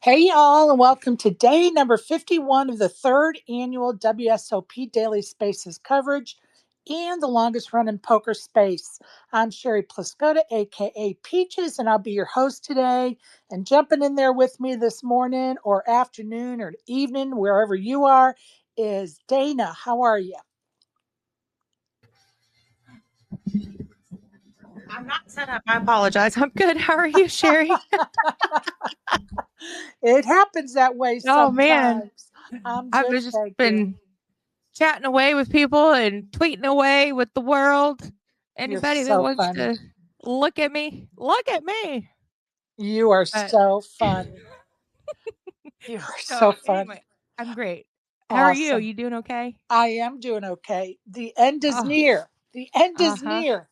Hey, y'all, and welcome to day number 51 of the third annual WSOP Daily Spaces coverage and the longest running poker space. I'm Sherry Pluskota, aka Peaches, and I'll be your host today. And jumping in there with me this morning or afternoon or evening, wherever you are, is Dana. How are you? I'm not set up. I apologize. I'm good. How are you, Sherry? It happens that way Oh man, sometimes. I'm I've good, just thank you. been chatting away with people and tweeting away with the world. You're Anybody that so wants funny. to look at me, look at me. You are But so funny. You are so so funny. anyway, I'm great. How are you? Awesome. You doing okay? I am doing okay. The end is Oh, near. The end is uh-huh. near.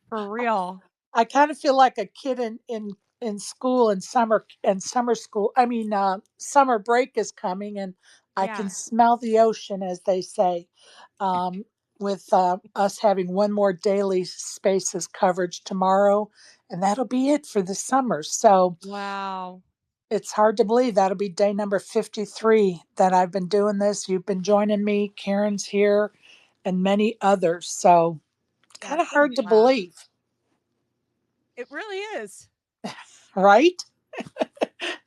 For real. I kind of feel like a kid in school and summer school. Summer break is coming, and I can Yeah. smell the ocean, as they say. Um, with us having one more daily spaces coverage tomorrow, and that'll be it for the summer. So Wow. it's hard to believe that'll be day number 53 that I've been doing this. You've been joining me. Karen's here and many others. So it's Yeah, kind of it's been a hard to blast. believe, It really is. right?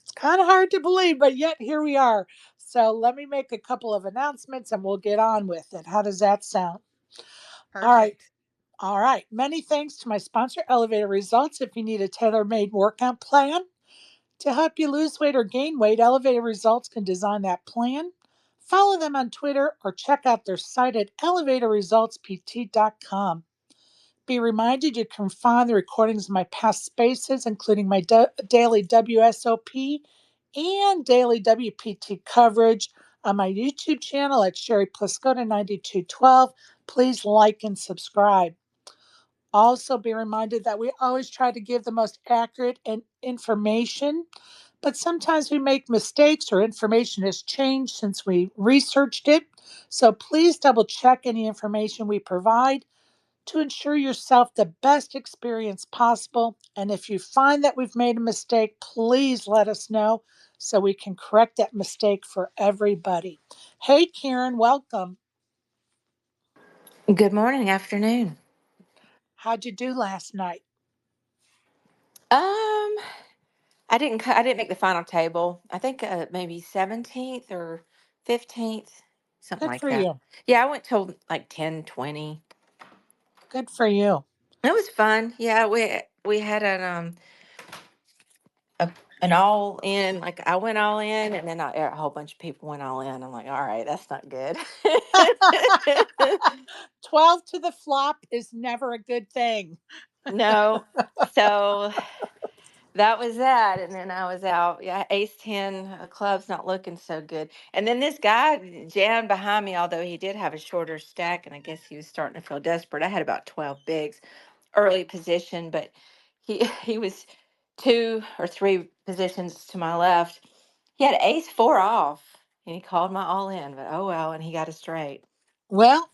It's kind of hard to believe, but yet here we are. So let me make a couple of announcements and we'll get on with it. How does that sound? All right. Perfect. All right. Many thanks to my sponsor, Elevator Results. If you need a tailor made workout plan, to help you lose weight or gain weight, Elevated Results can design that plan. Follow them on Twitter or check out their site at elevatorresultspt.com. Be reminded you can find the recordings of my past spaces, including my daily WSOP and daily WPT coverage on my YouTube channel at Sherry Pluskota 9212. Please like and subscribe. Also, be reminded that we always try to give the most accurate and information, but sometimes we make mistakes or information has changed since we researched it. So please double check any information we provide to ensure yourself the best experience possible. And if you find that we've made a mistake, please let us know so we can correct that mistake for everybody. Hey, Karen, welcome. Good morning, afternoon. How'd you do last night? Um, I didn't make the final table. I think maybe 17th or 15th, something Good like for that. you. Yeah, I went till like 10:20. Good for you. It was fun. Yeah, we had a an all in. Like I went all in, and then a whole bunch of people went all in. I'm like, all right, that's not good. 12 to the flop is never a good thing. No, so that was that, and then I was out. Yeah, ace 10 club's not looking so good. And then this guy jammed behind me, although he did have a shorter stack, and I guess he was starting to feel desperate. I had about 12 bigs, early position, but he was two or three positions to my left. He had ace four off, and he called my all in. But oh well, and he got a straight. Well,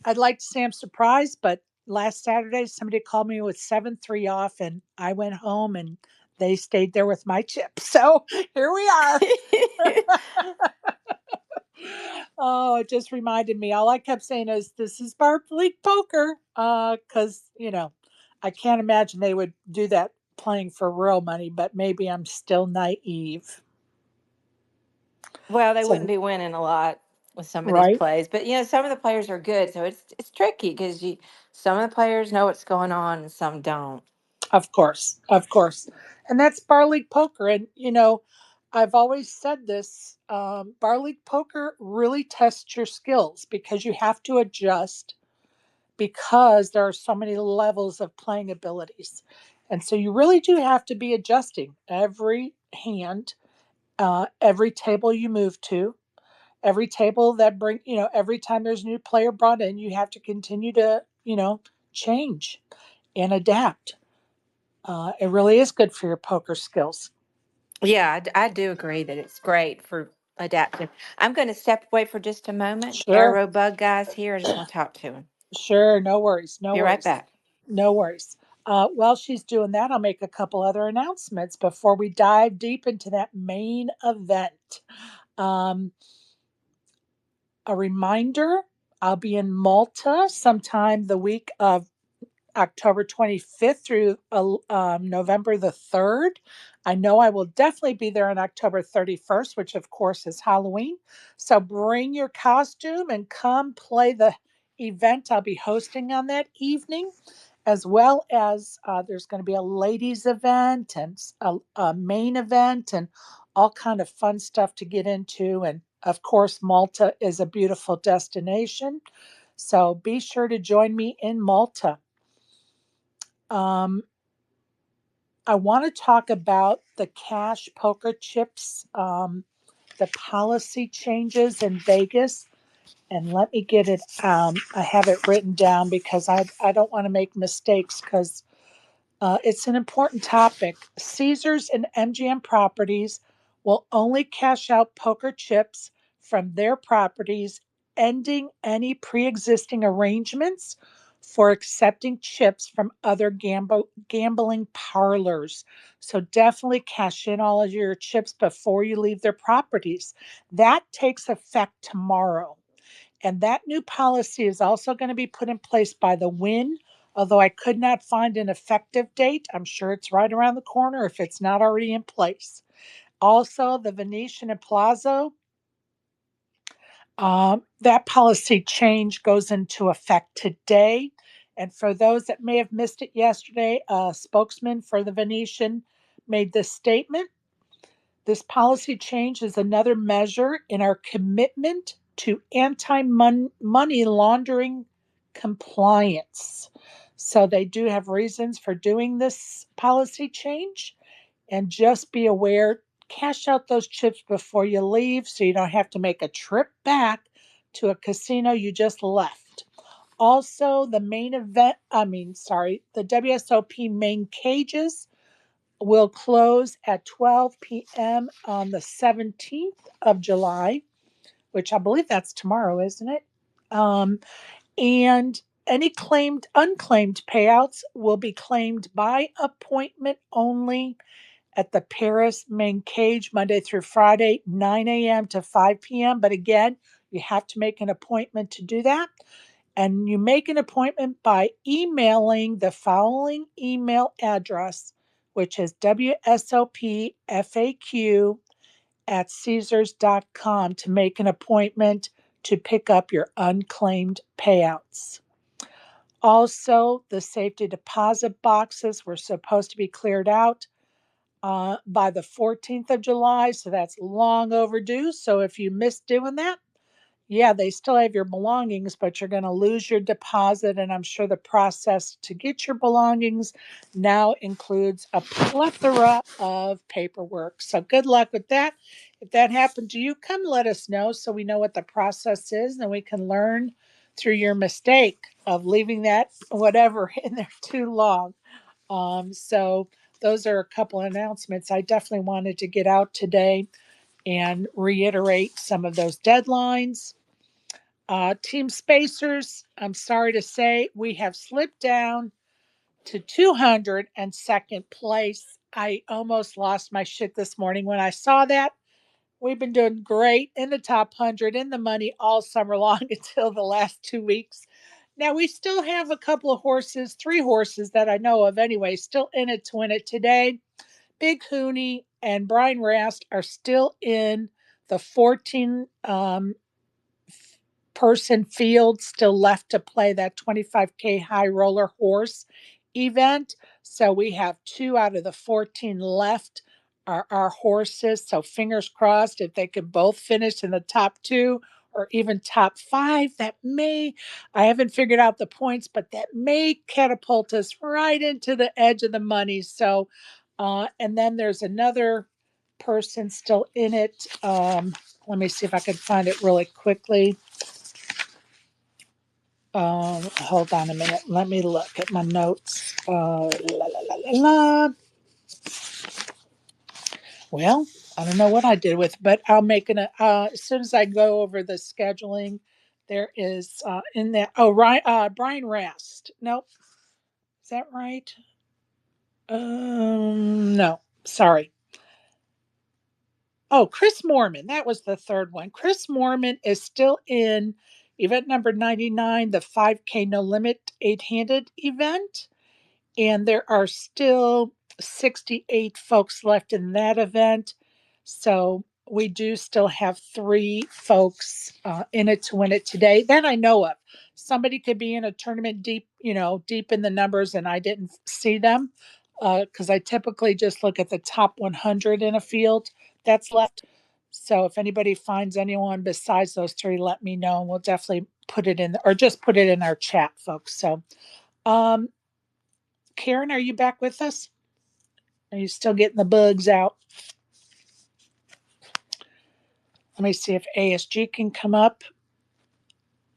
I'd like to say I'm surprised, but last Saturday somebody called me with 7-3 off and I went home and they stayed there with my chip. So here we are. Oh, it just reminded me. All I kept saying is, "This is Barb League Poker," because I can't imagine they would do that playing for real money. But maybe I'm still naive. Well, they wouldn't So, be winning a lot with some of these right? plays, but some of the players are good, so it's tricky because you some of the players know what's going on and some don't. Of course, and that's bar league poker. And I've always said this: bar league poker really tests your skills because you have to adjust because there are so many levels of playing abilities. And so you really do have to be adjusting every hand, every table you move to, every table that every time there's a new player brought in, you have to continue to, change and adapt. It really is good for your poker skills. Yeah, I do agree that it's great for adapting. I'm going to step away for just a moment. Sure, Aero bug guys here. I just want to talk to him. sure. No worries. No Be right worries. back. No worries. While she's doing that, I'll make a couple other announcements before we dive deep into that main event. Um, a reminder, I'll be in Malta sometime the week of October 25th through November the 3rd. I know I will definitely be there on October 31st, which of course is Halloween. So bring your costume and come play the event I'll be hosting on that evening, as well as there's going to be a ladies event and a main event and all kind of fun stuff to get into. And of course, Malta is a beautiful destination. So be sure to join me in Malta. Um, I want to talk about the cash poker chips, the policy changes in Vegas. And let me get it. I have it written down because I don't want to make mistakes because it's an important topic. Caesars and MGM properties will only cash out poker chips from their properties, ending any pre existing arrangements for accepting chips from other gambling parlors. So definitely cash in all of your chips before you leave their properties. That takes effect tomorrow. And that new policy is also going to be put in place by the Win, although I could not find an effective date. I'm sure it's right around the corner if it's not already in place. Also, the Venetian and Palazzo, that policy change goes into effect today. And for those that may have missed it yesterday, a spokesman for the Venetian made this statement. This policy change is another measure in our commitment to anti money laundering compliance. So they do have reasons for doing this policy change. And just be aware, cash out those chips before you leave so you don't have to make a trip back to a casino you just left. Also, the WSOP main cages will close at 12 p.m. on the 17th of July, which I believe that's tomorrow, isn't it? Um, and any unclaimed payouts will be claimed by appointment only at the Paris main cage Monday through Friday, 9 a.m. to 5 p.m. But again, you have to make an appointment to do that. And you make an appointment by emailing the following email address, which is WSOPFAQ at Caesars.com to make an appointment to pick up your unclaimed payouts. Also, the safety deposit boxes were supposed to be cleared out by the 14th of July, so that's long overdue. So if you missed doing that, yeah, they still have your belongings, but you're going to lose your deposit. And I'm sure the process to get your belongings now includes a plethora of paperwork. So good luck with that. If that happened to you, come let us know so we know what the process is and we can learn through your mistake of leaving that whatever in there too long. So those are a couple of announcements I definitely wanted to get out today and reiterate some of those deadlines. Team Spacers, I'm sorry to say, we have slipped down to 202nd place. I almost lost my shit this morning when I saw that. We've been doing great in the top 100 in the money all summer long until the last 2 weeks. Now, we still have a couple of horses, 3 horses that I know of anyway, still in it to win it today. Big Hooney and Brian Rast are still in the 14 person field still left to play that 25K high roller horse event. So we have 2 out of the 14 left are our horses. So fingers crossed if they could both finish in the top 2 or even top 5, I haven't figured out the points, but that may catapult us right into the edge of the money. So, and then there's another person still in it. Let me see if I can find it really quickly. Hold on a minute. Let me look at my notes. Well, I don't know what I did with, but I'll make as soon as I go over the scheduling. There is in that. Oh, right. Brian Rast. Nope. Is that right? No, sorry. Oh, Chris Moorman. That was the third one. Chris Moorman is still in event number 99, the 5K No Limit 8-handed event. And there are still 68 folks left in that event. So we do still have three folks in it to win it today that I know of. Somebody could be in a tournament deep, deep in the numbers, and I didn't see them because I typically just look at the top 100 in a field that's left. So if anybody finds anyone besides those three, let me know, and we'll definitely put it in, or just put it in our chat, folks. So, um, Karen, are you back with us? Are you still getting the bugs out? Let me see if ASG can come up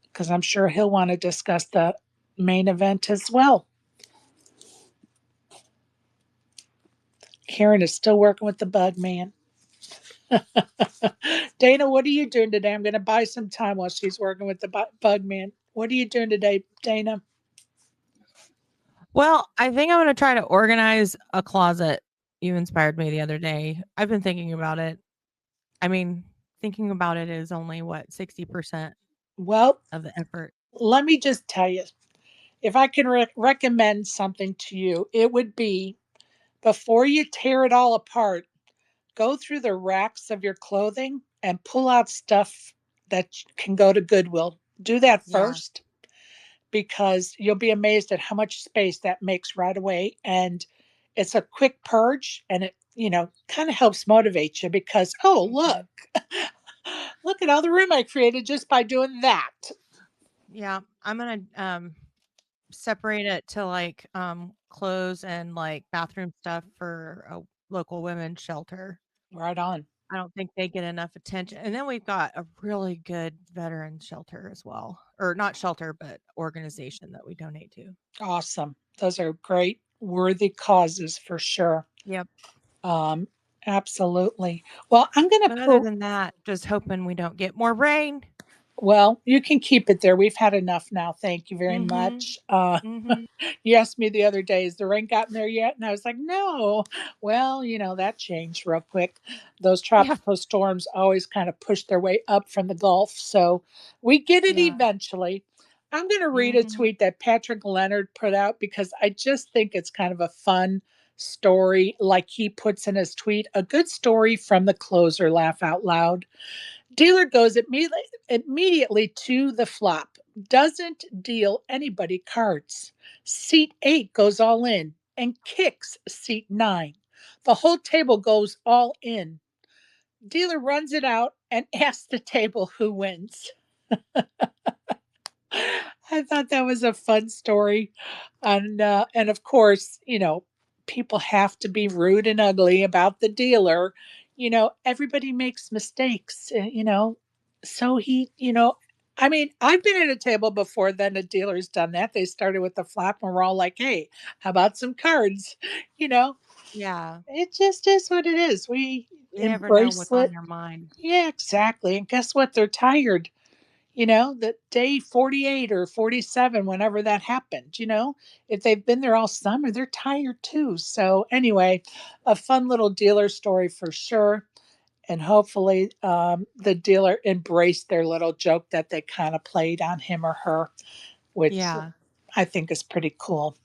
because I'm sure he'll want to discuss the main event as well. Karen is still working with the bug man. Dana, what are you doing today? I'm going to buy some time while she's working with the bug man. What are you doing today, Dana? Well, I think I'm going to try to organize a closet. You inspired me the other day. I've been thinking about it. I mean, thinking about it is only what 60% Well, of the effort. let me just tell you, if I can recommend something to you, it would be before you tear it all apart, go through the racks of your clothing and pull out stuff that can go to Goodwill. Do that Yeah. first because you'll be amazed at how much space that makes right away. And it's a quick purge and it, kind of helps motivate you because, oh, look, look at all the room I created just by doing that. Yeah, I'm going to separate it to like clothes and like bathroom stuff for a local women's shelter. Right on. I don't think they get enough attention. And then we've got a really good veteran shelter as well. Or not shelter, but organization that we donate to. Awesome. Those are great, worthy causes for sure. Yep. Um, Absolutely. Well, I'm going to But other put, than that, just hoping we don't get more rain. well, you can keep it there. We've had enough now. Thank you very Mhm. much. Mhm. You asked me the other day, has the rain gotten there yet? And I was like, no. Well, that changed real quick. Those Yeah. tropical storms always kind of push their way up from the Gulf. So we get it Yeah. eventually. I'm going to read a Mhm. tweet that Patrick Leonard put out because I just think it's kind of a fun story. Like he puts in his tweet, a good story from the closer, laugh out loud. Dealer goes immediately to the flop. Doesn't deal anybody cards. Seat 8 goes all in and kicks seat 9. The whole table goes all in. Dealer runs it out and asks the table who wins. I thought that was a fun story, and of course, people have to be rude and ugly about the dealer. Everybody makes mistakes. So he, I mean, I've been at a table before. Then a dealer's done that. They started with the flop, and we're all like, "Hey, how about some cards?" You know, Yeah. it just is what it is. We You never know embrace what's on it. their mind. Yeah, exactly. And guess what? They're tired, that day 48 or 47, whenever that happened, if they've been there all summer, they're tired too. So, anyway, a fun little dealer story for sure. And hopefully, the dealer embraced their little joke that they kind of played on him or her, which Yeah. I think is pretty cool.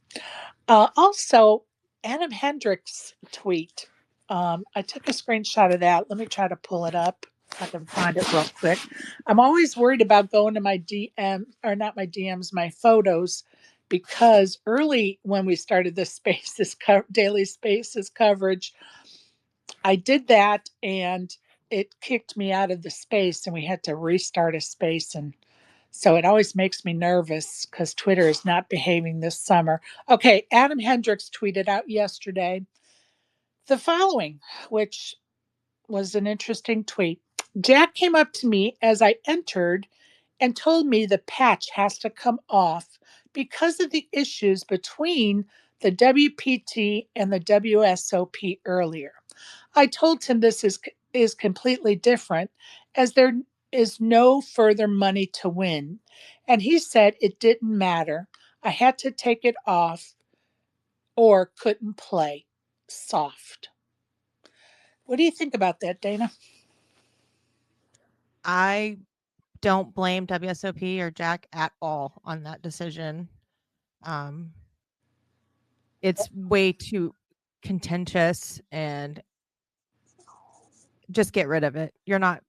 Also, Adam Hendrix tweet. I took a screenshot of that. Let me try to pull it up if I can find it real quick. I'm always worried about going to my DM, or not my DMs, my photos, because early when we started this daily spaces coverage, I did that and it kicked me out of the space and we had to restart a space. And so it always makes me nervous because Twitter is not behaving this summer. Okay, Adam Hendricks tweeted out yesterday the following, which was an interesting tweet. Jack came up to me as I entered and told me the patch has to come off because of the issues between the WPT and the WSOP earlier. I told him this is completely different as there is no further money to win. And he said it didn't matter. I had to take it off or couldn't play. Soft. What do you think about that, Dana? I don't blame WSOP or Jack at all on that decision. It's way too contentious, and just get rid of it. You're not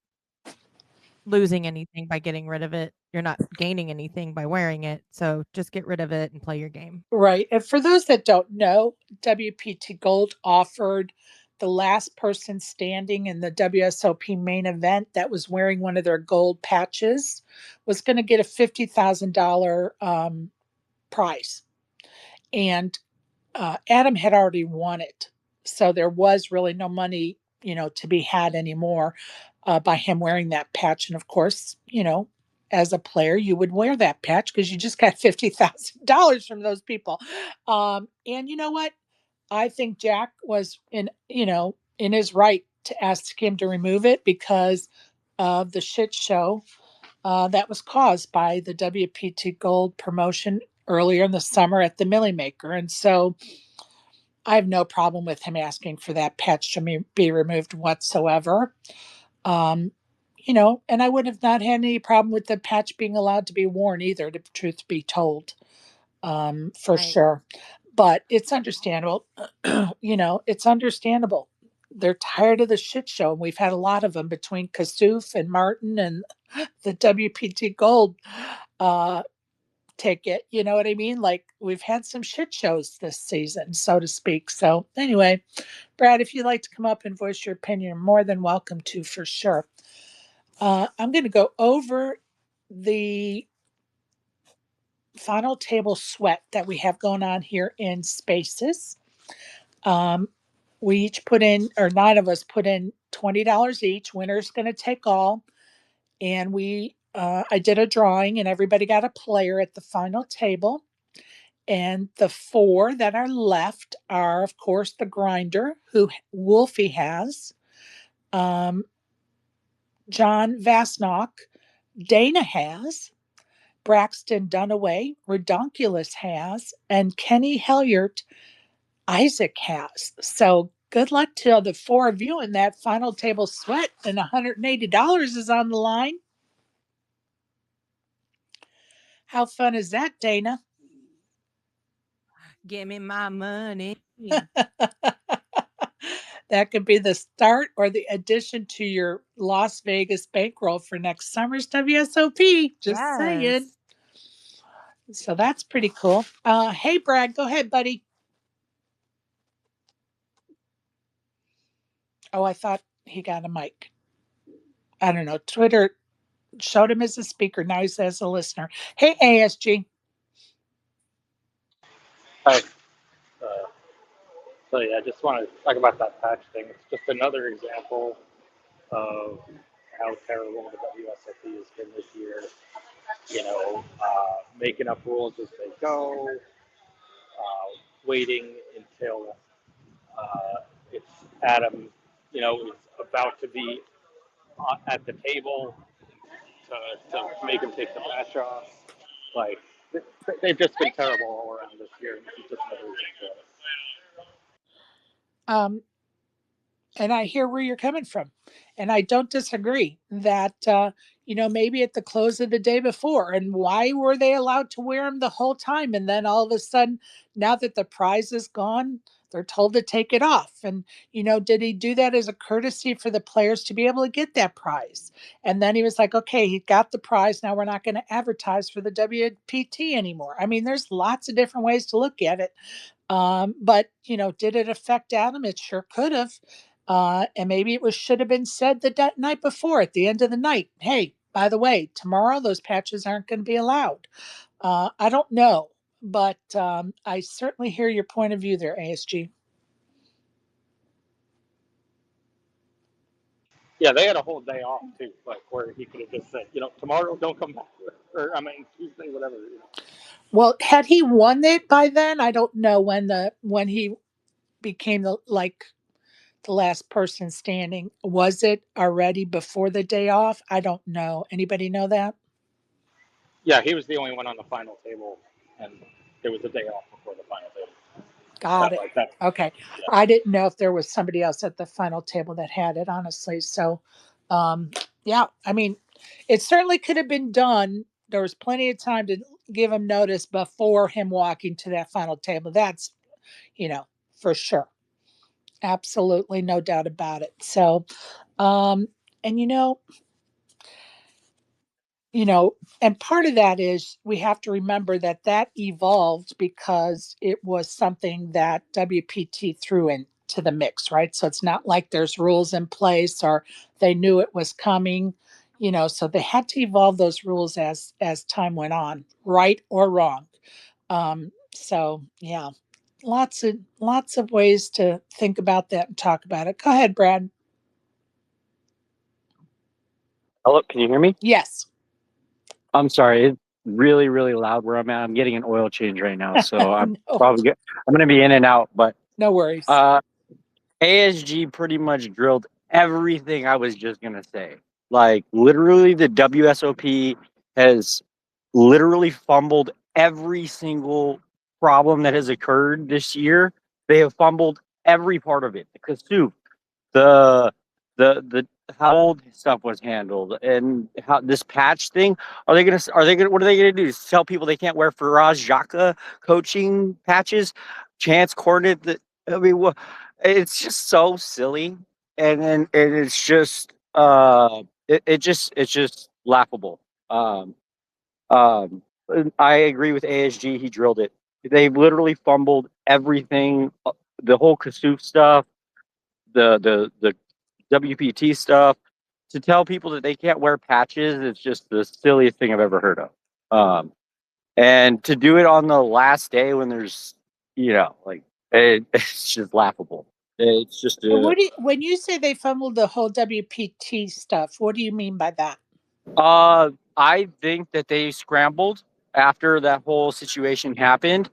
losing anything by getting rid of it. You're not gaining anything by wearing it. So just get rid of it and play your game. Right. And for those that don't know, WPT Gold offered the last person standing in the WSOP main event that was wearing one of their gold patches was going to get a $50,000 prize. And Adam had already won it. So there was really no money, to be had anymore by him wearing that patch. And of course, as a player, you would wear that patch because you just got $50,000 from those people. And you know what? I think Jack was in his right to ask him to remove it because of the shit show that was caused by the WPT Gold promotion earlier in the summer at the Millie Maker. And so I have no problem with him asking for that patch to be removed whatsoever. Um, and I would have not had any problem with the patch being allowed to be worn either, to truth be told, for Right. sure. But it's understandable. It's understandable. They're tired of the shit show. And we've had a lot of them between Kasuf and Martin and the WPT Gold ticket. You know what I mean? Like we've had some shit shows this season, so to speak. So anyway, Brad, if you'd like to come up and voice your opinion, you're more than welcome to for sure. I'm going to go over the final table sweat that we have going on here in Spaces. We each put in, or 9 of us put in $20 each. Winner's going to take all. And I did a drawing and everybody got a player at the final table. And the 4 that are left are, of course, the grinder, who Wolfie has, John Vasnock, Dana has, Braxton Dunaway, Redonkulous has, and Kenny Helyart, Isaac has. So good luck to the 4 of you in that final table sweat, and $180 is on the line. How fun is that, Dana? Give me my money. That could be the start or the addition to your Las Vegas bankroll for next summer's WSOP. Just saying. Yes. So that's pretty cool. Hey, Brad, go ahead, buddy. Oh, I thought he got a mic. I don't know. Twitter showed him as a speaker. Now he's as a listener. Hey, ASG. Hi. Uh, so yeah, I just want to talk about that patch thing. It's just another example of how terrible the WSOP has been this year. Making up rules as they go, waiting until it's Adam, is about to be at the table to make him take the patch off. Like, they've just been terrible all around this year. And this is just another example of it. And I hear where you're coming from. And I don't disagree that, maybe at the close of the day before, and why were they allowed to wear them the whole time? And then all of a sudden, now that the prize is gone, they're told to take it off. And, did he do that as a courtesy for the players to be able to get that prize? And then he was like, okay, he got the prize. Now we're not going to advertise for the WPT anymore. I mean, there's lots of different ways to look at it. But did it affect Adam? It sure could have. And maybe should have been said the night before at the end of the night. Hey, by the way, tomorrow those patches aren't going to be allowed. I don't know, but I certainly hear your point of view there, ASG. Yeah, they had a whole day off too, like where he could have just said, tomorrow don't come back, or Tuesday, whatever. Well, had he won it by then? I don't know when he became the last person standing. Was it already before the day off? I don't know. Anybody know that? Yeah, he was the only one on the final table, and there was a day off before the final table. Got stuff it. like that. Okay. Yeah. I didn't know if there was somebody else at the final table that had it, honestly. So, um, yeah, I mean, it certainly could have been done. There was plenty of time to give him notice before him walking to that final table. That's, for sure. Absolutely no doubt about it. So, um, and you know, and part of that is we have to remember that that evolved because it was something that WPT threw into the mix, right? So it's not like there's rules in place or they knew it was coming, so they had to evolve those rules as time went on, right or wrong. So yeah, lots of ways to think about that and talk about it. Go ahead, Brad. Hello, can you hear me? Yes. I'm sorry, it's really, really loud where I'm at. I'm getting an oil change right now, so I'm No, I'm gonna be in and out. But no worries. ASG pretty much drilled everything I was just gonna say. Like literally, the WSOP has literally fumbled every single problem that has occurred this year. They have fumbled every part of it. The Kasuf, the the how old stuff was handled and how this patch thing. Are they gonna what are they gonna do? Tell people they can't wear Faraz Jaka coaching patches, chance coordinate that I mean what it's just so silly and it's just it's just laughable. Um um I agree with ASG, he drilled it. They literally fumbled everything, the whole Kasuf stuff, the WPT stuff. To tell people that they can't wear patches, it's just the silliest thing I've ever heard of. And to do it on the last day when there's, it's just laughable. It's just When you say they fumbled the whole WPT stuff, what do you mean by that? I think that they scrambled after that whole situation happened,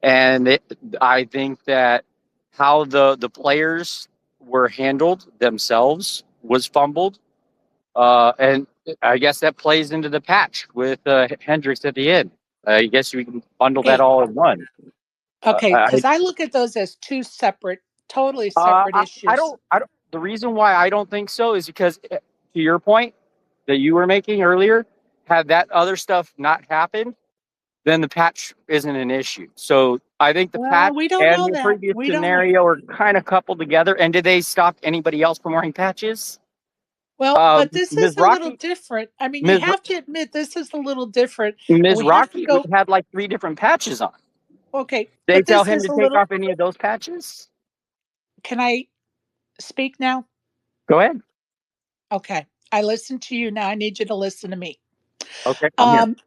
and I think that how the players were handled themselves was fumbled. And I guess that plays into the patch with Hendrix at the end. I guess we can bundle that Okay, all in one. okay, I, because I look at those as two totally separate I issues. don't. I don't. The reason why I don't think so is because, to your point that you were making earlier, had that other stuff not happened, then the patch isn't an issue. So I think the Well, patch we don't and know the that. previous We don't know. scenario are kind of coupled together. And did they stop anybody else from wearing patches? Well, but this Ms. is a little Rocky, different. I mean, you Ms. have to admit this is a little different, and Ms. we have to Rocky go. had like 3 different patches on. Okay, They but tell this him is to a take little. off any of those patches? Can I speak now? Go ahead. Okay, I listen to you now. I need you to listen to me. Okay, I'm here. Um,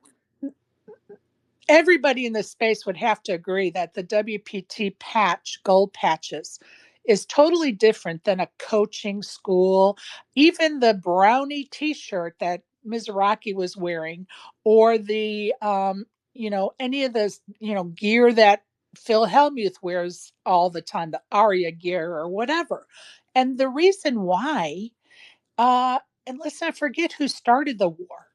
Everybody in this space would have to agree that the WPT patch, gold patches, is totally different than a coaching school. Even the brownie T-shirt that Mizraki was wearing, or the any of this gear that Phil Hellmuth wears all the time, the Aria gear or whatever. And the reason why, and let's not forget who started the war.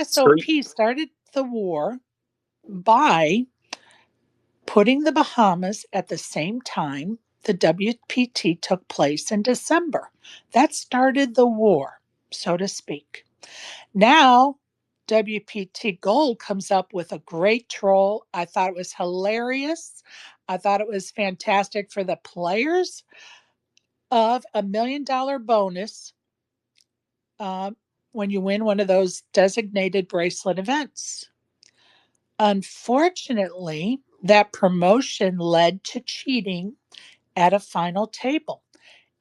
Street. WSOP started the war by putting the Bahamas at the same time the WPT took place in December. That started the war, so to speak. Now, WPT Gold comes up with a great troll. I thought it was hilarious. I thought it was fantastic for the players of $1 million bonus uh, when you win one of those designated bracelet events. Unfortunately, that promotion led to cheating at a final table.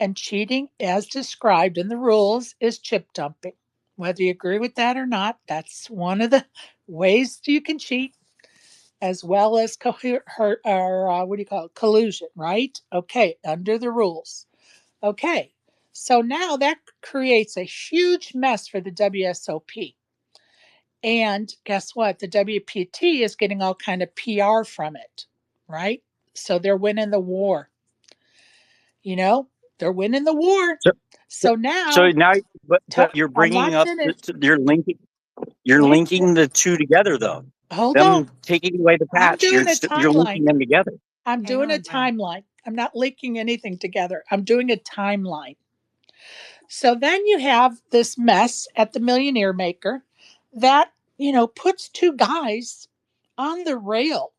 And cheating, as described in the rules, is chip dumping. Whether you agree with that or not, that's one of the ways you can cheat, as well as what do you call it? Collusion, right? Okay, under the rules. Okay, so now that creates a huge mess for the WSOP. And guess what? The WPT is getting all kind of PR from it, right? So they're winning the war. You know, they're winning the war. So, So so now, now, but you're I'm bringing not up, finished. you're Hey, linking the two together though. hold on. Them taking away the I'm patch, doing a you're timeline. linking them together. I'm Hang doing a on, Jen. timeline. I'm not linking anything together. I'm doing a timeline. So then you have this mess at the Millionaire Maker that, puts two guys on the rail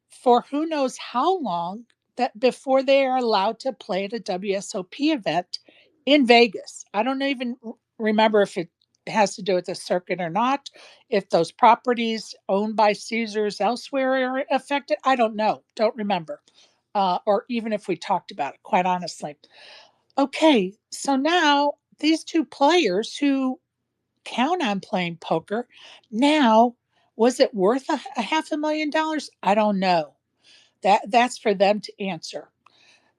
for who knows how long that before they are allowed to play at a WSOP event in Vegas. I don't even remember if it has to do with the circuit or not, if those properties owned by Caesars elsewhere are affected. I don't know. Don't remember. Or even if we talked about it, quite honestly. Okay, so now these two players who count on playing poker, now was it worth a $500,000? I don't know. That's for them to answer.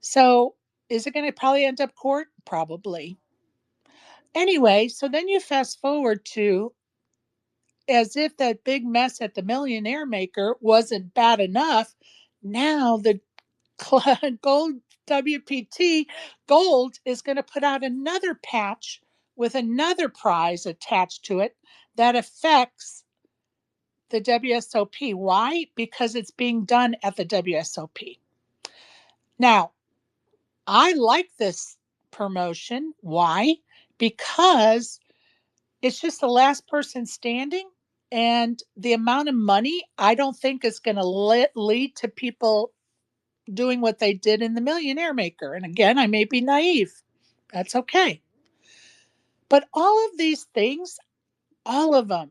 So is it going to probably end up court? Probably. Anyway, so then you fast forward to as if that big mess at the Millionaire Maker wasn't bad enough. Now the Gold WPT Gold is going to put out another patch with another prize attached to it that affects the WSOP. Why? Because it's being done at the WSOP. Now, I like this promotion. Why? Because it's just the last person standing, and the amount of money I don't think is going to lead to people doing what they did in the Millionaire Maker. And again, I may be naive. That's okay. But all of these things, all of them,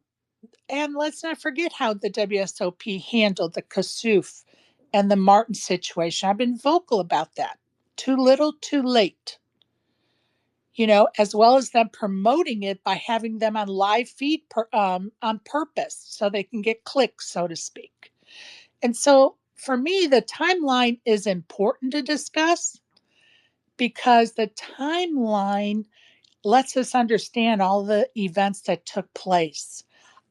and let's not forget how the WSOP handled the Kasuf and the Martin situation. I've been vocal about that. Too little, too late. As well as them promoting it by having them on live feed on purpose so they can get clicks, so to speak. And so for me, the timeline is important to discuss because the timeline lets us understand all the events that took place.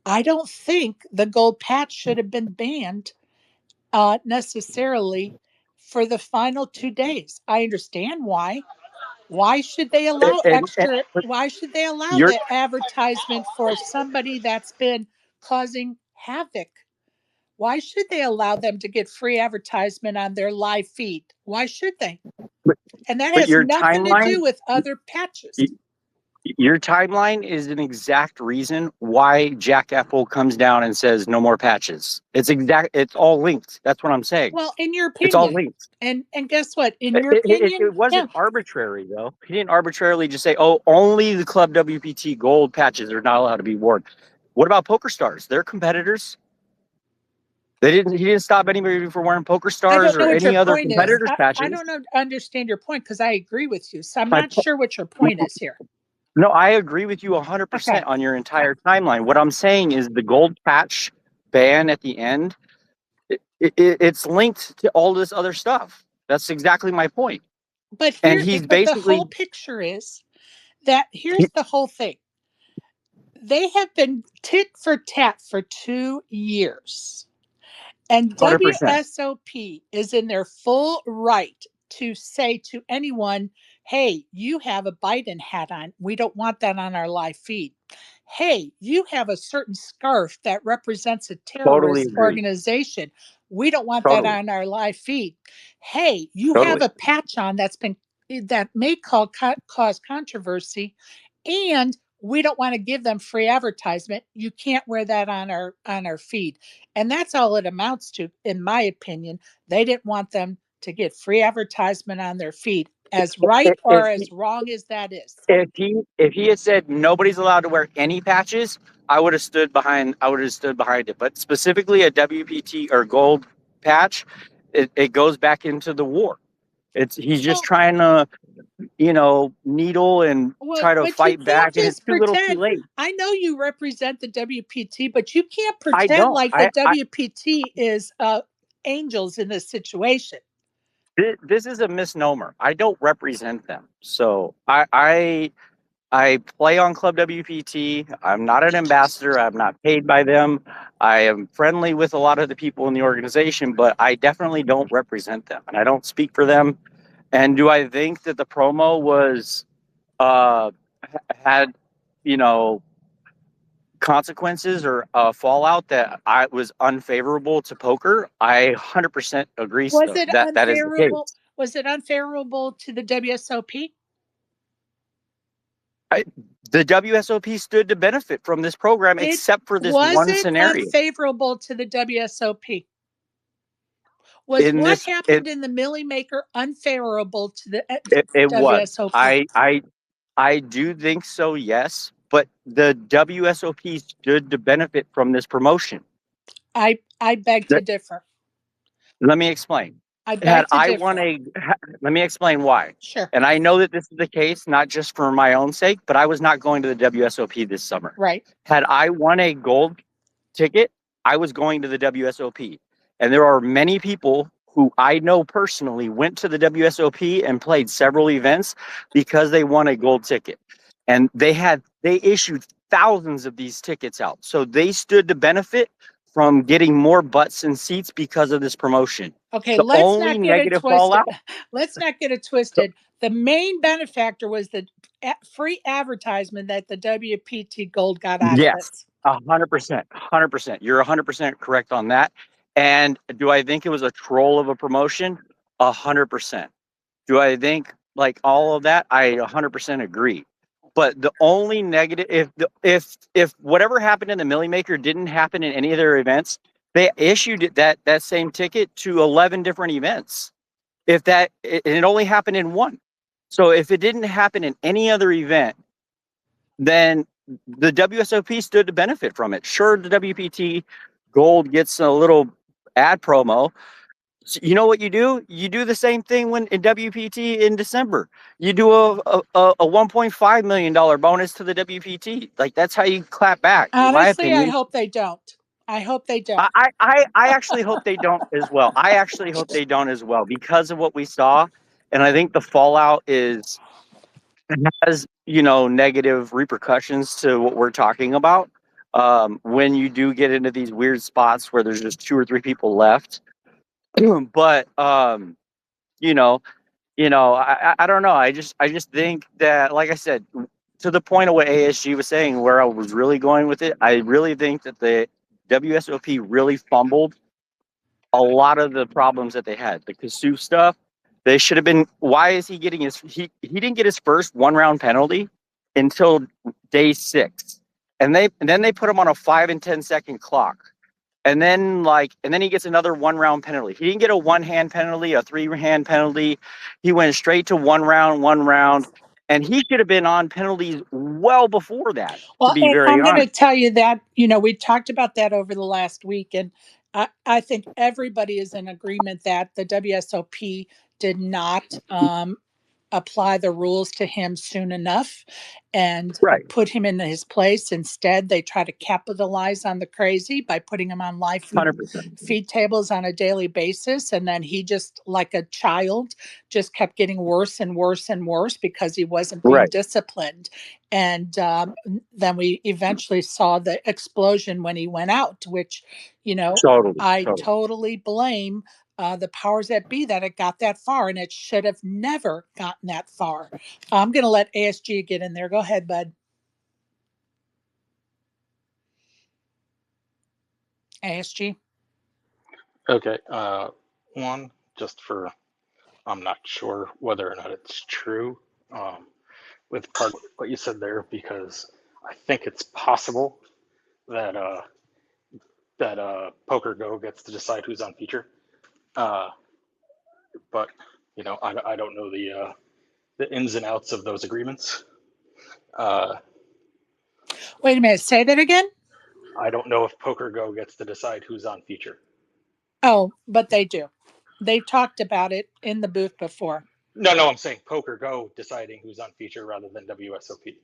I don't think the gold patch should have been banned necessarily for the final 2 days. I understand why. Why should they allow And extra? Why should they allow you're the advertisement for somebody that's been causing havoc? Why should they allow them to get free advertisement on their live feed? Why should they? but, And that but has your nothing to timeline do with other patches. your timeline is an exact reason why Jack Apple comes down and says no more patches. It's all linked. That's what I'm saying. Well, in your It's all opinion. linked. And guess what? In It, your it, opinion, it yeah. wasn't arbitrary though. He didn't arbitrarily just say, "Oh, only the Club WPT gold patches are not allowed to be worn." What about Poker Stars? They're competitors. He didn't stop anybody from wearing Poker I Stars don't know or what your any other point is. competitors I patches. don't understand your point because I agree with you. So I'm My not sure what your point is here. No, I agree with you 100% Okay. on your entire timeline. What I'm saying is the gold patch ban at the end, it's linked to all this other stuff. That's exactly my point. But And he's but the basically, whole picture is that here's the whole thing. They have been tit for tat for 2 years. And 100%. WSOP is in their full right to say to anyone, hey, you have a Biden hat on. We don't want that on our live feed. Hey, you have a certain scarf that represents a Totally terrorist agree. organization. We don't want that Totally. on our live feed. Hey, you have Totally. a patch on that may cause controversy, and we don't want to give them free advertisement. You can't wear that on our feed. And that's all it amounts to, in my opinion. They didn't want them to get free advertisement on their feed, as right or as wrong as that is. If he had said nobody's allowed to wear any patches, I would have stood behind it. But specifically a WPT or gold patch, it goes back into the war. He's just Well, trying to, needle and try to but you fight can't back, and it's just too little, too pretend. late. I know you represent the WPT, but you can't I pretend don't. like the WPT is angels in this situation. This is a misnomer. I don't represent them, so I play on Club WPT. I'm not an ambassador. I'm not paid by them. I am friendly with a lot of the people in the organization, but I definitely don't represent them, and I don't speak for them. And do I think that the promo was had consequences or fallout that I was unfavorable to poker, I 100% agree. Was it that is the case. unfavorable? Was it unfavorable to the WSOP? The WSOP stood to benefit from this program, except for this one scenario. Unfavorable to the WSOP? Was In what this, happened in the Millie Maker unfavorable to the it was. WSOP? I do think so, yes. But the WSOP stood to benefit from this promotion. I beg to differ. Let me explain. I beg to differ. Let me explain why. Sure. And I know that this is the case, not just for my own sake, but I was not going to the WSOP this summer. Right. Had I won a gold ticket, I was going to the WSOP. And there are many people who I know personally went to the WSOP and played several events because they won a gold ticket. And they issued thousands of these tickets out. So they stood to benefit from getting more butts and seats because of this promotion. Okay, let's not get it twisted. Let's not get it twisted. The main benefactor was the free advertisement that the WPT Gold got out of it. 100%. You're 100% correct on that. And do I think it was a troll of a promotion? 100%. Do I think like all of that? I 100% agree. But the only negative, if whatever happened in the Millie Maker didn't happen in any of their events, they issued that same ticket to 11 different events. It only happened in one. So if it didn't happen in any other event, then the WSOP stood to benefit from it. Sure, the WPT Gold gets a little ad promo. So you know what you do? You do the same thing when in WPT in December. You do a $1.5 million bonus to the WPT. Like that's how you clap back. Honestly, I hope they don't. I hope they don't. I actually hope they don't as well. I actually hope they don't as well because of what we saw. And I think the fallout has, negative repercussions to what we're talking about. When you do get into these weird spots where there's just 2 or 3 people left. But I don't know. I just think that, like I said, to the point of what ASG was saying, where I was really going with it, I really think that the WSOP really fumbled a lot of the problems that they had. The Kasuf stuff, they should have been. Why is he getting he didn't get his first 1-round penalty until day 6, and then they put him on a 5 and 10 second clock. And then he gets another 1-round penalty. He didn't get a 1-hand penalty, a 3-hand penalty. He went straight to 1 round. And he should have been on penalties well before that. Well, to be very I'm going to honest. tell you that, we talked about that over the last week. And I think everybody is in agreement that the WSOP did not apply the rules to him soon enough and put him in his place. Instead, they try to capitalize on the crazy by putting him on live feed tables on a daily basis. And then he just, like a child, just kept getting worse and worse and worse because he wasn't being disciplined. And then we eventually saw the explosion when he went out, which, I totally blame the powers that be that it got that far, and it should have never gotten that far. I'm going to let ASG get in there. Go ahead, bud. ASG. Okay. One, just for, I'm not sure whether or not it's true with part of what you said there, because I think it's possible that Poker Go gets to decide who's on feature. But I don't know the ins and outs of those agreements. Wait a minute, say that again. I don't know if Poker Go gets to decide who's on feature. Oh, but they do. They've talked about it in the booth before. No, I'm saying Poker Go deciding who's on feature rather than WSOP.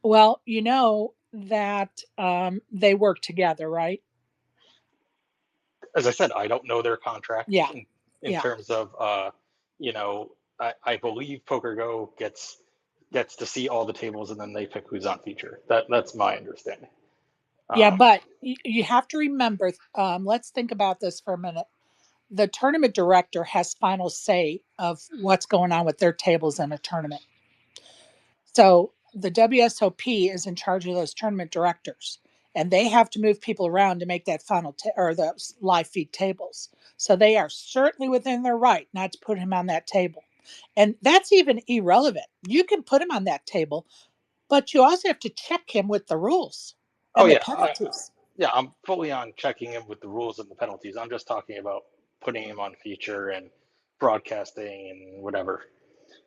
Well, that they work together, right? As I said, I don't know their contract. Yeah. In terms of, I believe Poker Go gets to see all the tables and then they pick who's on feature. That's my understanding. Yeah, but you have to remember, let's think about this for a minute. The tournament director has final say of what's going on with their tables in a tournament. So the WSOP is in charge of those tournament directors, and they have to move people around to make that final or those live feed tables. So they are certainly within their right not to put him on that table. And that's even irrelevant. You can put him on that table, but you also have to check him with the rules Oh and the yeah, penalties. yeah, I'm fully on checking him with the rules and the penalties. I'm just talking about putting him on feature and broadcasting and whatever.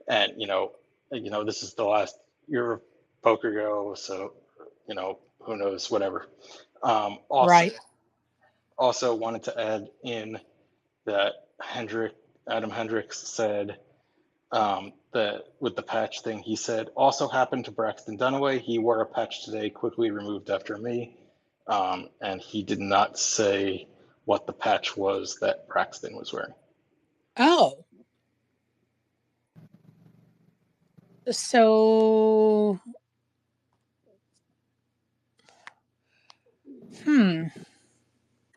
And this is the last year of Poker Go, so who knows, whatever. Also, Right. also wanted to add in that Adam Hendrix said that with the patch thing, he said also happened to Braxton Dunaway. He wore a patch today, quickly removed after me, and he did not say what the patch was that Braxton was wearing. Oh. So,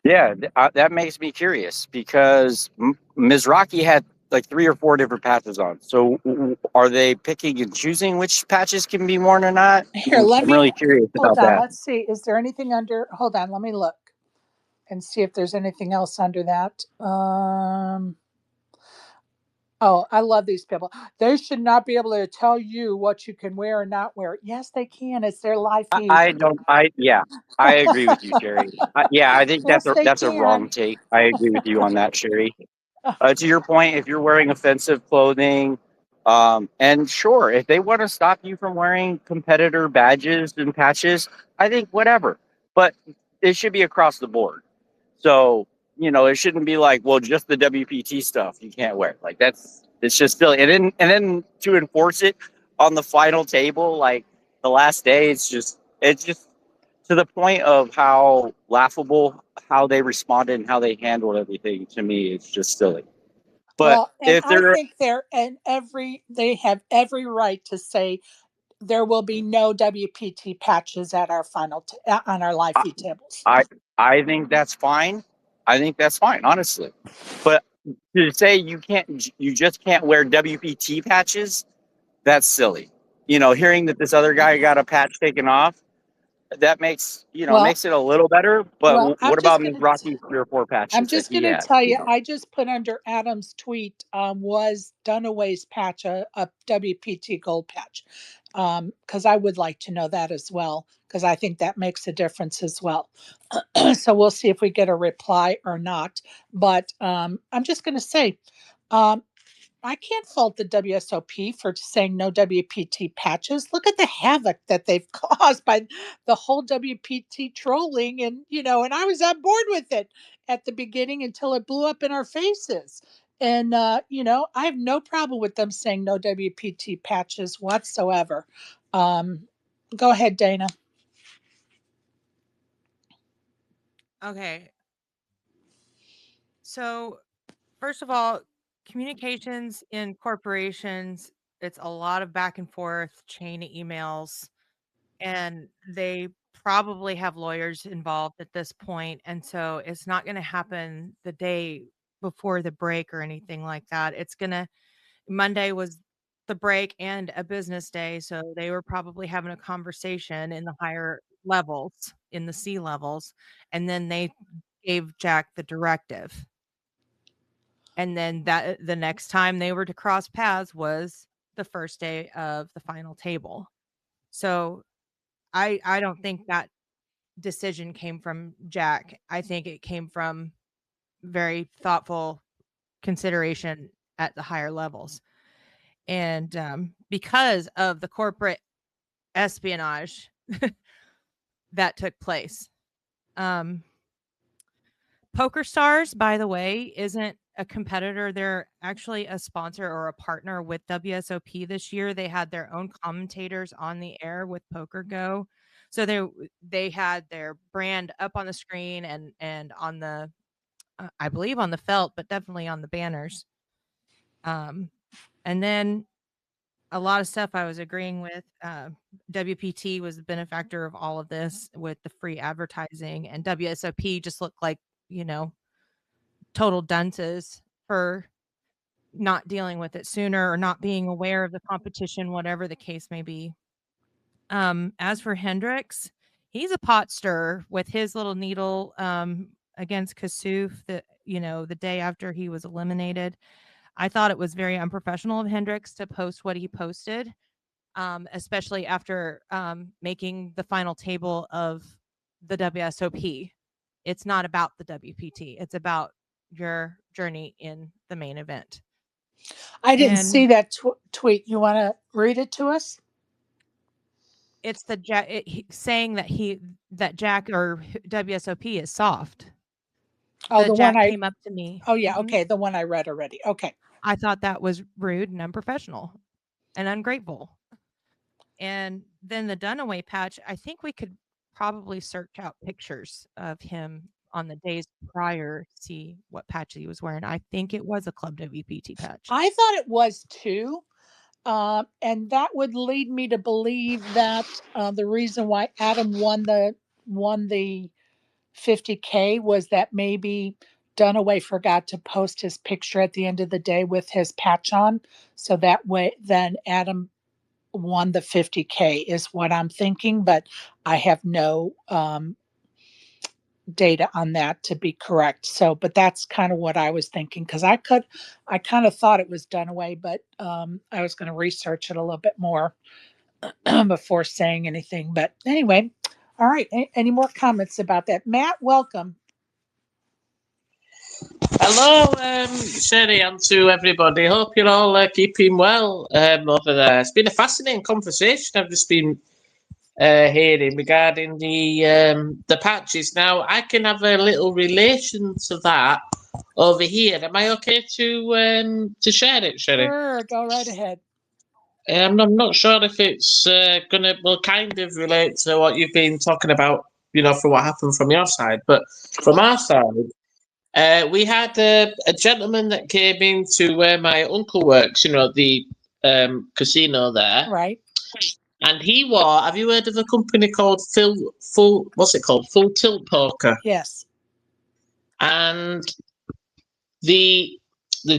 Yeah, that makes me curious because Ms. Rocky had like 3 or 4 different patches on. So are they picking and choosing which patches can be worn or not? here, let I'm me really curious hold about on. that. Let's see. Is there anything under? Hold on. Let me look and see if there's anything else under that. Oh, I love these people. They should not be able to tell you what you can wear or not wear. Yes, they can. It's their live feed. Yeah, I agree with you, Sherry. Yeah, I think Yes, they that's a wrong can. take. I agree with you on that, Sherry. To your point, if you're wearing offensive clothing, and sure, if they want to stop you from wearing competitor badges and patches, I think whatever. But it should be across the board. So, it shouldn't be like, well, just the WPT stuff you can't wear. Like it's just silly. And then to enforce it on the final table, like the last day, it's just to the point of how laughable how they responded and how they handled everything. To me, it's just silly. But Well, and if I they're think they have every right to say there will be no WPT patches at our on our live feed tables. I I think that's fine. I think that's fine, honestly. But to say you just can't wear WPT patches, that's silly. Hearing that this other guy got a patch taken off, that Well, makes it a little better. But well, what about Ms. Rocky's 3 or 4 I'm patches that just he going to had? tell you, I just put under Adam's tweet was Dunaway's patch a WPT gold patch? Because I would like to know that as well, because I think that makes a difference as well. So we'll see if we get a reply or not. But I'm just going to say, um, I can't fault the WSOP for saying no WPT patches. Look at the havoc that they've caused by the whole WPT trolling, and I was on board with it at the beginning until it blew up in our faces. And I have no problem with them saying no WPT patches whatsoever. Um, Go ahead, Dana. Okay. So, first of all, communications in corporations, it's a lot of back and forth, chain emails, and they probably have lawyers involved at this point. And so it's not going to happen the day before the break or anything like that. Monday was the break and a business day. So they were probably having a conversation in the higher levels, in the C levels. And then they gave Jack the directive. And then the next time they were to cross paths was the first day of the final table. So I don't think that decision came from Jack. I think it came from very thoughtful consideration at the higher levels. And because of the corporate espionage that took place. Poker Stars, by the way, isn't a competitor. They're actually a sponsor or a partner with WSOP this year. They had their own commentators on the air with Poker Go. So they had their brand up on the screen and on the I believe on the felt, but definitely on the banners. And then a lot of stuff I was agreeing with. WPT was the benefactor of all of this with the free advertising, and WSOP just looked like, total dunces for not dealing with it sooner or not being aware of the competition, whatever the case may be. As for Hendrix, he's a pot stirrer with his little needle against Kasuf the day after he was eliminated. I thought it was very unprofessional of Hendrix to post what he posted, especially after making the final table of the WSOP. It's not about the WPT. It's about your journey in the main event. I didn't see that tweet. You want to read it to us? It's the saying that Jack or WSOP is soft. Oh, the Jack one came up to me. Oh yeah, okay, the one I read already. Okay. I thought that was rude and unprofessional and ungrateful. And then the Dunaway patch, I think we could probably search out pictures of him on the days prior, see what patch he was wearing. I think it was a Club WPT patch. I thought it was too. And that would lead me to believe that the reason why Adam won the 50K was that maybe Dunaway forgot to post his picture at the end of the day with his patch on. So that way, then Adam won the 50K is what I'm thinking, but I have no data on that to be correct. So, but that's kind of what I was thinking because I kind of thought it was Dunaway, but I was going to research it a little bit more before saying anything. But anyway, all right. Any more comments about that? Matt, welcome. Hello, Sherry, and to everybody. Hope you're all keeping well over there. It's been a fascinating conversation I've just been hearing regarding the patches. Now, I can have a little relation to that over here. Am I okay to share it, Sherry? Sure, go right ahead. I'm not sure if it's will kind of relate to what you've been talking about, for what happened from your side. But from our side, we had a gentleman that came into where my uncle works, the casino there. Right. And have you heard of a company called what's it called? Full Tilt Poker? Yes. And the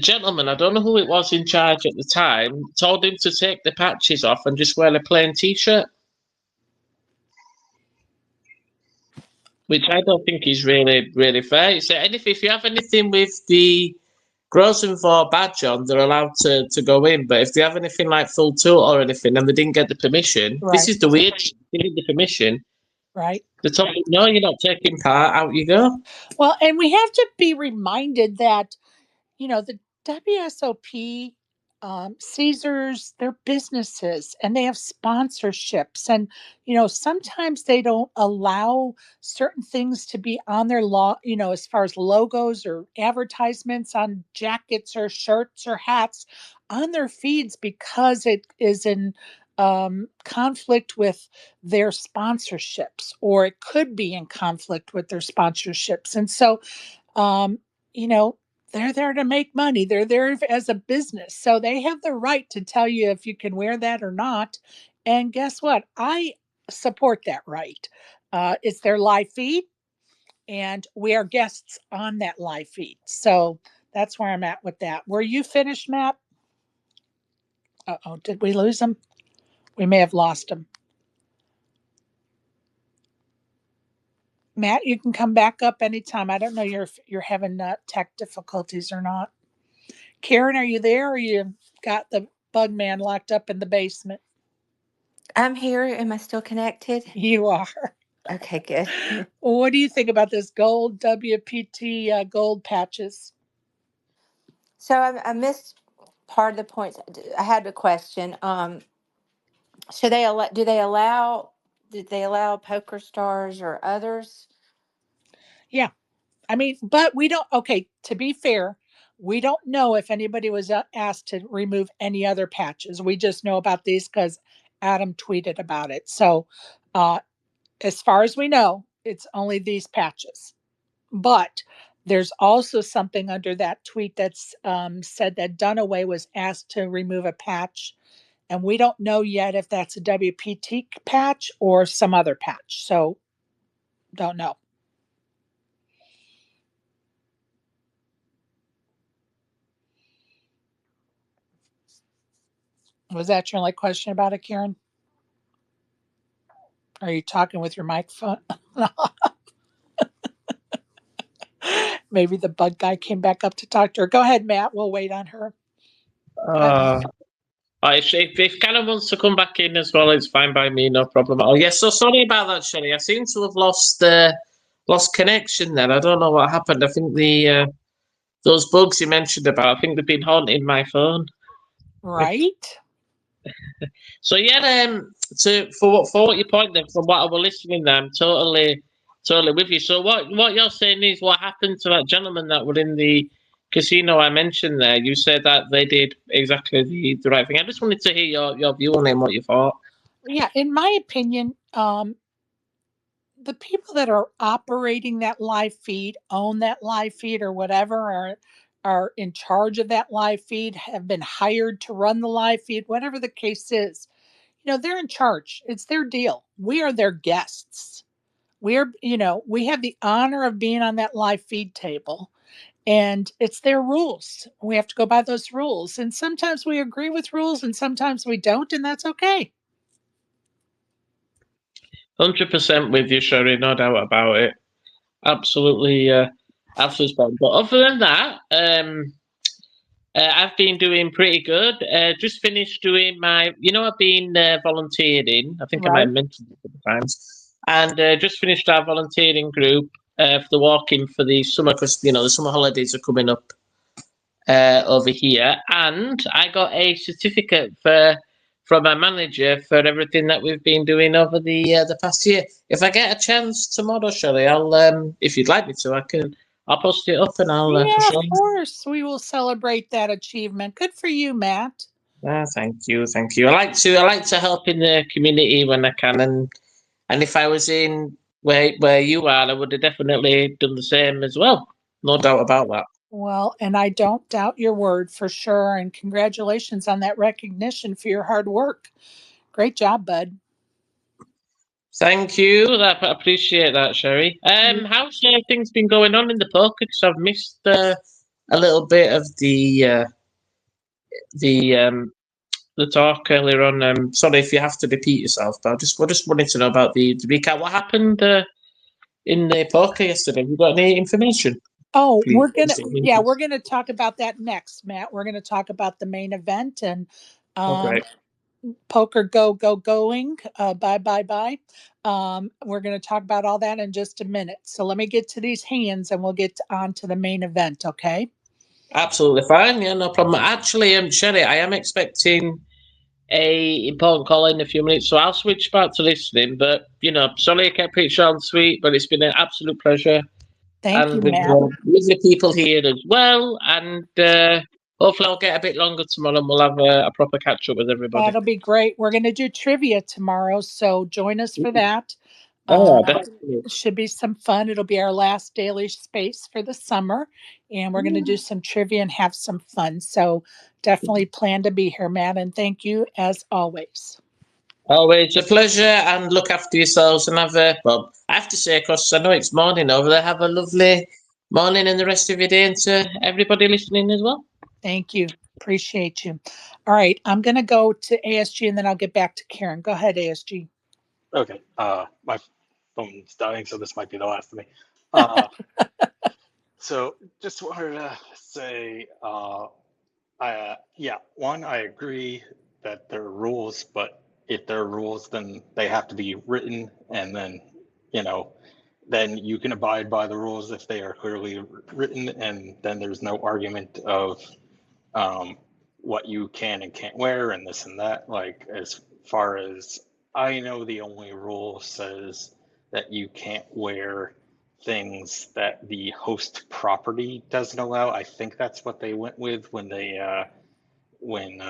gentleman, I don't know who it was in charge at the time, told him to take the patches off and just wear a plain t-shirt. Which I don't think is really, really fair. He said, if you have anything with the Grosenvor badge on, they're allowed to go in. But if they have anything like Full Tilt or anything and they didn't get the permission, Right. This is the weird thing. They need the permission. Right. They told me, no, you're not taking part. Out you go. Well, and we have to be reminded that, the WSOP, Caesars, they're businesses and they have sponsorships. And, sometimes they don't allow certain things to be on their as far as logos or advertisements on jackets or shirts or hats on their feeds because it is in conflict with their sponsorships, or it could be in conflict with their sponsorships. And so, um, you know, they're there to make money. They're there as a business. So they have the right to tell you if you can wear that or not. And guess what? I support that right. It's their live feed, and we are guests on that live feed. So that's where I'm at with that. Were you finished, Matt? Uh-oh, did we lose him? We may have lost him. Matt, you can come back up anytime. I don't know if you're having tech difficulties or not. Karen, are you there, or you got the bug man locked up in the basement? I'm here. Am I still connected? You are. Okay, good. What do you think about this gold WPT gold patches? So I missed part of the points. I had a question. So do they allow poker stars or others? Yeah. I mean, but we don't, okay, to be fair, we don't know if anybody was asked to remove any other patches. We just know about these because Adam tweeted about it. So, as far as we know, it's only these patches. But there's also something under that tweet that's said that Dunaway was asked to remove a patch. And we don't know yet if that's a WPT patch or some other patch. So, don't know. Was that your only question about it, Karen? Are you talking with your microphone? Maybe the bug guy came back up to talk to her. Go ahead, Matt. We'll wait on her. If Karen wants to come back in as well, it's fine by me, no problem. Oh, yes. So sorry about that, Sherry. I seem to have lost connection there. I don't know what happened. I think those bugs you mentioned about, I think they've been haunting my phone. Right. So yeah, for what you point there, from what I was listening there, I'm totally with you. So what you're saying is what happened to that gentleman that were in the casino I mentioned there? You said that they did exactly the right thing. I just wanted to hear your view on it and what you thought. Yeah, in my opinion, the people that are operating that live feed, own that live feed or whatever, are in charge of that live feed, have been hired to run the live feed, whatever the case is. They're in charge. It's their deal. We are their guests. We have the honor of being on that live feed table, and it's their rules. We have to go by those rules. And sometimes we agree with rules and sometimes we don't, and that's okay. 100% with you, Sherry. No doubt about it. Absolutely, absolutely spot on. But other than that, I've been doing pretty good. Just finished doing my, I've been volunteering. I think I might Right. have mentioned it a couple of times. And just finished our volunteering group for the walking for the summer, because, the summer holidays are coming up over here. And I got a certificate from my manager for everything that we've been doing over the past year. If I get a chance tomorrow, Shelley, I'll, if you'd like me to, I'll post it up and I'll for Yeah, sure. of course. We will celebrate that achievement. Good for you, Matt. Thank you. I like to help in the community when I can, and if I was in where you are, I would have definitely done the same as well. No doubt about that. Well, and I don't doubt your word for sure. And congratulations on that recognition for your hard work. Great job, bud. Thank you. I appreciate that, Sherry. How's things been going on in the poker? Because I've missed a little bit of the the talk earlier on. Sorry if you have to repeat yourself, but I just wanted to know about the recap. What happened in the poker yesterday? Have you got any information? Oh, Please. we're gonna talk about that next, Matt. We're gonna talk about the main event and Okay. poker going. Bye bye bye. We're gonna talk about all that in just a minute. So let me get to these hands and we'll get on to the main event, okay? Absolutely fine. Yeah, no problem. Actually, Sherry, I am expecting a important call in a few minutes, so I'll switch back to listening. But sorry I kept it short and sweet, but it's been an absolute pleasure, Thank you, and with Matt. the people here as well. And hopefully, I'll get a bit longer tomorrow, and we'll have a proper catch up with everybody. That'll be great. We're gonna do trivia tomorrow, so join us for that. Oh, Um, definitely. it should be some fun. It'll be our last daily space for the summer, and we're going to do some trivia and have some fun. So definitely plan to be here, Matt, and thank you as always. Always a pleasure, and look after yourselves and have a well. I have to say, because I know it's morning over there, have a lovely morning and the rest of your day, and to everybody listening as well. Thank you. Appreciate you. All right, I'm going to go to ASG and then I'll get back to Karen. Go ahead, ASG. Okay. My phone's dying, so this might be the last of me. So just wanted to say, one, I agree that there are rules, but if there are rules, then they have to be written, and then, then you can abide by the rules if they are clearly written, and then there's no argument of what you can and can't wear and this and that. Like, as far as I know, the only rule says that you can't wear things that the host property doesn't allow. I think that's what they went with when they banned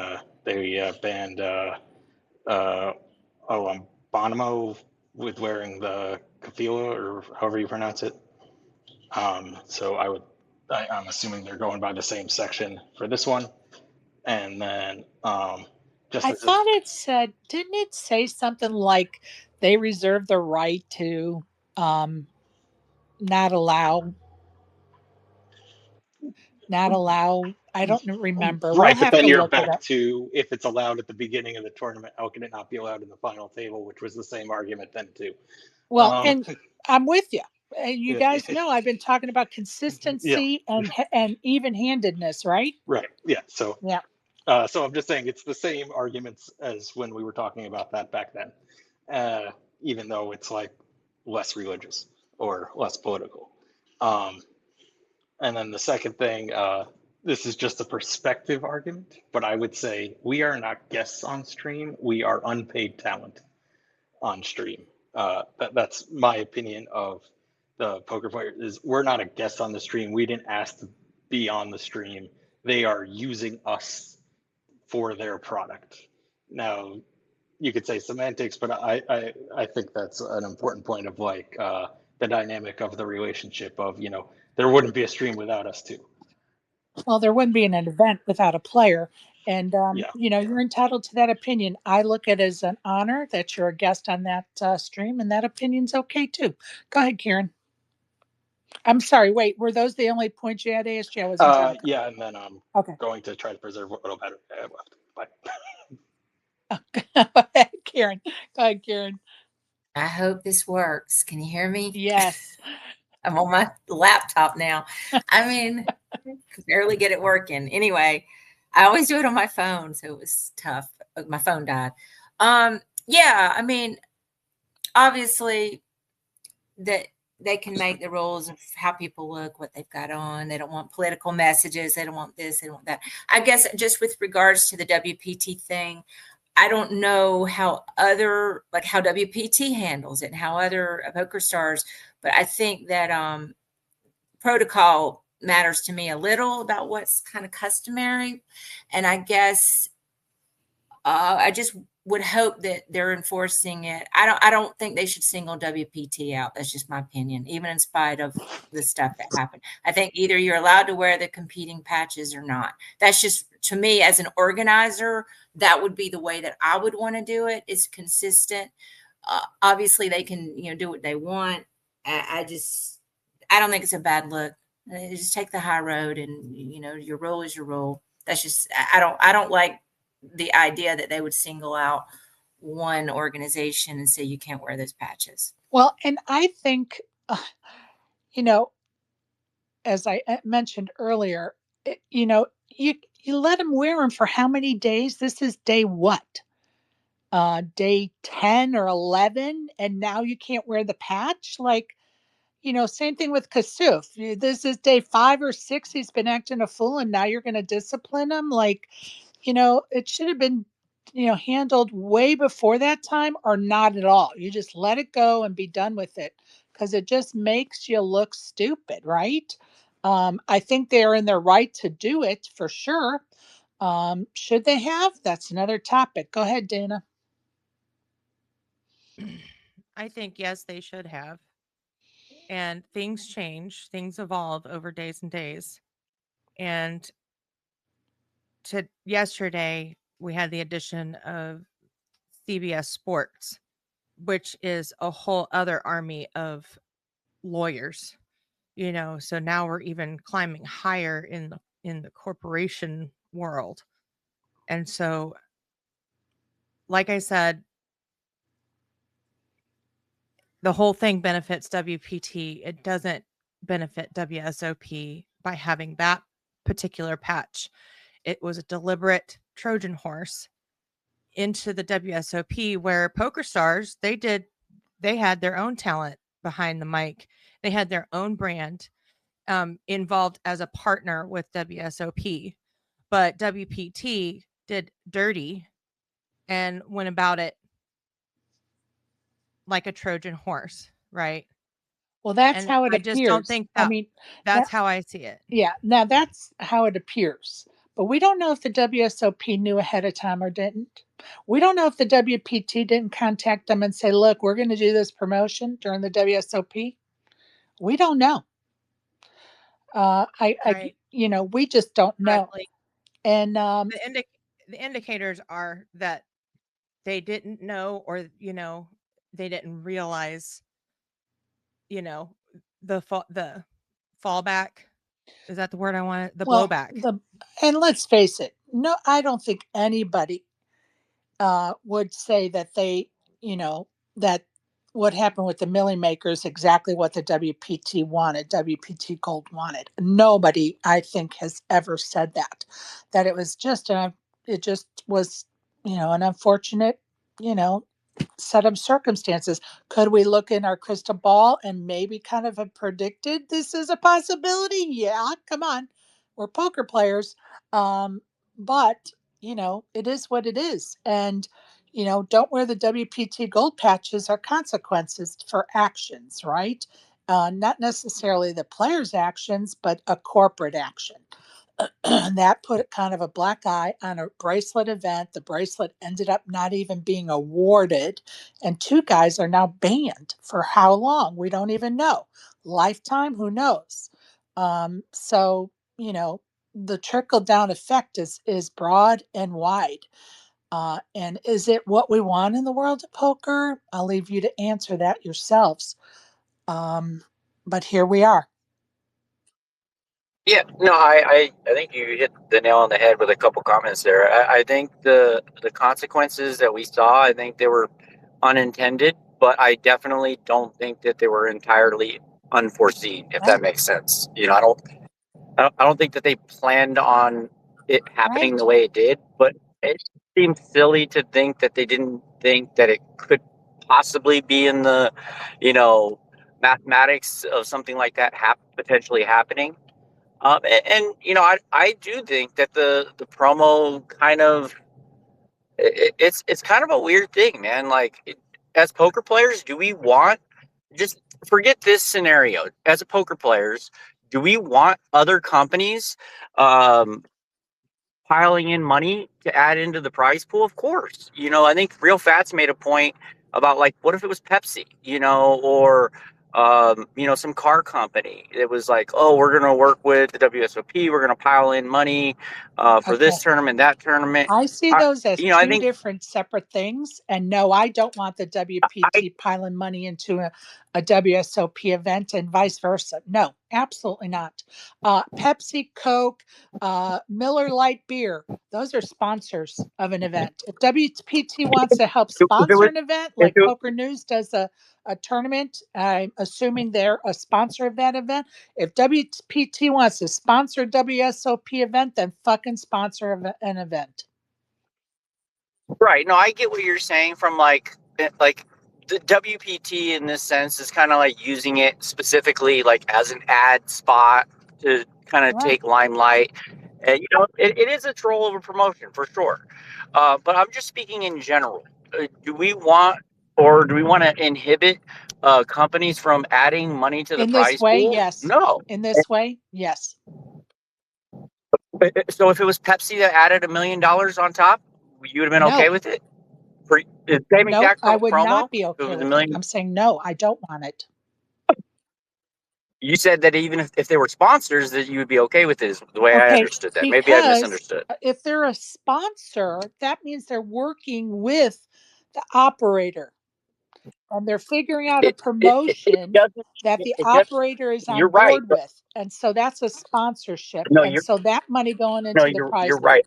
Bonomo with wearing the kafila, or however you pronounce it. So I'm assuming they're going by the same section for this one. And then I thought it said, didn't it say something like they reserve the right to not allow? not allow? I don't remember. We'll Right, but have then to you're look it back up. to if it's allowed at the beginning of the tournament, how can it not be allowed in the final table, which was the same argument then too. Well, Um, and I'm with you. And you yeah, guys know I've been talking about yeah, consistency and even-handedness, right? right, yeah. Yeah. So I'm just saying it's the same arguments as when we were talking about that back then, even though it's like less religious or less political. Um, and then the second thing, this is just a perspective argument, but I would say we are not guests on stream. We are unpaid talent on stream. That's my opinion of the poker player is we're not a guest on the stream. We didn't ask to be on the stream. They are using us for their product. Now, you could say semantics, but I think that's an important point of like the dynamic of the relationship of, there wouldn't be a stream without us too. Well, there wouldn't be an event without a player. And, Yeah. you're entitled to that opinion. I look at it as an honor that you're a guest on that stream, and that opinion's okay too. Go ahead, Karen. I'm sorry. Wait, were those the only points you had, ASG? I wasn't trying to. Yeah, and then I'm Okay. going to try to preserve what little battery I have left. Bye. Go ahead, Karen. Go ahead, Karen. I hope this works. Can you hear me? Yes. I'm on my laptop now. I mean, barely get it working. Anyway, I always do it on my phone, so it was tough. My phone died. Yeah, I mean, obviously that they can make the rules of how people look, what they've got on. They don't want political messages. They don't want this. They don't want that. I guess just with regards to the WPT thing, I don't know how how WPT handles it and how other poker stars, but I think that protocol matters to me a little about what's kind of customary. And I guess I just would hope that they're enforcing it. I don't think they should single WPT out. That's just my opinion, even in spite of the stuff that happened. I think either you're allowed to wear the competing patches or not. That's just, to me, as an organizer, that would be the way that I would want to do it. It's consistent. Obviously they can, do what they want. I don't think it's a bad look. Just take the high road, and your role is your role. That's just, I don't like the idea that they would single out one organization and say you can't wear those patches. Well, and I think, you know, as I mentioned earlier, you let them wear them for how many days? This is day what? Day 10 or 11, and now you can't wear the patch? Like, same thing with Kasuf. This is day 5 or 6. He's been acting a fool, and now you're going to discipline him. Like, it should have been, handled way before that time, or not at all. You just let it go and be done with it, because it just makes you look stupid, right? I think they're in their right to do it for sure. Should they have? That's another topic. Go ahead, Dana. I think yes, they should have. And things change, things evolve over days and days. And yesterday we had the addition of CBS Sports, which is a whole other army of lawyers. So now we're even climbing higher in the corporation world. And so, like I said, the whole thing benefits WPT. It doesn't benefit WSOP by having that particular patch. It was a deliberate Trojan horse into the WSOP, where poker stars, they had their own talent behind the mic. They had their own brand involved as a partner with WSOP. But WPT did dirty and went about it like a Trojan horse, right? Well, that's And how it I just don't appears. think I that mean, that's that, how I see it. yeah, now that's how it appears. But we don't know if the WSOP knew ahead of time or didn't. We don't know if the WPT didn't contact them and say, look, we're going to do this promotion during the WSOP. We don't know. Right. We just don't know. Exactly. And The indicators are that they didn't know, or they didn't realize, the fallback. Is that the word I want? The Well, blowback. and let's face it, no, I don't think anybody would say that they, that what happened with the millie makers exactly what the WPT wanted, WPT Gold wanted. Nobody, I think, has ever said that. That it was just it just was, an unfortunate, you know, set of circumstances. Could we look in our crystal ball and maybe kind of have predicted this is a possibility? Yeah, come on. We're poker players. But, it is what it is. And, don't wear the WPT gold patches are consequences for actions, right? Not necessarily the player's actions, but a corporate action. That put kind of a black eye on a bracelet event. The bracelet ended up not even being awarded, and two guys are now banned for how long? We don't even know. Lifetime? Who knows? So the trickle down effect is broad and wide. And is it what we want in the world of poker? I'll leave you to answer that yourselves. But here we are. Yeah, no, I think you hit the nail on the head with a couple comments there. I think the consequences that we saw, I think they were unintended, but I definitely don't think that they were entirely unforeseen, if that Right. makes sense. I don't think that they planned on it happening Right. the way it did, but it seems silly to think that they didn't think that it could possibly be in the, mathematics of something like that potentially happening. I do think that the promo kind of it's kind of a weird thing, man. Like, as poker players, do we want, just forget this scenario? As a poker players, do we want other companies piling in money to add into the prize pool? Of course. I think Real Fats made a point about, like, what if it was Pepsi, or some car company. It was like, oh, we're going to work with the WSOP. We're going to pile in money for this Okay. tournament, that tournament. I see those as I two think different separate things. And no, I don't want the WPT piling money into a WSOP event and vice versa. No, absolutely not. Pepsi, Coke, Miller Lite Beer, those are sponsors of an event. If WPT wants to help if it sponsor was, an event, if like it, Poker News does a tournament, I'm assuming they're a sponsor of that event. If WPT wants to sponsor a WSOP event, then fucking sponsor an event. right. No, I get what you're saying from like the WPT in this sense is kind of like using it specifically like as an ad spot to kind of Right. take limelight. And it is a troll of a promotion for sure. But I'm just speaking in general. Do we want to inhibit companies from adding money to the In this prize way, pool? yes. No. In this way, yes. So if it was Pepsi that added $1 million on top, you would have been okay No, with it? For the same no, exact I would promo, not be if it okay was a with it. million. I'm saying no, I don't want it. You said that even if they were sponsors, that you would be okay with it, is the way I Okay, understood that. Maybe I because misunderstood. if they're a sponsor, that means they're working with the operator and they're figuring out a It promotion doesn't. that the It does. operator is on You're right. board with. And so that's a sponsorship. No, And so that money going no, into the you're prize pool. right.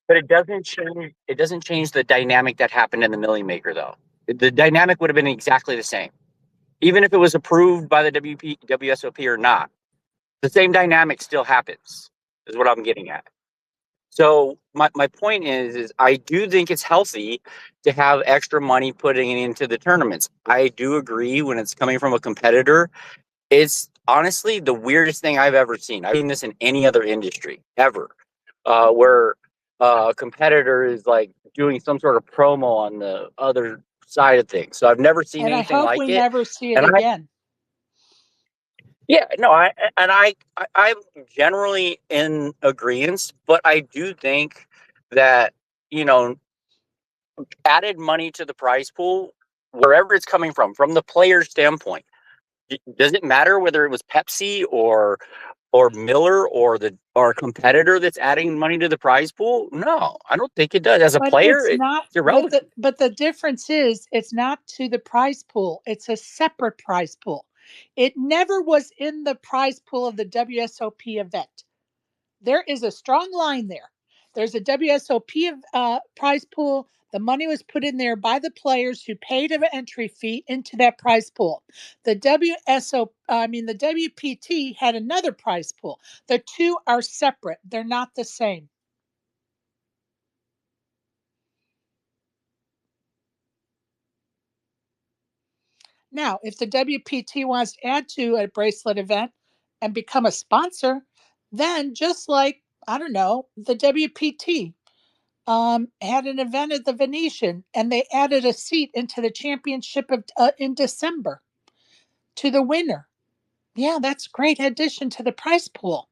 But it doesn't change. It doesn't change the dynamic that happened in the Millie Maker, though. The dynamic would have been exactly the same, even if it was approved by the WSOP or not. The same dynamic still happens, is what I'm getting at. So my point is I do think it's healthy to have extra money putting it into the tournaments. I do agree when it's coming from a competitor. It's honestly the weirdest thing I've ever seen. I've seen this in any other industry ever, where a competitor is like doing some sort of promo on the other side of things. So I've never seen And I anything hope like we it. never see it And again. I'm generally in agreement, but I do think that, you know, added money to the prize pool, wherever it's coming from the player's standpoint. Does it matter whether it was Pepsi or Miller or a competitor that's adding money to the prize pool? No, I don't think it does. As a But player, it's it's not, irrelevant. but the difference is it's not to the prize pool. It's a separate prize pool. It never was in the prize pool of the WSOP event. There is a strong line there. There's a WSOP prize pool. The money was put in there by the players who paid an entry fee into that prize pool. The the WPT had another prize pool. The two are separate. They're not the same. Now, if the WPT wants to add to a bracelet event and become a sponsor, then just like, I don't know, the WPT had an event at the Venetian and they added a seat into the championship in December to the winner. Yeah, that's a great addition to the prize pool.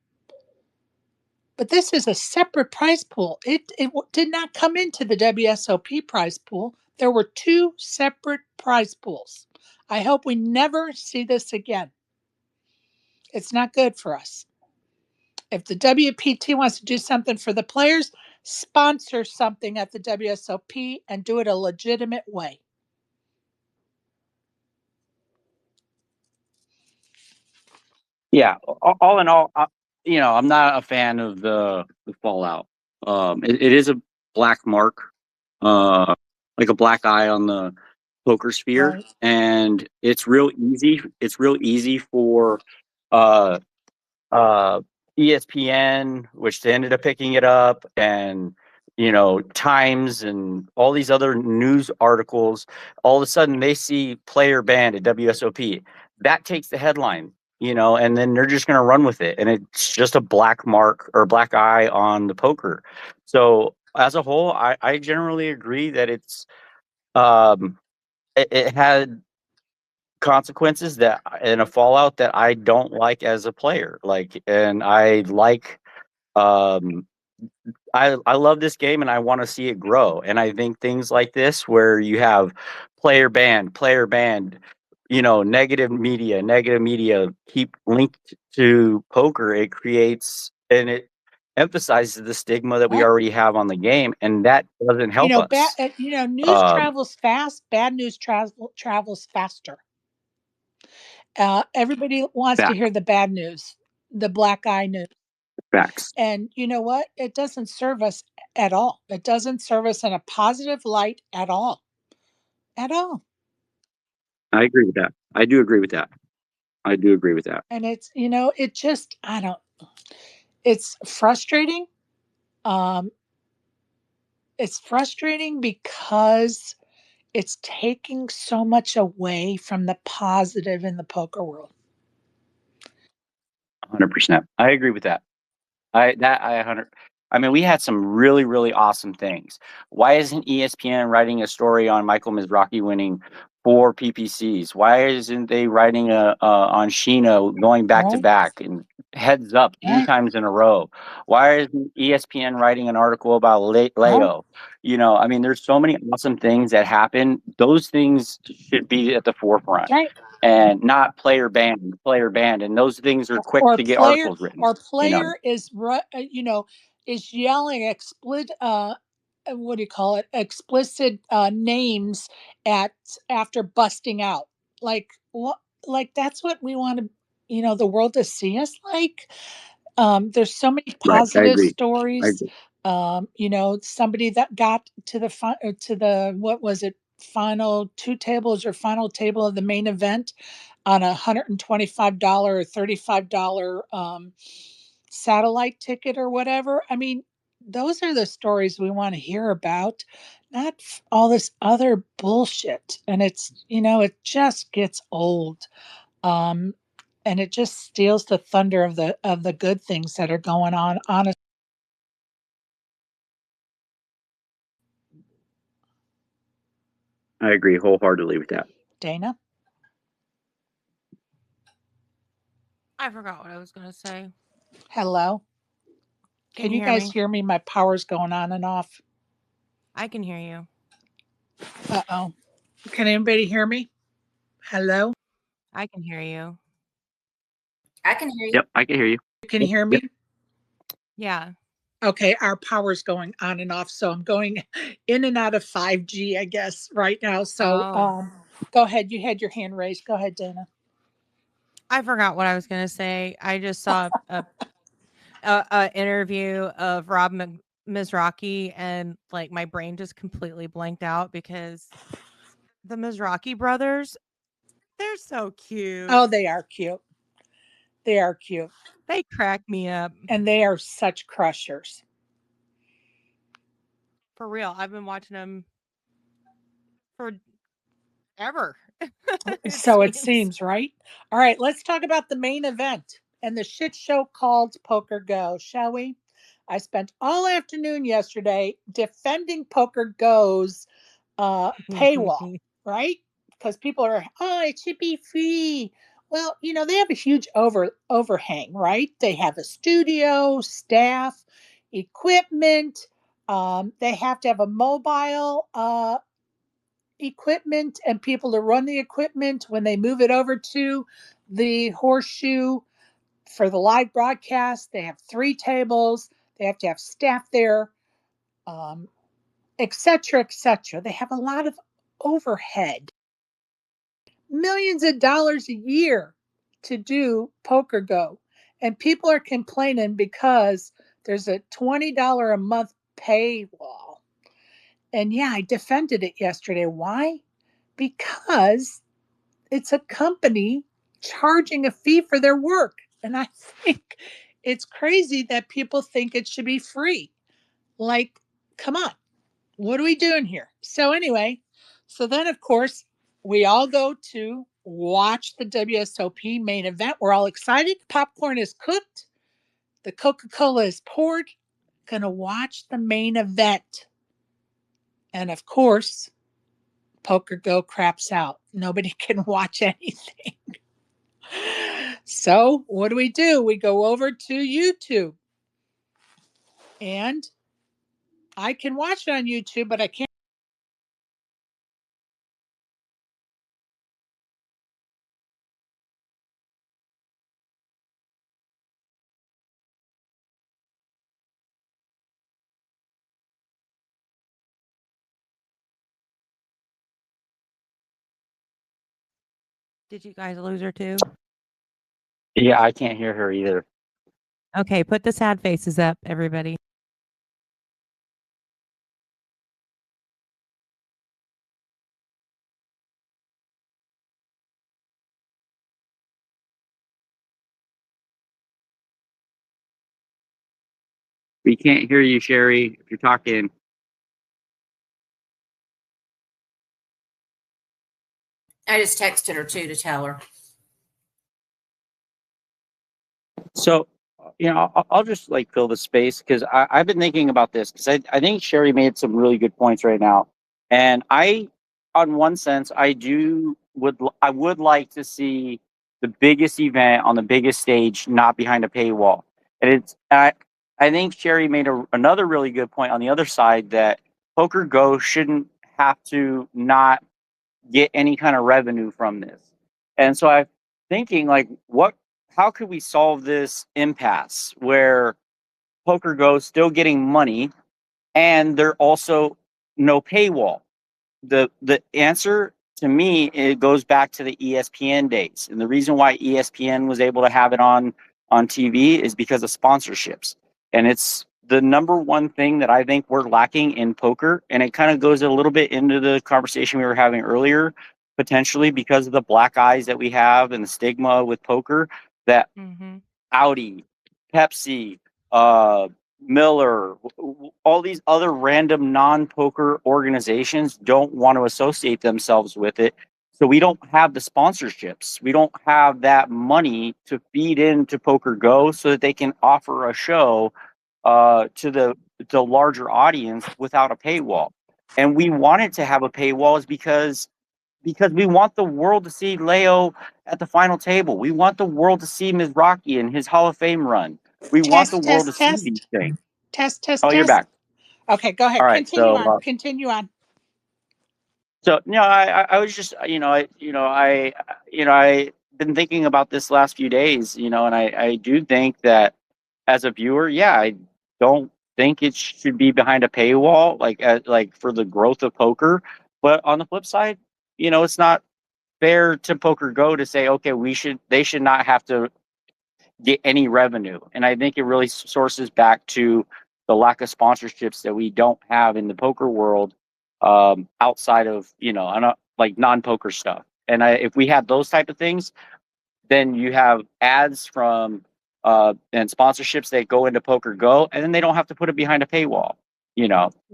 But this is a separate prize pool. It did not come into the WSOP prize pool. There were two separate prize pools. I hope we never see this again. It's not good for us. If the WPT wants to do something for the players, sponsor something at the WSOP and do it a legitimate way. Yeah, all in all, I'm not a fan of the fallout. It is a black mark, like a black eye on the poker sphere, Right. and it's real easy. It's real easy for uh, uh, ESPN, which they ended up picking it up, and Times and all these other news articles. All of a sudden, they see player banned at WSOP. That takes the headline, and then they're just going to run with it, and it's just a black mark or black eye on the poker. So as a whole, I generally agree that it had consequences that in a fallout that I don't like as a player. And um I love this game and I want to see it grow. And I think things like this where you have player banned, negative media keep linked to poker, it creates and it emphasizes the stigma that we Well, already have on the game, and that doesn't help us. News Um travels fast. Bad news travels faster. Everybody wants to Back hear the bad news, the black eye news. facts. And you know what? It doesn't serve us at all. It doesn't serve us in a positive light at all. At all. I agree with that. I do agree with that. I do agree with that. And it just, I don't, it's frustrating. Um, it's frustrating because it's taking so much away from the positive in the poker world. 100%. I agree with that. I 100. I mean, we had some really, really awesome things. Why isn't ESPN writing a story on Michael Mizrachi winning 4 PPCs? Why isn't they writing on Sheena going back to Right. back and heads up 2 times in a row? Why isn't ESPN writing an article about Right. Leo? I mean, there's so many awesome things that happen. Those things should be at the forefront. Right. And not player banned, and those things are quick Or to get player articles written. or player is yelling what do you call it, explicit names at after busting out, like what, like that's what we want to the world to see us like. There's so many Right, I positive agree. I stories. agree. Somebody that got to the what was it, final two tables or final table of the main event on $125 or $35 satellite ticket or whatever. I mean, those are the stories we want to hear about, not all this other bullshit. And it just gets old. Um, and it just steals the thunder of the good things that are going on. Honestly, I agree wholeheartedly with that. Dana. I forgot what I was going to say. Hello. Can Can you you hear guys me? hear me? My power's going on and off. I can hear you. Uh-oh. Can anybody hear me? Hello? I can hear you. I can hear you. Yep, I can hear you. Can you hear Yep. me? Yeah. Okay, our power's going on and off, so I'm going in and out of 5G, I guess, right now. So Oh. go ahead. You had your hand raised. Go ahead, Dana. I forgot what I was gonna say. I just saw a interview of Rob Mizrachi, and like my brain just completely blanked out because the Mizrachi brothers, they're so cute. Oh, they are cute. They are cute. They crack me up. And they are such crushers. For real. I've been watching them for ever. So it seems, right? All right, let's talk about the main event and the shit show called Poker Go, shall we? I spent all afternoon yesterday defending Poker Go's paywall, right? Because people are, oh, it should be free. Well, they have a huge overhang, right? They have a studio, staff, equipment. They have to have a mobile equipment and people to run the equipment when they move it over to the horseshoe for the live broadcast. They have 3 tables. They have to have staff there, etc., etc. They have a lot of overhead, millions of dollars a year to do Poker Go. And people are complaining because there's a $20 a month paywall. And yeah, I defended it yesterday. Why? Because it's a company charging a fee for their work. And I think it's crazy that people think it should be free. Like, come on, what are we doing here? So, anyway, so then, of course, we all go to watch the WSOP main event. We're all excited. Popcorn is cooked, the Coca Cola is poured. Gonna watch the main event. And of course, Poker Go craps out. Nobody can watch anything. So, what do? We go over to YouTube. And I can watch it on YouTube, but I can't. Did you guys lose her too? Yeah, I can't hear her either. Okay, put the sad faces up, everybody. We can't hear you, Sherry, if you're talking. I just texted her too to tell her. So, I'll just like fill the space because I've been thinking about this because I think Sherry made some really good points right now. And on one sense, I would like to see the biggest event on the biggest stage, not behind a paywall. And I think Sherry made another really good point on the other side that Poker Go shouldn't have to not get any kind of revenue from this. And so I'm thinking like, how could we solve this impasse where Poker Go's still getting money and there also no paywall? The answer to me, it goes back to the ESPN days. And the reason why ESPN was able to have it on TV is because of sponsorships. And it's the number one thing that I think we're lacking in poker. And it kind of goes a little bit into the conversation we were having earlier, potentially because of the black eyes that we have and the stigma with poker that Audi, Pepsi, Miller, all these other random non-poker organizations don't want to associate themselves with it. So we don't have the sponsorships. We don't have that money to feed into Poker Go so that they can offer a show to the larger audience without a paywall. And we wanted to have a paywall is because we want the world to see Leo at the final table. We want the world to see Mizrachi in his Hall of Fame run. We want the world to see these things. Test. Oh, you're back. Okay, go ahead. All right. Continue on. So I was just I been thinking about this last few days, and I do think that as a viewer, yeah, I don't think it should be behind a paywall like for the growth of poker. But on the flip side, it's not fair to Poker Go to say, okay, they should not have to get any revenue. And I think it really sources back to the lack of sponsorships that we don't have in the poker world, outside of, like non-poker stuff. And if we had those type of things, then you have ads from and sponsorships that go into Poker Go, and then they don't have to put it behind a paywall.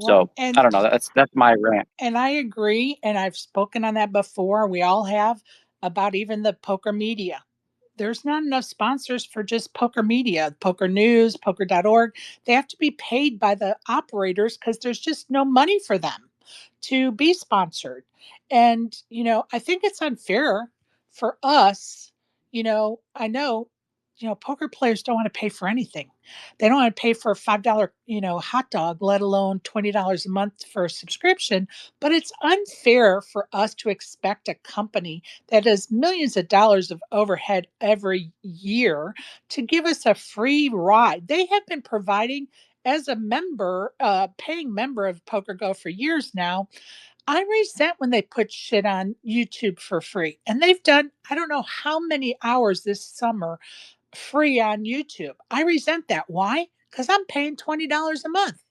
So I don't know. That's my rant. And I agree, and I've spoken on that before. We all have, about even the poker media. There's not enough sponsors for just poker media, poker news, poker.org. They have to be paid by the operators because there's just no money for them to be sponsored. And, I think it's unfair for us. I know, poker players don't want to pay for anything. They don't want to pay for a $5, hot dog, let alone $20 a month for a subscription. But it's unfair for us to expect a company that has millions of dollars of overhead every year to give us a free ride. They have been providing, as a member, paying member of PokerGo for years now. I resent when they put shit on YouTube for free. And they've done, I don't know how many hours this summer free on YouTube. I resent that. Why? Because I'm paying $20 a month.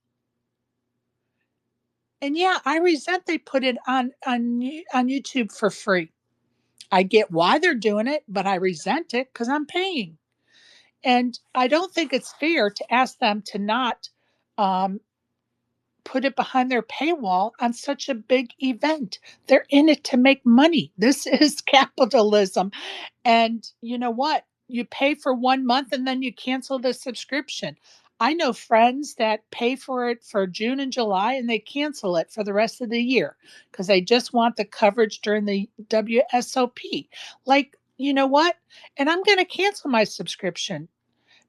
And yeah, I resent they put it on YouTube for free. I get why they're doing it, but I resent it because I'm paying. And I don't think it's fair to ask them to not put it behind their paywall on such a big event. They're in it to make money. This is capitalism. And you know what? You pay for 1 month and then you cancel the subscription. I know friends that pay for it for June and July and they cancel it for the rest of the year because they just want the coverage during the WSOP. Like, you know what? And I'm going to cancel my subscription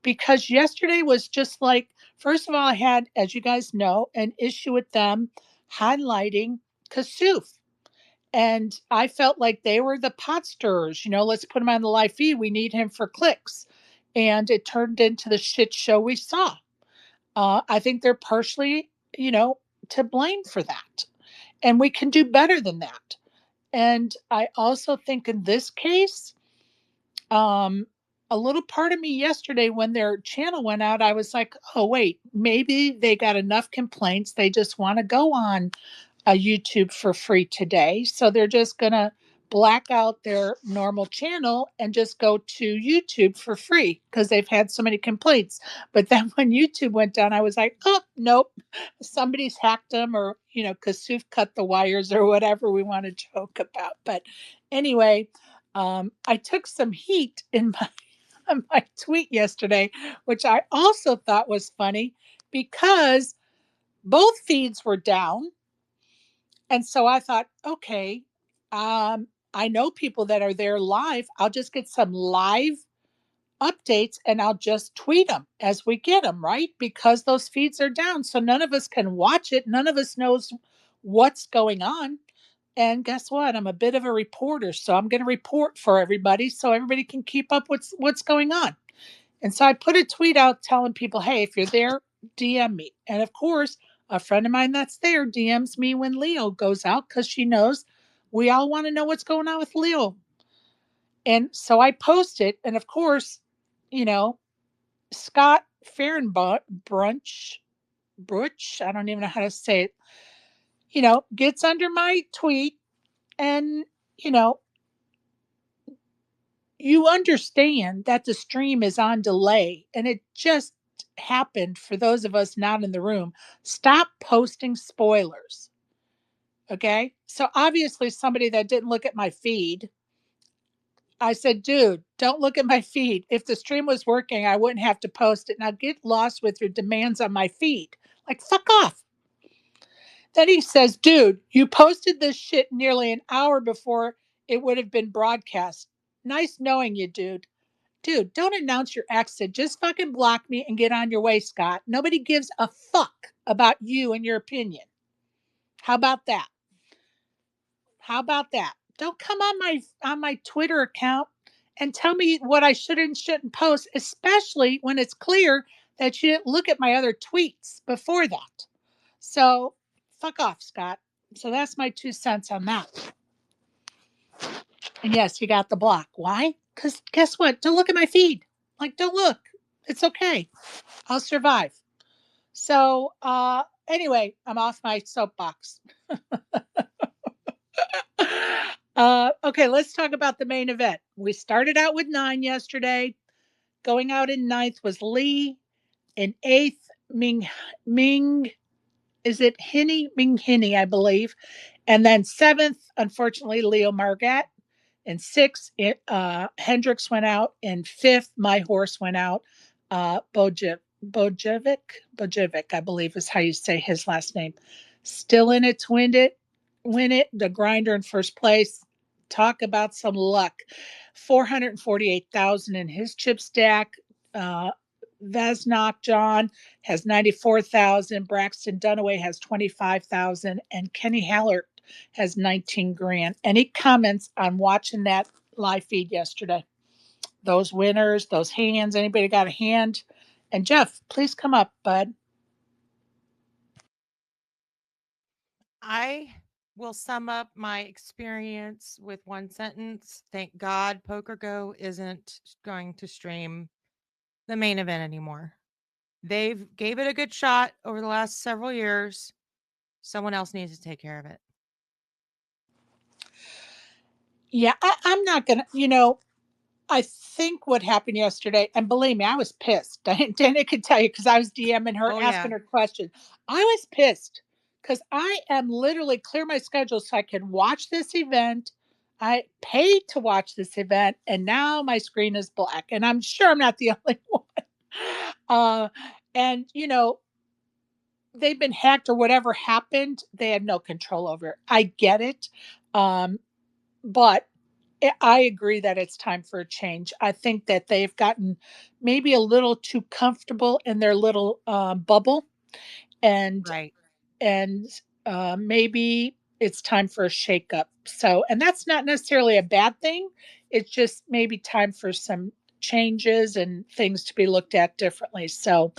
because yesterday was just like, first of all, I had, as you guys know, an issue with them highlighting Kasuf. And I felt like they were the pot stirrers. Let's put him on the live feed. We need him for clicks. And it turned into the shit show we saw. I think they're partially, to blame for that. And we can do better than that. And I also think in this case, a little part of me yesterday when their channel went out, I was like, oh, wait, maybe they got enough complaints. They just want to go on a YouTube for free today. So they're just going to black out their normal channel and just go to YouTube for free because they've had so many complaints. But then when YouTube went down, I was like, oh, nope, somebody's hacked them or, Kasuf cut the wires or whatever we want to joke about. But anyway, I took some heat in my tweet yesterday, which I also thought was funny because both feeds were down. And so I thought, okay, I know people that are there live. I'll just get some live updates and I'll just tweet them as we get them, right? Because those feeds are down. So none of us can watch it. None of us knows what's going on. And guess what? I'm a bit of a reporter. So I'm going to report for everybody so everybody can keep up with what's going on. And so I put a tweet out telling people, hey, if you're there, DM me. And of course, a friend of mine that's there DMs me when Leo goes out because she knows we all want to know what's going on with Leo. And so I post it. And of course, Scott Brunch, I don't even know how to say it, gets under my tweet and, you understand that the stream is on delay and it just happened for those of us not in the room. Stop posting spoilers. Okay. So obviously somebody that didn't look at my feed, I said, dude, don't look at my feed. If the stream was working, I wouldn't have to post it. Now get lost with your demands on my feed. Like, fuck off. Then he says, dude, you posted this shit nearly an hour before it would have been broadcast. Nice knowing you, dude. Dude, don't announce your exit. Just fucking block me and get on your way, Scott. Nobody gives a fuck about you and your opinion. How about that? How about that? Don't come on my Twitter account and tell me what I should and shouldn't post, especially when it's clear that you didn't look at my other tweets before that. So, fuck off, Scott. So that's my 2 cents on that. And yes, you got the block. Why? Because guess what? Don't look at my feed. Like, don't look. It's okay. I'll survive. So, anyway, I'm off my soapbox. Okay, let's talk about the main event. We started out with 9 yesterday. Going out in ninth was Lee. In eighth, Ming, is it Ming Hinney, I believe. And then seventh, unfortunately, Leo Margat. In sixth, Hendrix went out. In fifth, my horse went out. Bojevic, I believe is how you say his last name. Still in it to win it. Win it. The grinder in first place. Talk about some luck. 448,000 in his chip stack. Uh, Vesnock John has 94,000. Braxton Dunaway has 25,000. And Kenny Hallert has 19 grand. Any comments on watching that live feed yesterday? Those winners, those hands, anybody got a hand? And Jeff, please come up, bud. I will sum up my experience with one sentence. Thank God Poker Go isn't going to stream the main event anymore. They've gave it a good shot over the last several years. Someone else needs to take care of it. Yeah, I'm not going to, I think what happened yesterday, and believe me, I was pissed. Dana could tell you because I was DMing her, asking her questions. I was pissed because I am literally clear my schedule so I can watch this event. I paid to watch this event, and now my screen is black. And I'm sure I'm not the only one. And they've been hacked or whatever happened. They had no control over it. I get it, but I agree that it's time for a change. I think that they've gotten maybe a little too comfortable in their little bubble, and Right. and maybe it's time for a shakeup. So, and that's not necessarily a bad thing. It's just maybe time for some changes and things to be looked at differently. So,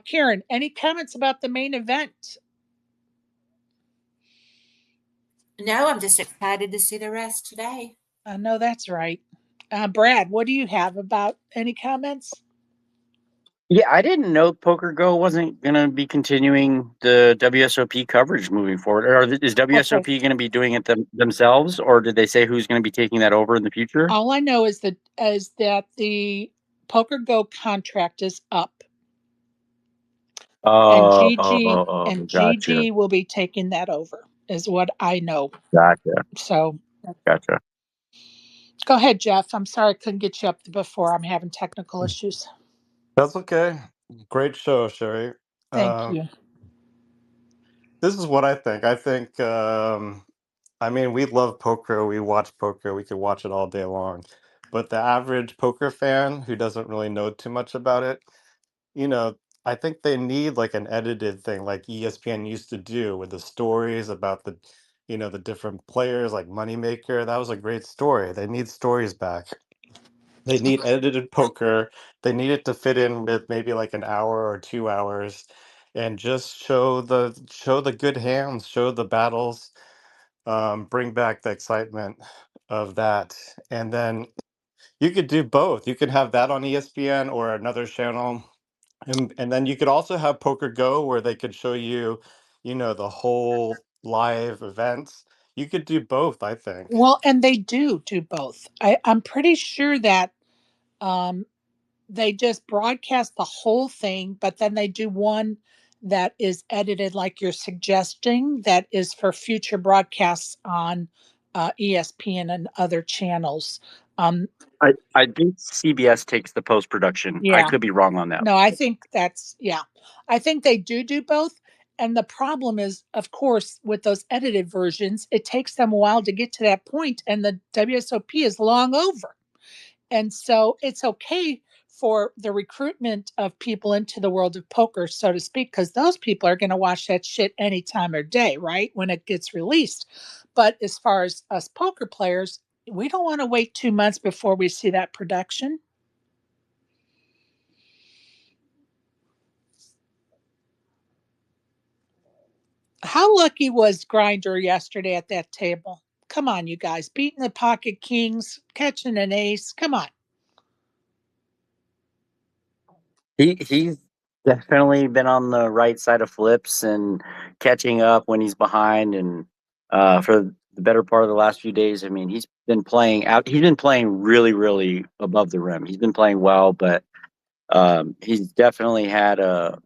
Karen, any comments about the main event? No, I'm just excited to see the rest today. I know that's right. Brad, what do you have about any comments? Yeah, I didn't know Poker Go wasn't going to be continuing the WSOP coverage moving forward. Or is WSOP Okay. going to be doing it themselves, or did they say who's going to be taking that over in the future? All I know is that the Poker Go contract is up, and Gotcha, GG will be taking that over, is what I know. gotcha, So gotcha. go ahead, Jeff. I'm sorry I couldn't get you up before. I'm having technical issues. That's okay. Great show, Sherry. Thank you. This is what I think. I mean, we love poker. We watch poker. We could watch it all day long. But the average poker fan who doesn't really know too much about it, you know, I think they need like an edited thing like ESPN used to do with the stories about the different players like Moneymaker. That was a great story. They need stories back. They need edited poker. They need it to fit in with maybe like an hour or 2 hours and just show the good hands, show the battles, bring back the excitement of that. And then you could do both. You could have that on ESPN or another channel. And then you could also have Poker Go where they could show you, the whole live events. You could do both, I think. Well, and they do both. I'm pretty sure that um, they just broadcast the whole thing, but then they do one that is edited, like you're suggesting, that is for future broadcasts on ESPN and other channels. Um, I think CBS takes the post production. I yeah, could be wrong on that. no, I think yeah. I think they do both. And the problem is, of course, with those edited versions, it takes them a while to get to that point, and the WSOP is long over. And so it's okay for the recruitment of people into the world of poker, so to speak, because those people are going to watch that shit any time of day, right? When it gets released. But as far as us poker players, we don't want to wait 2 months before we see that production. How lucky was Grinder yesterday at that table? Come on, you guys. Beating the pocket kings, catching an ace. Come on. He's definitely been on the right side of flips and catching up when he's behind, and for the better part of the last few days, I mean, he's been playing out. He's been playing really, really above the rim. He's been playing well, but he's definitely had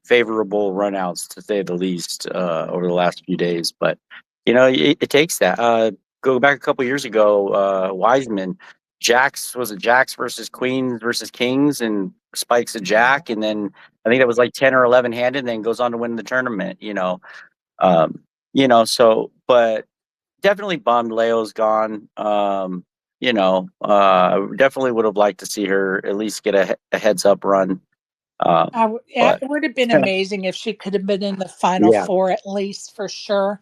favorable runouts, to say the least, over the last few days. But it takes that. Go back a couple years ago, Wiseman, Jacks versus Queens versus Kings, and spikes a Jack, and then I think that was like 10 or 11 handed, and then goes on to win the tournament. So but definitely bummed Leo's gone. Definitely would have liked to see her at least get a heads up run. It But would have been amazing if she could have been in the final yeah, four at least, for sure.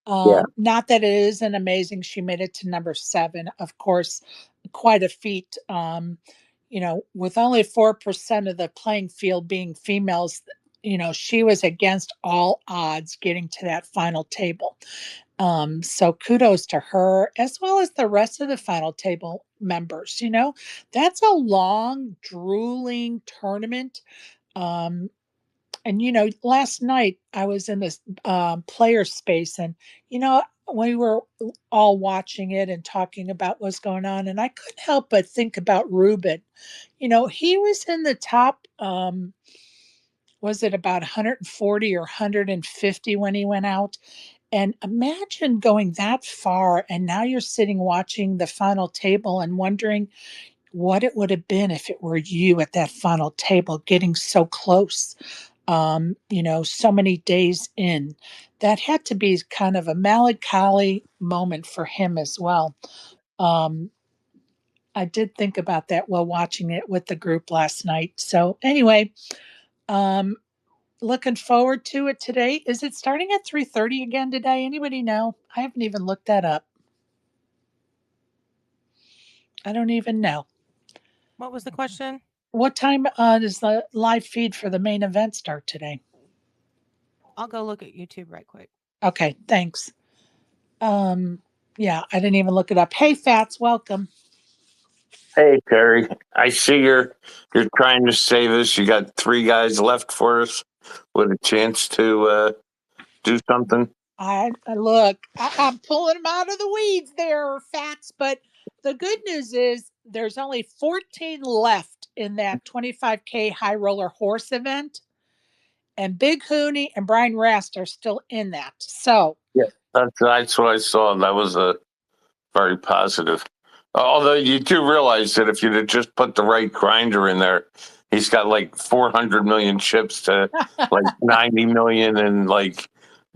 yeah, Not that it isn't amazing. She made it to number 7, of course, quite a feat. With only 4% of the playing field being females, she was against all odds getting to that final table. So kudos to her as well as the rest of the final table members. That's a long, drooling tournament. Um, and last night I was in this player space, and we were all watching it and talking about what's going on, and I couldn't help but think about Ruben. He was in the top. Was it about 140 or 150 when he went out? And imagine going that far, and now you're sitting watching the final table and wondering what it would have been if it were you at that final table, getting so close, so many days in. That had to be kind of a melancholy moment for him as well. Um, I did think about that while watching it with the group last night. So anyway, um, looking forward to it today. Is it starting at 3:30 again today? Anybody know? I haven't even looked that up. I don't even know. What was the question? What time does the live feed for the main event start today? I'll go look at YouTube right quick. Okay, thanks. Yeah, I didn't even look it up. Hey, Fats, welcome. Hey Terry, I see you're trying to save us. You got 3 guys left for us with a chance to do something. I'm pulling them out of the weeds there, Fats. But the good news is there's only 14 left in that 25K high roller horse event, and Big Hooney and Brian Rast are still in that. So Yeah, that's what I saw. That was a very positive. Although you do realize that if you'd have just put the right grinder in there, he's got like 400 million chips to like 90 million and like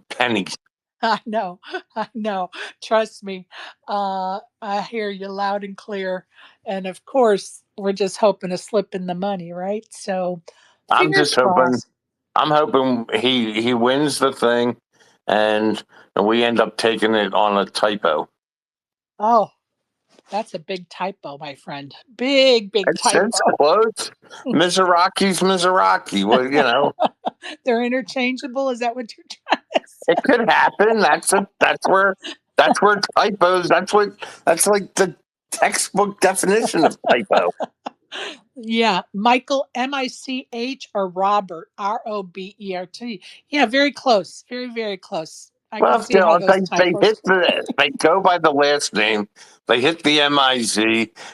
pennies. I know, I know. Trust me. I hear you loud and clear. And of course, we're just hoping to slip in the money, right? So I'm fingers just hoping. crossed. I'm hoping he wins the thing, and we end up taking it on a typo. Oh, that's a big typo, my friend. Big, big It's typo. close. Mizrachi's Mizrachi. Well. They're interchangeable. Is that what you're trying to say? It could happen. That's where typos. That's like the textbook definition of typo. Yeah, Michael, Mich, or Robert, Robert. Yeah, very close. Very, very close. I can Well, see how those typos. they go by the last name. They hit the MIZ,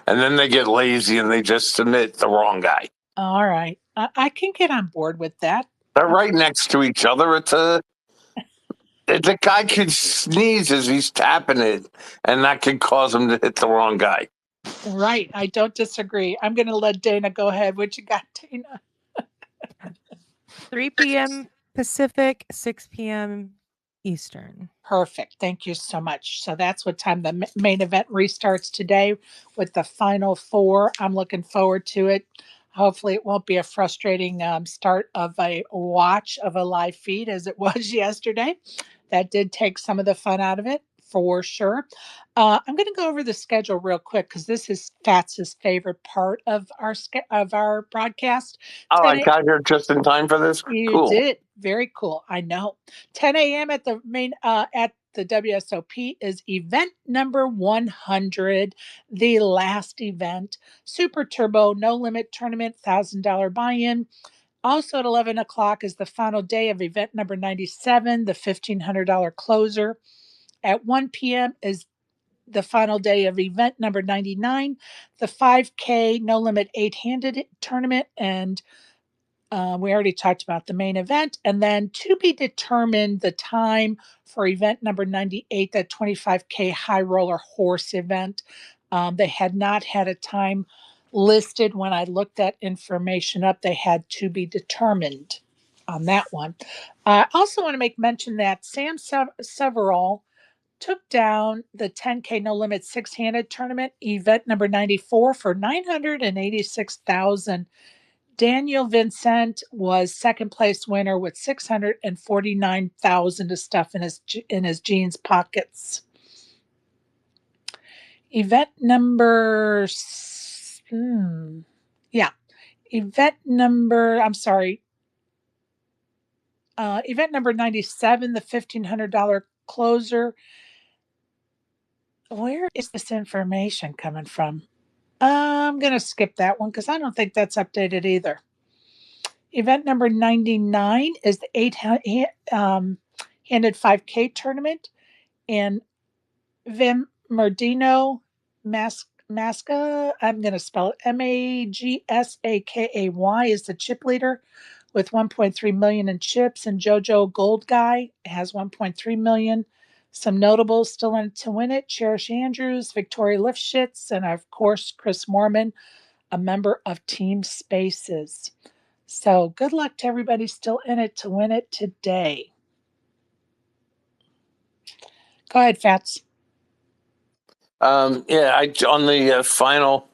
and then they get lazy and they just submit the wrong guy. All right. I can get on board with that. They're right next to each other. The guy could sneeze as he's tapping it, and that could cause him to hit the wrong guy. Right. I don't disagree. I'm going to let Dana go ahead. What you got, Dana? 3 p.m. Pacific, 6 p.m. Eastern. Perfect. Thank you so much. So that's what time the main event restarts today with the final 4. I'm looking forward to it. Hopefully, it won't be a frustrating start of a watch of a live feed as it was yesterday. That did take some of the fun out of it for sure. I'm going to go over the schedule real quick because this is Fats's favorite part of our broadcast. Oh, 10 I got here just in time for this. You Cool. did. Very cool. I know. 10 a.m. at the WSOP is event number 100, the last event. Super Turbo No Limit Tournament, $1,000 buy-in. Also at 11 o'clock is the final day of event number 97, the $1,500 closer. At 1 p.m. is the final day of event number 99, the 5K No Limit 8-handed tournament. And we already talked about the main event. And then to be determined the time for event number 98, that 25K high roller horse event. They had not had a time listed when I looked that information up. They had to be determined on that one. I also want to make mention that Sam Severall took down the 10K No Limit 6-handed tournament event number 94 for $986,000. Daniel Vincent was second place winner with $649,000 to stuff in his jeans pockets. Event number, event number 97, the $1,500 closer. Where is this information coming from? I'm going to skip that one because I don't think that's updated either. Event number 99 is the 8-handed 5K tournament. And Vim Merdino Masca, I'm going to spell it Magsakay, is the chip leader with 1.3 million in chips. And Jojo Gold Guy has 1.3 million. Some notables still in it to win it: Cherish Andrews, Victoria Lifshitz, and of course, Chris Moorman, a member of Team Spaces. So good luck to everybody still in it to win it today. Go ahead, Fats. On the final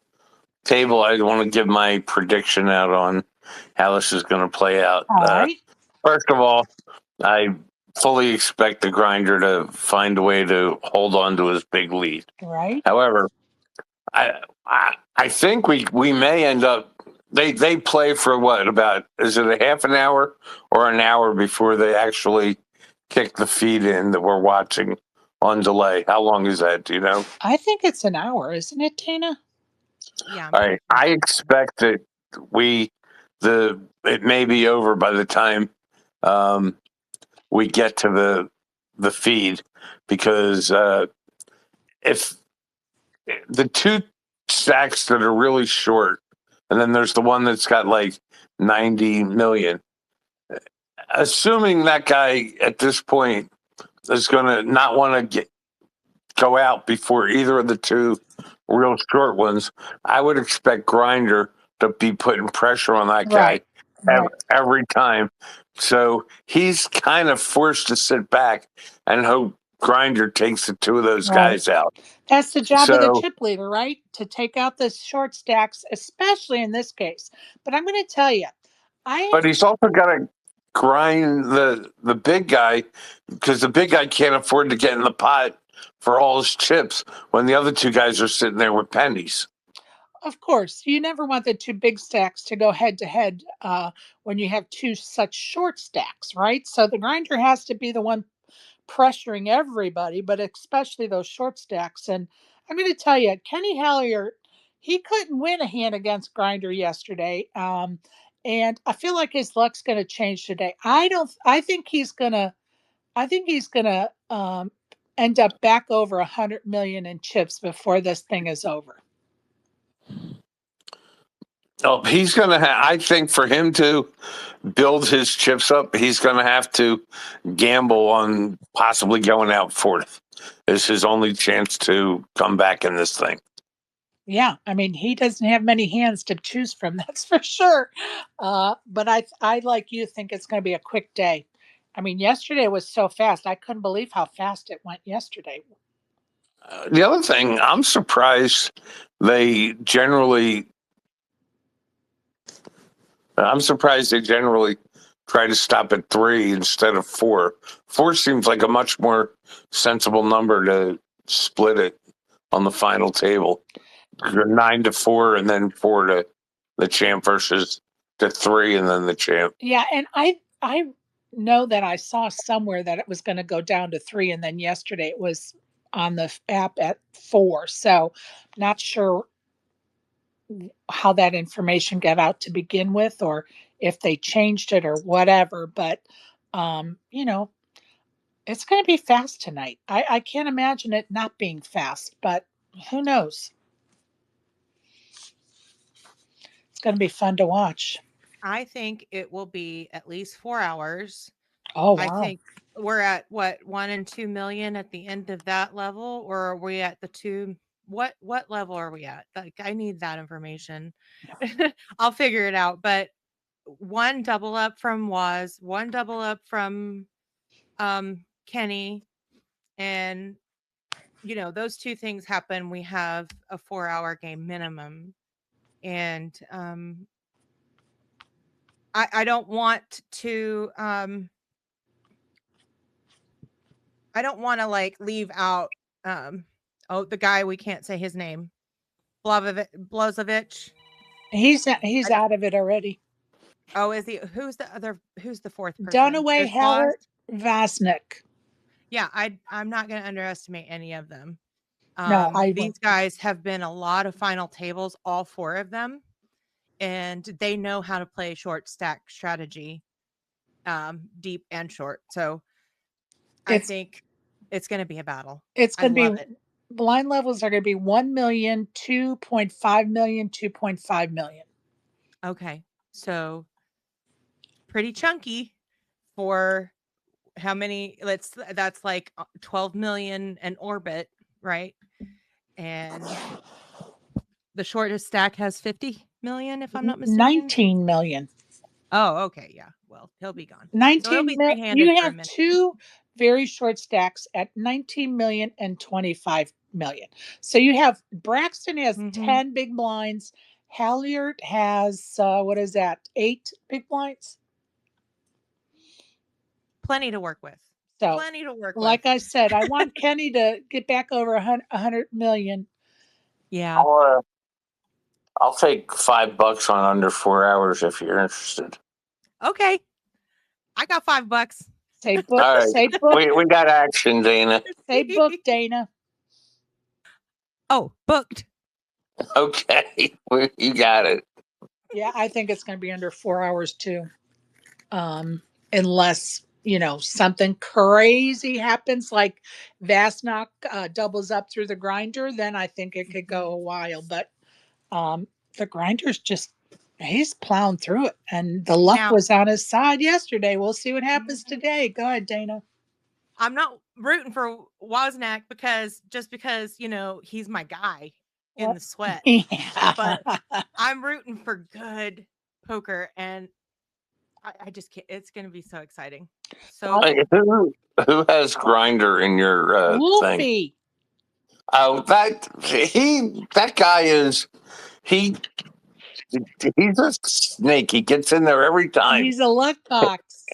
table, I want to give my prediction out on how this is going to play out. All right. First of all, I fully expect the grinder to find a way to hold on to his big lead. Right. However, I think we may end up. They play for what, about, is it a half an hour or an hour before they actually kick the feed in that we're watching on delay? How long is that? Do you know? I think it's an hour, isn't it, Tina? Yeah. All right. I expect that it may be over by the time we get to the feed, because if the two stacks that are really short, and then there's the one that's got like 90 million, assuming that guy at this point is going to not want to go out before either of the two real short ones, I would expect Grinder to be putting pressure on that guy every time. So he's kind of forced to sit back and hope Grinder takes the two of those guys out. That's the job of the chip leader, right? To take out the short stacks, especially in this case. But I'm going to tell you, but he's also got to grind the big guy, because the big guy can't afford to get in the pot for all his chips when the other two guys are sitting there with pennies. Of course, you never want the two big stacks to go head to head when you have two such short stacks, right? So the grinder has to be the one pressuring everybody, but especially those short stacks. And I'm going to tell you, Kenny Hallier, he couldn't win a hand against Grinder yesterday. And I feel like his luck's going to change today. I think he's going to end up back over 100 million in chips before this thing is over. Oh, he's going to I think for him to build his chips up, he's going to have to gamble on possibly going out fourth. It's his only chance to come back in this thing. Yeah, I mean, he doesn't have many hands to choose from, that's for sure. But I, like you, think it's going to be a quick day. I mean, yesterday was so fast. I couldn't believe how fast it went yesterday. The other thing, I'm surprised they generally try to stop at 3 instead of 4. 4 seems like a much more sensible number to split it on the final table. 9 to 4, and then 4 to the champ versus the 3 and then the champ. Yeah, and I know that I saw somewhere that it was going to go down to 3, and then yesterday it was on the app at 4. So, not sure how that information got out to begin with, or if they changed it or whatever. But, you know, it's going to be fast tonight. I can't imagine it not being fast, but who knows? It's going to be fun to watch. I think it will be at least 4 hours. Oh, I wow. think we're at what 1 and 2 million at the end of that level, or are we at the 2? What level are we at? Like, I need that information. I'll figure it out. But 1 double up from Waz, 1 double up from Kenny, and you know, those 2 things happen, we have a 4-hour game minimum. And I don't want to I don't want to like leave out the guy, we can't say his name. Blozovich. He's out of it already. Oh, is he? Who's the fourth person? Dunaway, Howard, Vasnik. Yeah, I'm not going to underestimate any of them. No, these guys have been a lot of final tables, all 4 of them, and they know how to play short stack strategy, deep and short. So I think it's going to be a battle. It's going to be blind levels are going to be 1 million, 2.5 million, 2.5 million. Okay, so pretty chunky for how many? That's like 12 million an orbit, right? And the shortest stack has 50 million, if I'm not mistaken. 19 million. Oh, okay, yeah. Well, he'll be gone. 19 million. You have 2 very short stacks at 19 million and 25 million. So you have Braxton has 10 big blinds. Halyard has what is that? 8 big blinds. Plenty to work with. So, plenty to work like with. I said, I want Kenny to get back over 100 million. Yeah. I'll take $5 on under 4 hours if you're interested. Okay. I got $5. Say book. All right. Say book. We got action, Dana. Say book, Dana. Oh, booked. Okay. You got it. Yeah, I think it's going to be under 4 hours too. Unless, you know, something crazy happens, like Vasnak doubles up through the grinder, then I think it could go a while. But the grinder's he's plowing through it, and the luck was on his side yesterday. We'll see what happens today. Go ahead, Dana. I'm not rooting for Wozniak because you know, he's my guy in the sweat. Yeah. But I'm rooting for good poker, and I just can't. It's going to be so exciting. So who has grinder in your thing? Oh, that guy is he's a snake. He gets in there every time. He's a luck box.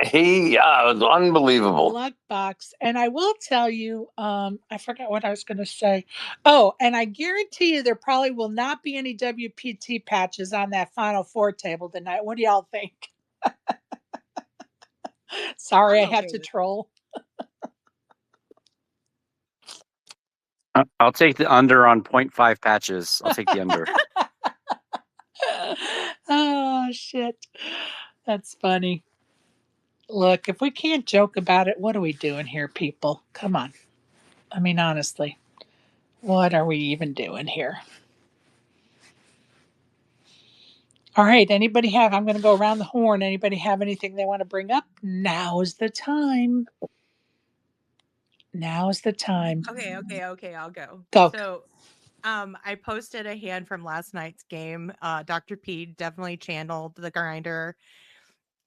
He was unbelievable. Luck box. And I will tell you, I forgot what I was going to say. Oh, and I guarantee you there probably will not be any WPT patches on that Final Four table tonight. What do y'all think? Sorry, I had to troll. I'll take the under on 0.5 patches. I'll take the under. Oh, shit. That's funny. Look, if we can't joke about it, what are we doing here, people? Come on. I mean, honestly, what are we even doing here? All right. Anybody have, I'm going to go around the horn. Anybody have anything they want to bring up? Now's the time. Now's the time. Okay. I'll go. Go. So, I posted a hand from last night's game. Dr. P definitely channeled the grinder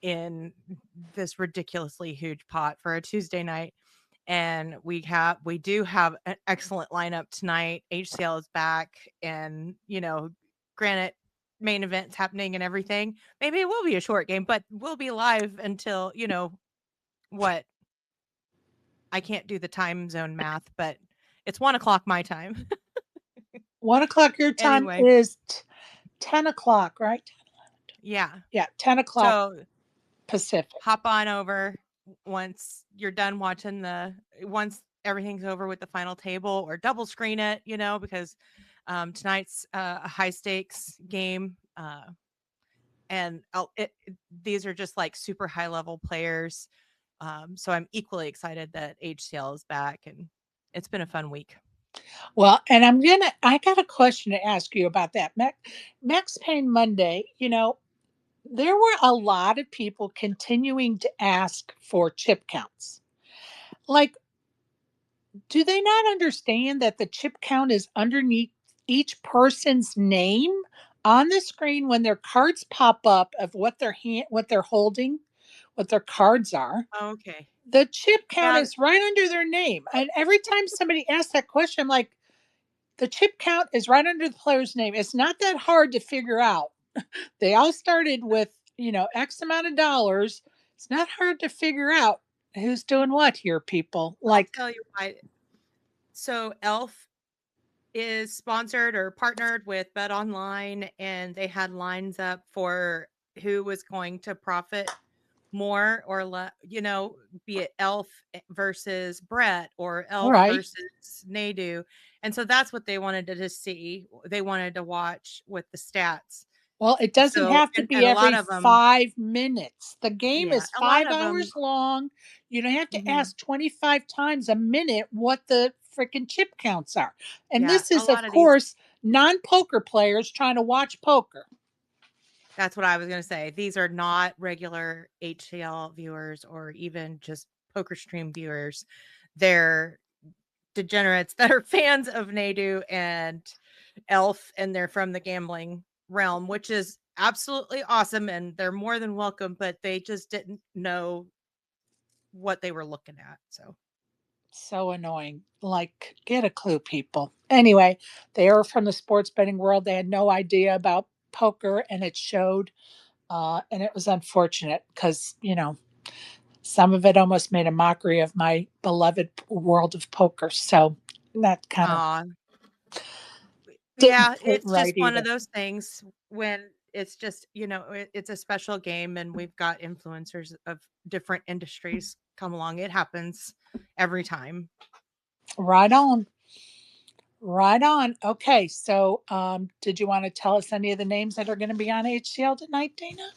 in this ridiculously huge pot for a Tuesday night. And we do have an excellent lineup tonight. HCL is back, and you know, granted, main event's happening and everything. Maybe it will be a short game, but we'll be live until, you know, what? I can't do the time zone math, but it's 1:00 my time. 1:00 your time is 10 o'clock, right? Yeah. Yeah, 10 o'clock. So Pacific. Hop on over once you're done watching once everything's over with the final table, or double screen it, because tonight's a high stakes game. And these are just like super high level players. So I'm equally excited that HCL is back, and it's been a fun week. Well, and I got a question to ask you about that. Max Payne Monday, there were a lot of people continuing to ask for chip counts. Like, do they not understand that the chip count is underneath each person's name on the screen when their cards pop up of what they're holding, what their cards are? Okay. The chip count Yeah. is right under their name. And every time somebody asks that question, I'm like, the chip count is right under the player's name. It's not that hard to figure out. They all started with, X amount of dollars. It's not hard to figure out who's doing what here, people. I'll tell you why. So Elf is sponsored or partnered with Bet Online, and they had lines up for who was going to profit more or less, be it Elf versus Brett or Elf right. versus Nadu. And so that's what they wanted to see. They wanted to watch with the stats. Well, it doesn't have to be and a lot every of them, 5 minutes. The game is a lot 5 of them, hours long. You don't have to Mhm. ask 25 times a minute what the freaking chip counts are. And Yeah, this a is, lot of of these- course, non-poker players trying to watch poker. That's what I was going to say. These are not regular HCL viewers or even just poker stream viewers. They're degenerates that are fans of Nadu and Elf, and they're from the gambling realm, which is absolutely awesome, and they're more than welcome, but they just didn't know what they were looking at. So annoying. Like, get a clue, people. Anyway, they are from the sports betting world. They had no idea about poker, and it showed. And it was unfortunate because, some of it almost made a mockery of my beloved world of poker. So that kind of Yeah, didn't sit it's just right one either. of those things when it's just, it's a special game, and we've got influencers of different industries come along. It happens every time. Right on. Right on. Okay, so did you want to tell us any of the names that are going to be on HCL tonight, Dana?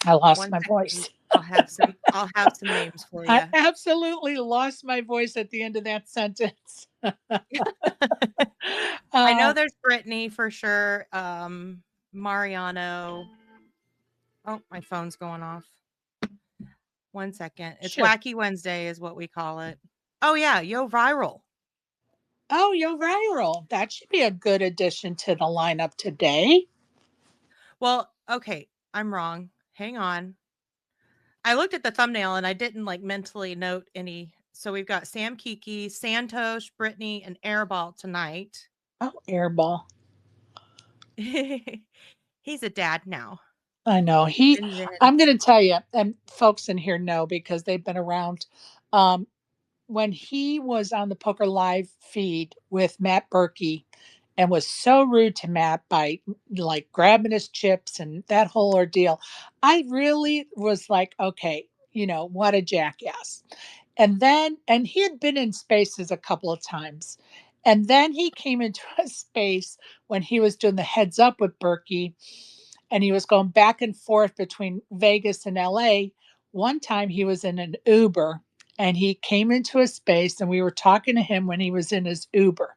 I lost One my second, voice. I'll have some names for you. I absolutely lost my voice at the end of that sentence. I know there's Brittany for sure. Mariano. Oh, my phone's going off. 1 second. It's Sure. Wacky Wednesday is what we call it. Oh yeah, Yo Viral. Oh, Yo Viral. That should be a good addition to the lineup today. Well, okay, I'm wrong. Hang on. I looked at the thumbnail and I didn't mentally note any. So we've got Sam Kiki, Santosh, Brittany, and Airball tonight. Oh, Airball. He's a dad now. I know. I'm going to tell you, and folks in here know because they've been around. When he was on the Poker Live feed with Matt Berkey and was so rude to Matt by grabbing his chips and that whole ordeal, I really was like, okay, what a jackass. And he had been in spaces a couple of times. And then he came into a space when he was doing the heads up with Berkey, and he was going back and forth between Vegas and LA. One time he was in an Uber and he came into a space and we were talking to him when he was in his Uber.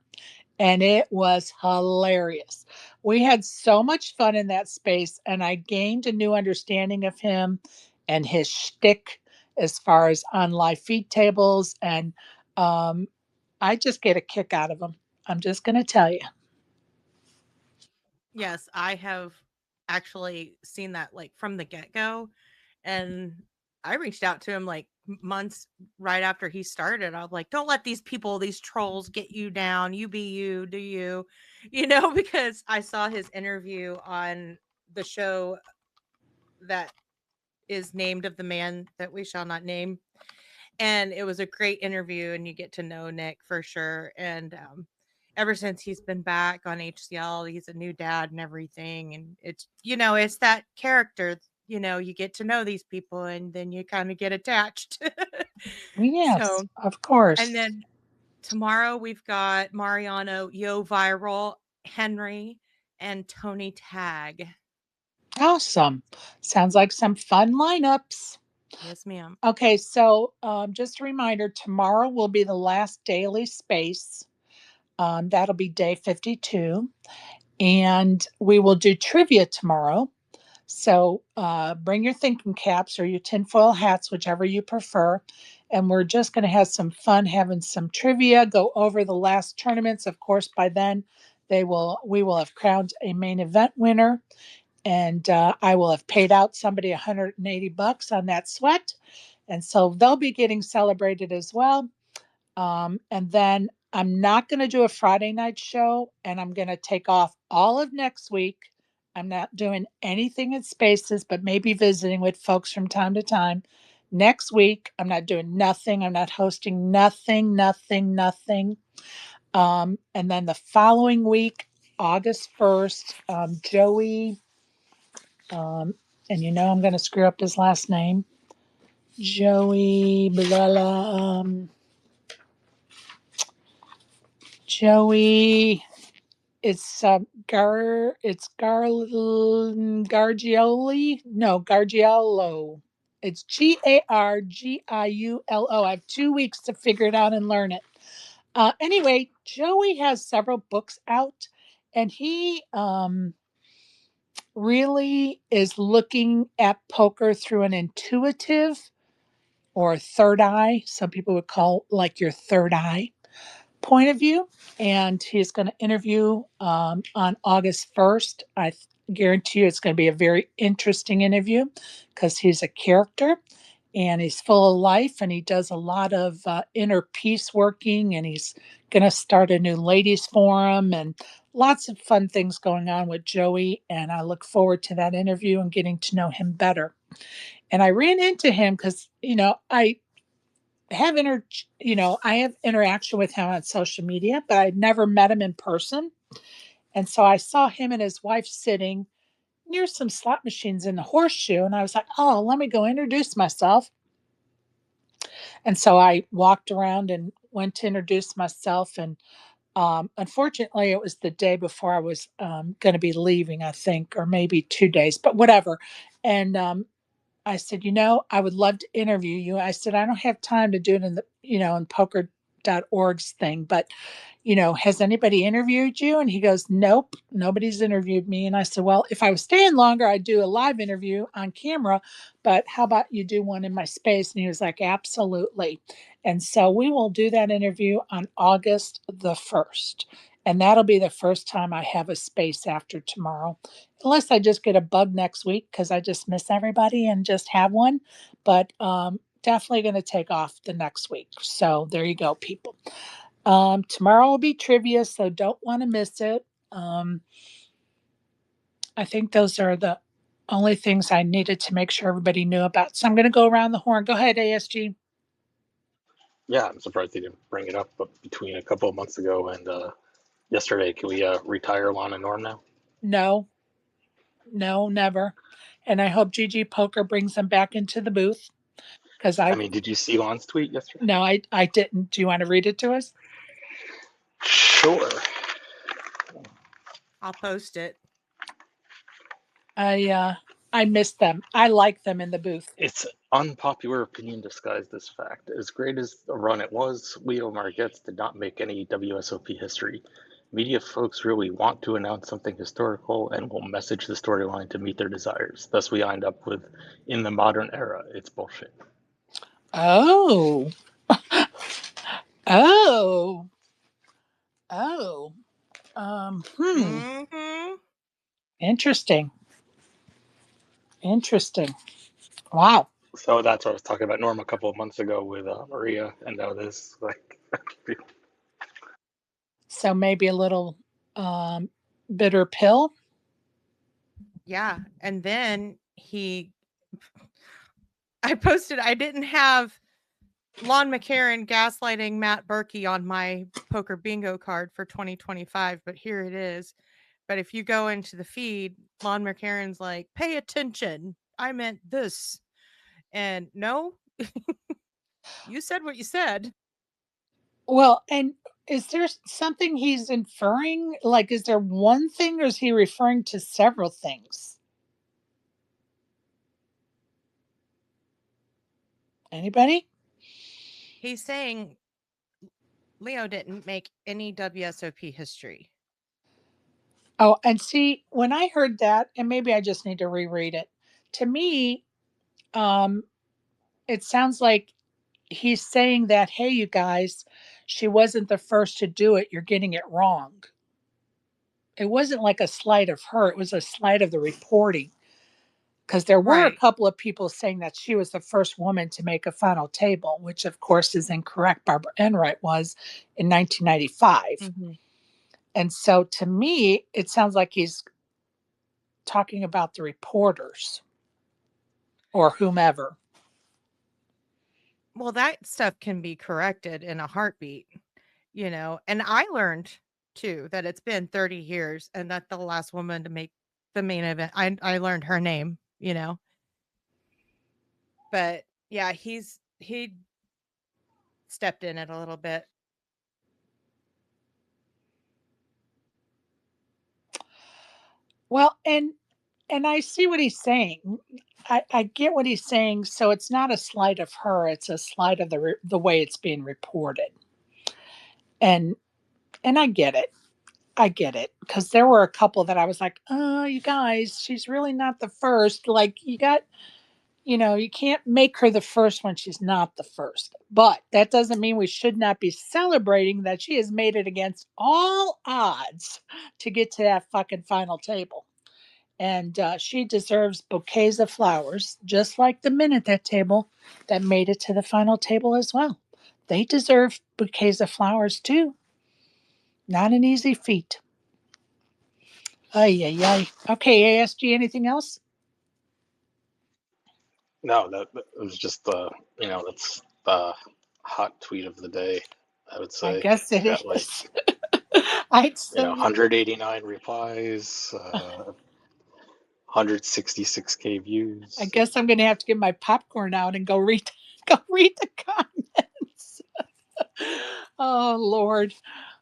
And it was hilarious. We had so much fun in that space, and I gained a new understanding of him and his shtick as far as on live feed tables. And I just get a kick out of him. I'm just going to tell you. Yes, I have actually seen that from the get-go, and I reached out to him months right after he started. I was like, don't let these trolls get you down. You be you, do you, because I saw his interview on the show that is named of the man that we shall not name. And it was a great interview, and you get to know Nick for sure. And ever since he's been back on HCL, he's a new dad and everything. And it's, it's that character you get to know these people and then you kind of get attached. Yes, So, of course. and then tomorrow we've got Mariano, Yo Viral, Henry, and Tony Tag. Awesome. Sounds like some fun lineups. Yes, ma'am. Okay, so just a reminder, tomorrow will be the last daily space. That'll be day 52. And we will do trivia tomorrow. So bring your thinking caps or your tinfoil hats, whitrhever you prefer. And we're just going to have some fun having some trivia, go over the last tournaments. Of course, by then we will have crowned a main event winner. And I will have paid out somebody $180 on that sweat. And so they'll be getting celebrated as well. And then I'm not going to do a Friday night show, and I'm going to take off all of next week. I'm not doing anything in spaces, but maybe visiting with folks from time to time. Next week, I'm not doing nothing. I'm not hosting nothing, nothing, nothing. And then the following week, August 1st, Joey, and I'm going to screw up his last name. Joey, blah, blah, Joey. It's Gargioli. No, Gargiolo. It's Gargiulo. I have 2 weeks to figure it out and learn it. Anyway, Joey has several books out, and he really is looking at poker through an intuitive or third eye. Some people would call like your third eye point of view. And he's going to interview on August 1st. I guarantee you it's going to be a very interesting interview because he's a character and he's full of life and he does a lot of inner peace working, and he's going to start a new ladies forum and lots of fun things going on with Joey. And I look forward to that interview and getting to know him better. And I ran into him because, I have I have interaction with him on social media, but I'd never met him in person. And so I saw him and his wife sitting near some slot machines in the Horseshoe, and I was like, "Oh, let me go introduce myself." And so I walked around and went to introduce myself, and unfortunately, it was the day before I was going to be leaving, I think, or maybe 2 days, but whatever. And I said, I would love to interview you. I said, I don't have time to do it in in poker.org's thing, but, has anybody interviewed you? And he goes, nope, nobody's interviewed me. And I said, well, if I was staying longer, I'd do a live interview on camera, but how about you do one in my space? And he was like, absolutely. And so we will do that interview on August the 1st. And that'll be the first time I have a space after tomorrow, unless I just get a bug next week because I just miss everybody and just have one. But definitely going to take off the next week. So there you go, people. Tomorrow will be trivia, so don't want to miss it. I think those are the only things I needed to make sure everybody knew about. So I'm going to go around the horn. Go ahead, ASG. Yeah, I'm surprised he didn't bring it up, but between a couple of months ago and yesterday, can we retire Lon and Norm now? No, never. And I hope GG Poker brings them back into the booth. Because I mean, did you see Lon's tweet yesterday? No, I didn't. Do you want to read it to us? Sure. I'll post it. I miss them. I like them in the booth. It's unpopular opinion disguised as fact. As great as the run it was, Leo Margetts did not make any WSOP history. Media folks really want to announce something historical and will message the storyline to meet their desires. Thus, we end up with, in the modern era, it's bullshit. Oh. Oh. Mm-hmm. Interesting. Wow. So that's what I was talking about Norm a couple of months ago with Maria, and now this So maybe a little bitter pill. Yeah, and then I posted. I didn't have Lon McCarran gaslighting Matt Berkey on my poker bingo card for 2025, but here it is. But if you go into the feed, Lon McCarran's like, pay attention. I meant this. And no, you said what you said. Well, and is there something he's inferring? Like, is there one thing or is he referring to several things? Anybody? He's saying Leo didn't make any WSOP history. Oh, and see, when I heard that, and maybe I just need to reread it, to me, it sounds like he's saying that, hey, you guys, she wasn't the first to do it. You're getting it wrong. It wasn't like a slight of her, it was a slight of the reporting. Because there were a Right. couple of people saying that she was the first woman to make a final table, which of course is incorrect. Barbara Enright was in 1995. Mm-hmm. And so to me, it sounds like he's talking about the reporters or whomever. Well, that stuff can be corrected in a heartbeat, you know. And I learned too that it's been 30 years and that the last woman to make the main event, I learned her name, you know. But yeah, he stepped in it a little bit. Well, and I see what he's saying. I get what he's saying. So it's not a slight of her; it's a slight of the way it's being reported. And and I get it. I get it because there were a couple that I was like, "Oh, you guys, she's really not the first." Like you got, you can't make her the first when she's not the first. But that doesn't mean we should not be celebrating that she has made it against all odds to get to that fucking final table. And she deserves bouquets of flowers, just like the men at that table that made it to the final table as well. They deserve bouquets of flowers too. Not an easy feat. Ay, ay, ay. Okay, ASG, anything else? No, that was just that's the hot tweet of the day. I would I say guess it's it got like is. I'd send 189 replies, 166K views. I guess I'm going to have to get my popcorn out and go read the comments. Oh Lord.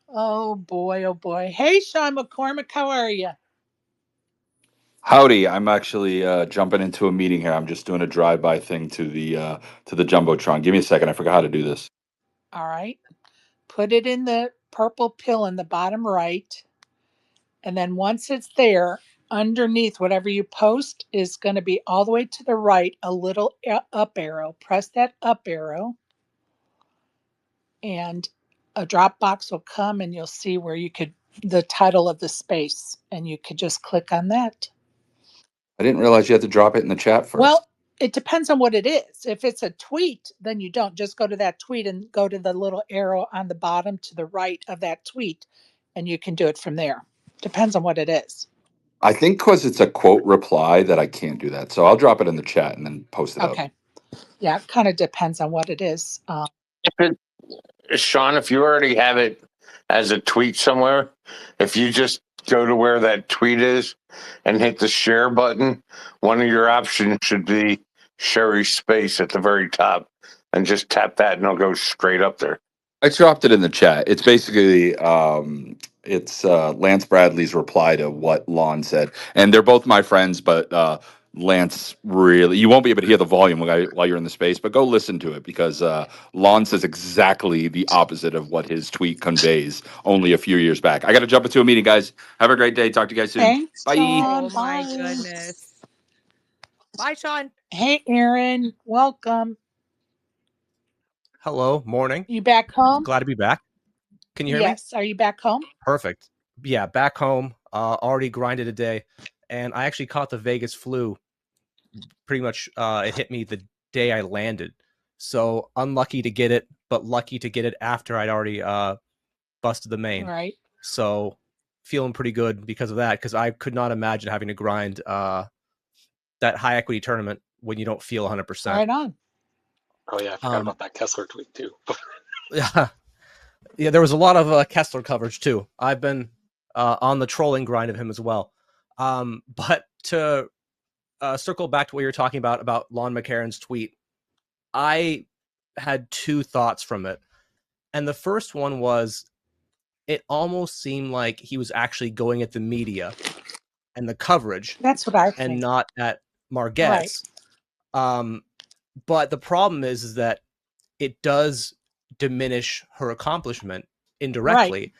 Oh boy, oh boy. Hey Sean McCormick, how are you? Howdy, I'm actually jumping into a meeting here. I'm just doing a drive-by thing to the Jumbotron. Give me a second. I forgot how to do this. All right. Put it in the purple pill in the bottom right. And then once it's there, underneath whatever you post is going to be all the way to the right, a little up arrow. Press that up arrow, and a drop box will come, and you'll see where the title of the space, and you could just click on that. I didn't realize you had to drop it in the chat first. Well, it depends on what it is. If it's a tweet, then you don't. Just go to that tweet and go to the little arrow on the bottom to the right of that tweet, and you can do it from there. Depends on what it is. I think because it's a quote reply that I can't do that. So I'll drop it in the chat and then post it up. Okay. Yeah, it kind of depends on what it is. If it, Sean, if you already have it as a tweet somewhere, if you just go to where that tweet is and hit the share button, one of your options should be Sherry Space at the very top, and just tap that and it'll go straight up there. I dropped it in the chat. It's basically it's Lance Bradley's reply to what Lon said, and they're both my friends. But Lance really, you won't be able to hear the volume while you're in the space, but go listen to it because Lon says exactly the opposite of what his tweet conveys only a few years back. I got to jump into a meeting, guys. Have a great day. Talk to you guys soon. Thanks, Bye. Sean. Oh my Bye. goodness. Bye, Sean. Hey, Aaron. Welcome. Hello, morning. You back home? Glad to be back. Can you hear me? Yes. Are you back home? Perfect. Yeah, back home. Already grinded a day, and I actually caught the Vegas flu. Pretty much, it hit me the day I landed. So unlucky to get it, but lucky to get it after I'd already busted the main. Right. So feeling pretty good because of that. Because I could not imagine having to grind that high equity tournament when you don't feel 100%. Right on. Oh yeah, I forgot about that Kessler tweet too. Yeah, there was a lot of Kessler coverage too. I've been on the trolling grind of him as well. But to circle back to what you were talking about Lon McCarran's tweet. I had two thoughts from it. And the first one was, it almost seemed like he was actually going at the media and the coverage. That's what I think. And not at Margette's. Right. But the problem is that it does diminish her accomplishment indirectly. Right.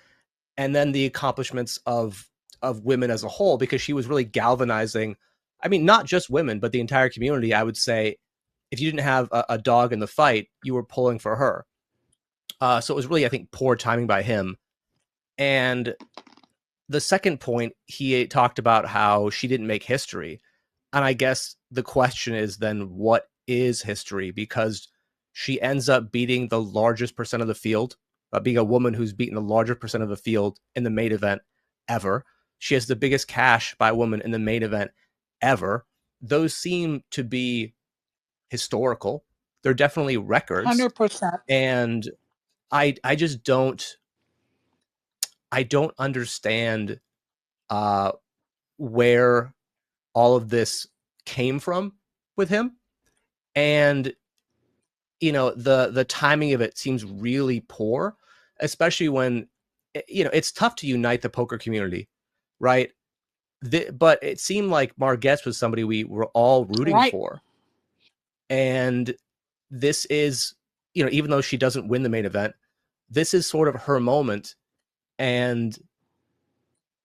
And then the accomplishments of women as a whole, because she was really galvanizing, I mean, not just women, but the entire community. I would say if you didn't have a dog in the fight, you were pulling for her. So it was really, I think, poor timing by him. And the second point, he talked about how she didn't make history. And I guess the question is then, what is history? Because she ends up beating the largest percent of the field, being a woman who's beaten the largest percent of the field in the main event ever. She has the biggest cash by a woman in the main event ever. Those seem to be historical. They're definitely records. 100%. And I just don't understand where all of this came from with him. And, you know, the timing of it seems really poor, especially when, you know, it's tough to unite the poker community, right? But it seemed like Margette's was somebody we were all rooting for. And this is, you know, even though she doesn't win the main event, this is sort of her moment. And,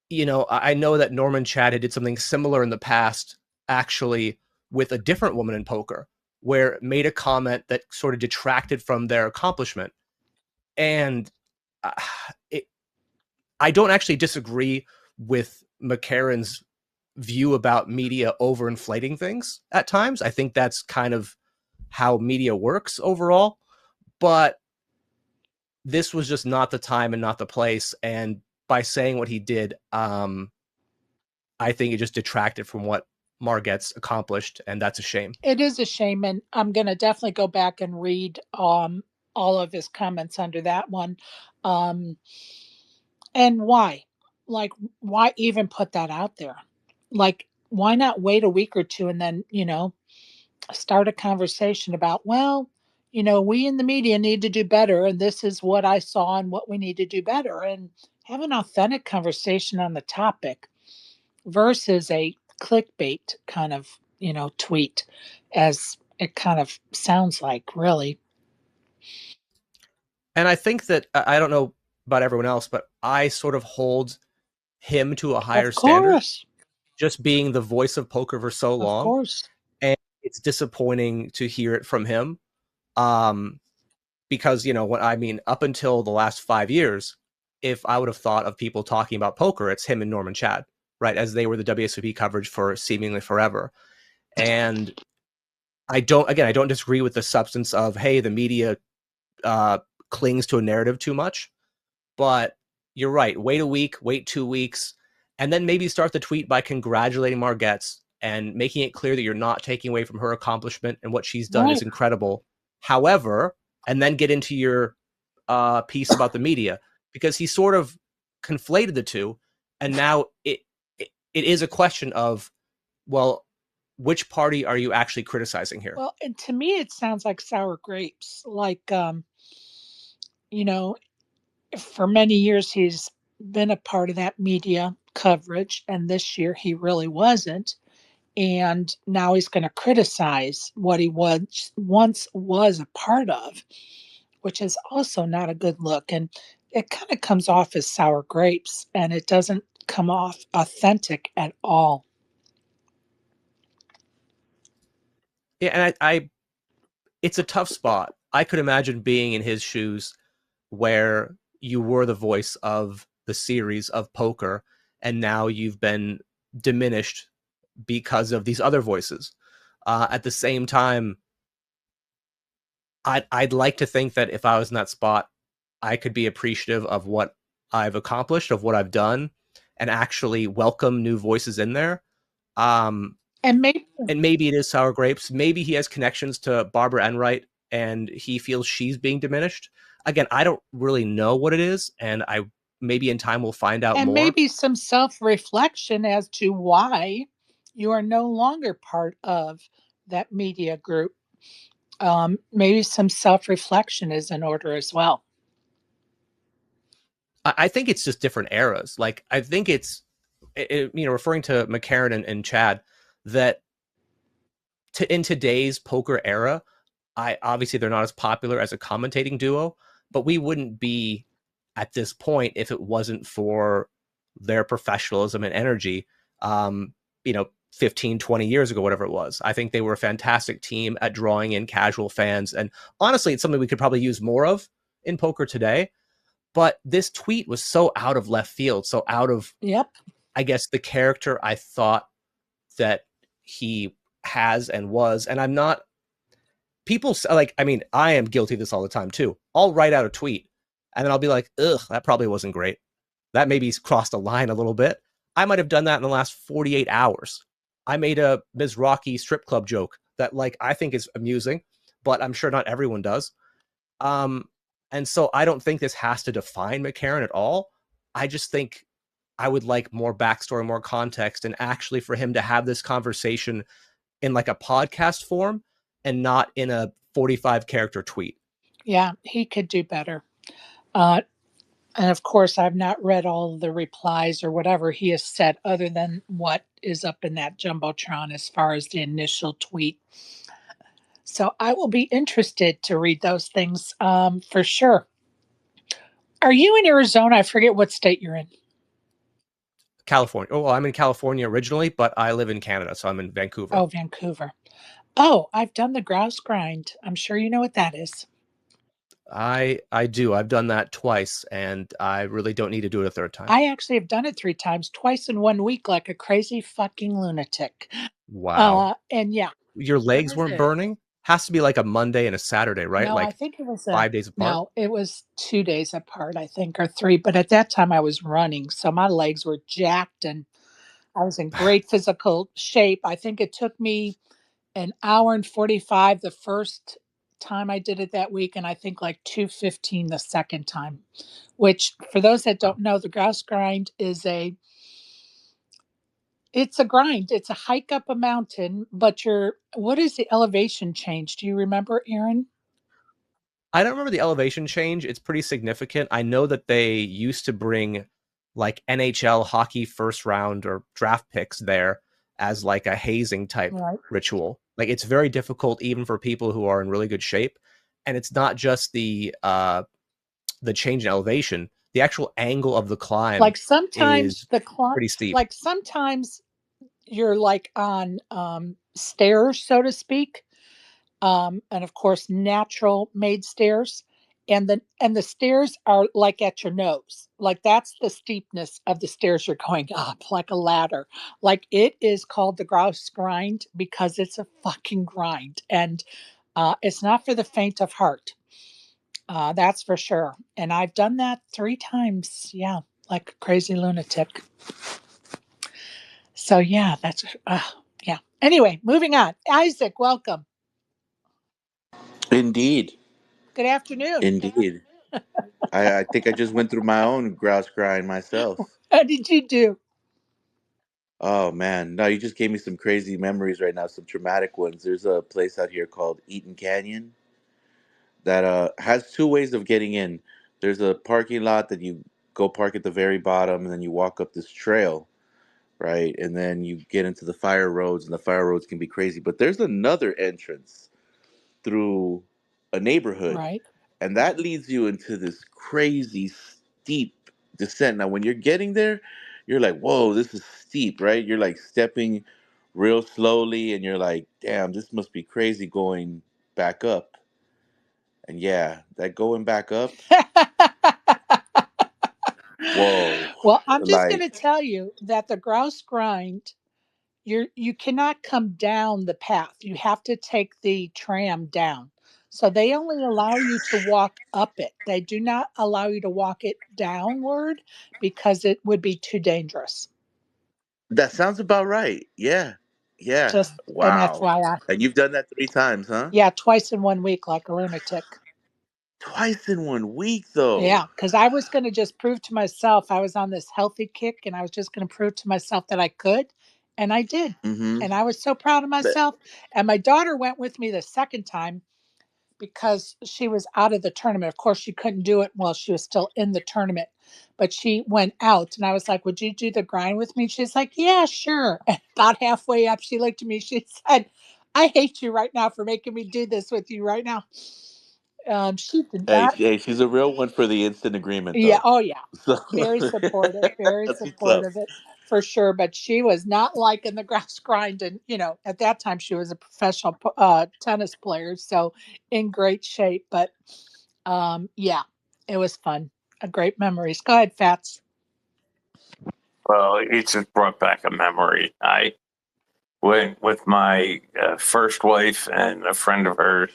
you know, I know that Norman Chad did something similar in the past, actually, with a different woman in poker, where it made a comment that sort of detracted from their accomplishment. And I don't actually disagree with McCarran's view about media overinflating things at times. I think that's kind of how media works overall. But this was just not the time and not the place. And by saying what he did, I think it just detracted from what Margette's accomplished, and that's a shame. It is a shame, and I'm going to definitely go back and read all of his comments under that one. And why? Like, why even put that out there? Like, why not wait a week or two and then, you know, start a conversation about, well, you know, we in the media need to do better, and this is what I saw and what we need to do better, and have an authentic conversation on the topic versus a clickbait kind of, you know, tweet, as it kind of sounds like, really. And I think that, I don't know about everyone else, but I sort of hold him to a higher standard, just being the voice of poker for so long. Of course. And it's disappointing to hear it from him. Because, you know, what I mean, up until the last 5 years, if I would have thought of people talking about poker, it's him and Norman Chad, right? As they were the WSOP coverage for seemingly forever. And I don't disagree with the substance of, hey, the media clings to a narrative too much. But you're right. Wait a week, wait 2 weeks, and then maybe start the tweet by congratulating Margette's and making it clear that you're not taking away from her accomplishment, and what she's done is incredible. However, and then get into your piece about the media, because he sort of conflated the two. And now it is a question of, well, which party are you actually criticizing here? Well, and to me, it sounds like sour grapes. Like, you know, for many years, he's been a part of that media coverage, and this year he really wasn't. And now he's going to criticize what he once was a part of, which is also not a good look. And it kind of comes off as sour grapes, and it doesn't come off authentic at all. Yeah, and it's a tough spot. I could imagine being in his shoes, where you were the voice of the series of poker, and now you've been diminished because of these other voices. At the same time, I'd like to think that if I was in that spot, I could be appreciative of what I've accomplished, of what I've done, and actually welcome new voices in there. And maybe it is sour grapes. Maybe he has connections to Barbara Enright, and he feels she's being diminished. Again, I don't really know what it is, and maybe in time we'll find out more. And maybe some self-reflection as to why You are no longer part of that media group. Maybe some self reflection is in order as well. I think it's just different eras. Like, I think it's, referring to McCarron and Chad, that in today's poker era, obviously they're not as popular as a commentating duo, but we wouldn't be at this point if it wasn't for their professionalism and energy. 15, 20 years ago, whatever it was. I think they were a fantastic team at drawing in casual fans. And honestly, it's something we could probably use more of in poker today. But this tweet was so out of left field, so out of, I guess, the character I thought that he has and was. And I'm not, people like, I mean, I am guilty of this all the time too. I'll write out a tweet and then I'll be like, ugh, that probably wasn't great. That maybe crossed a line a little bit. I might have done that in the last 48 hours. I made a Ms. Rocky strip club joke that, like, I think is amusing, but I'm sure not everyone does. And so I don't think this has to define McCarron at all. I just think I would like more backstory, more context, and actually for him to have this conversation in like a podcast form and not in a 45 character tweet. Yeah, he could do better. And of course, I've not read all of the replies or whatever he has said other than what is up in that Jumbotron as far as the initial tweet. So I will be interested to read those things for sure. Are you in Arizona? I forget what state you're in. California. Oh, well, I'm in California originally, but I live in Canada, so I'm in Vancouver. Oh, Vancouver. Oh, I've done the grouse grind. I'm sure you know what that is. I do. I've done that twice, and I really don't need to do it a third time. I actually have done it 3 times, twice in 1 week, like a crazy fucking lunatic. Wow. And yeah. Your legs weren't burning? Has to be like a Monday and a Saturday, right? No, like I think it was 5 days apart. No, it was 2 days apart, I think, or 3. But at that time I was running, so my legs were jacked and I was in great physical shape. I think it took me an hour and 45 the first time I did it that week, and I think like 2:15 the second time. Which, for those that don't know, the grouse grind is it's a grind. It's a hike up a mountain, but what is the elevation change? Do you remember, Aaron? I don't remember the elevation change. It's pretty significant. I know that they used to bring like NHL hockey first round or draft picks there as like a hazing type ritual. Like, it's very difficult even for people who are in really good shape. And it's not just the change in elevation. The actual angle of the climb, like sometimes the climb, pretty steep. Like sometimes you're like on stairs, so to speak, and of course natural made stairs, and the stairs are like at your nose, like that's the steepness of the stairs you're going up, like a ladder. Like, it is called the grouse grind because it's a fucking grind, and it's not for the faint of heart. That's for sure. And I've done that 3 times. Yeah, like a crazy lunatic. So yeah, that's yeah. Anyway, moving on. Isaac, welcome. Indeed. Good afternoon. Indeed. I think I just went through my own grouse grind myself. How did you do? Oh man, no, you just gave me some crazy memories right now, some traumatic ones. There's a place out here called Eaton Canyon that has 2 ways of getting in. There's a parking lot that you go park at the very bottom, and then you walk up this trail, right? And then you get into the fire roads, and the fire roads can be crazy. But there's another entrance through a neighborhood, Right. and that leads you into this crazy steep descent. Now, when you're getting there, you're like, whoa, this is steep, right? You're like stepping real slowly, and you're like, damn, this must be crazy going back up. And yeah, that going back up, whoa. Well, I'm just Like, going to tell you that the grouse grind, you cannot come down the path. You have to take the tram down. So they only allow you to walk up it. They do not allow you to walk it downward because it would be too dangerous. that sounds about right. Yeah. Yeah. Just an Wow. FYI. And you've done that 3 times, huh? Yeah, twice in 1 week, like a lunatic. Twice in 1 week, though. Yeah, because I was going to just prove to myself, I was on this healthy kick, and I was just going to prove to myself that I could, And I did. Mm-hmm. And I was so proud of myself. And my daughter went with me the second time because she was out of the tournament. Of course, she couldn't do it while she was still in the tournament, but she went out. And I was like, "Would you do the grind with me?" She's like, "Yeah, sure." And about halfway up, she looked at me. She said, "I hate you right now for making me do this with you right now." She did Hey, not. she's a real one for the instant agreement, Yeah. though. Oh, yeah. So Very supportive. Very that's what's up. supportive. It for sure. But she was not liking the grass grind. And at that time she was a professional tennis player, so in great shape. But yeah, it was fun. A great memories. Go ahead, Fats. Well, it just brought back a memory. I went with my first wife and a friend of hers.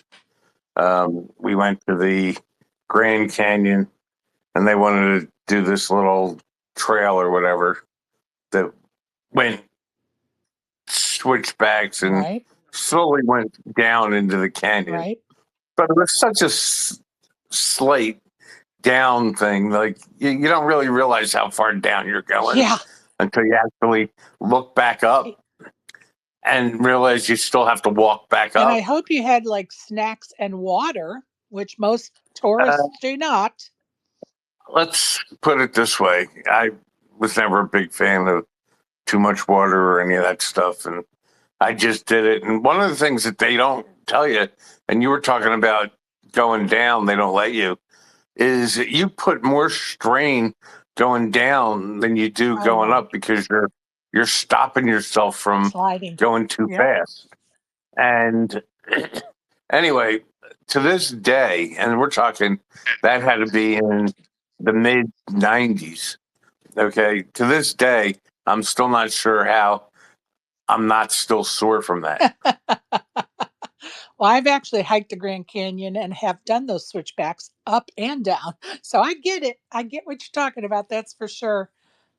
We went to the Grand Canyon, and they wanted to do this little trail or whatever that went switchbacks and Right. slowly went down into the canyon. Right. But it was such a slight down thing. Like you don't really realize how far down you're going Yeah. until you actually look back up and realize you still have to walk back And I up. hope you had like snacks and water, which most Uh, tourists do not. let's put it this way: I was never a big fan of too much water or any of that stuff, and I just did it. And one of the things that they don't tell you, and you were talking about going down, they don't let you, is that you put more strain going down than you do I going know. up because you're stopping yourself from Sliding. going too Yep. fast. And anyway, to this day, and we're talking that had to be in the mid 90s. Okay. To this day, I'm still not sure how I'm not still sore from that. Well, I've actually hiked the Grand Canyon and have done those switchbacks up and down. So I get it. I get what you're talking about. That's for sure.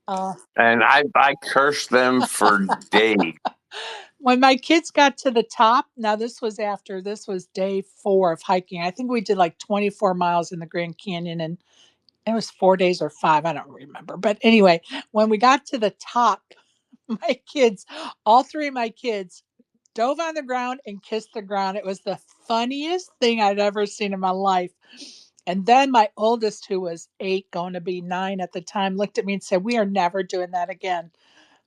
Uh, And I cursed them for days. when my kids got to the top, now this was day 4 of hiking. I think we did like 24 miles in the Grand Canyon, and it was 4 days or 5. I don't remember. But anyway, when we got to the top, my kids, all 3 of my kids, dove on the ground and kissed the ground. It was the funniest thing I'd ever seen in my life. And then my oldest, who was 8, going to be 9 at the time, looked at me and said, "We are never doing that again,"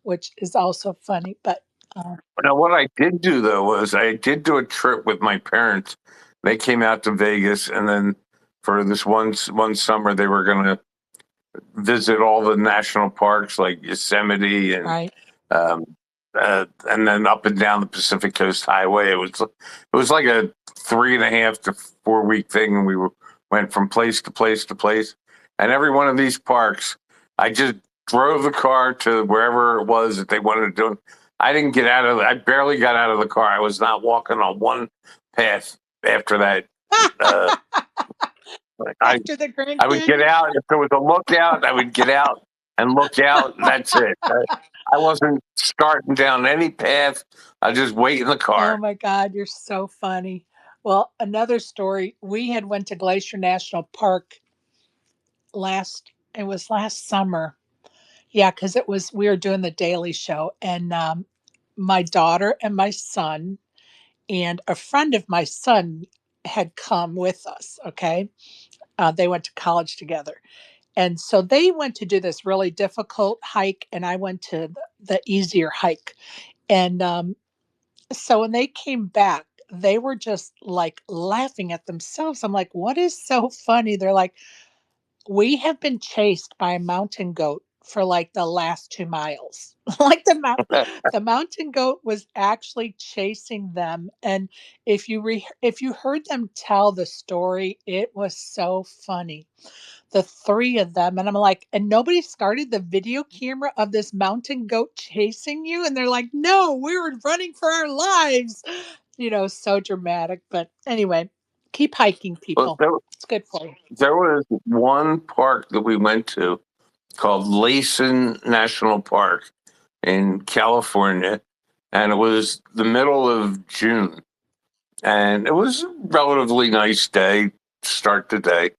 which is also funny. But Now, what I did do though was I did do a trip with my parents. They came out to Vegas, and then for this one summer, they were going to visit all the national parks like Yosemite right. um, and then up and down the Pacific Coast Highway. It was like a 3.5 to 4 week thing, and went from place to place to place. And every one of these parks, I just drove the car to wherever it was that they wanted to do it. I didn't get out of. I barely got out of the car. I was not walking on one path after that. Uh, I After the Grand I would get Canyon. out. If there was a lookout, I would get out and look out. And that's it. I wasn't starting down any path. I just wait in the Oh car. my God, you're so funny. Well, another story. We had went to Glacier National Park it was last summer. Yeah, because we were doing the Daily Show, and my daughter and my son and a friend of my son had come with us. Okay, they went to college together, and so they went to do this really difficult hike, and I went to the easier hike. And so when they came back, they were just like laughing at themselves. I'm like, "What is so funny?" They're like, "We have been chased by a mountain goat for like the last 2 miles." Like the mountain goat was actually chasing them. And if you heard them tell the story, it was so funny. The 3 of them, and I'm like, "And nobody started the video camera of this mountain goat chasing you?" And they're like, "No, we were running for our lives." So dramatic. But anyway, keep hiking, But people. there, It's good for you. there was one park that we went to called Layson National Park in California, and it was the middle of June, and it was a relatively nice day to start the day.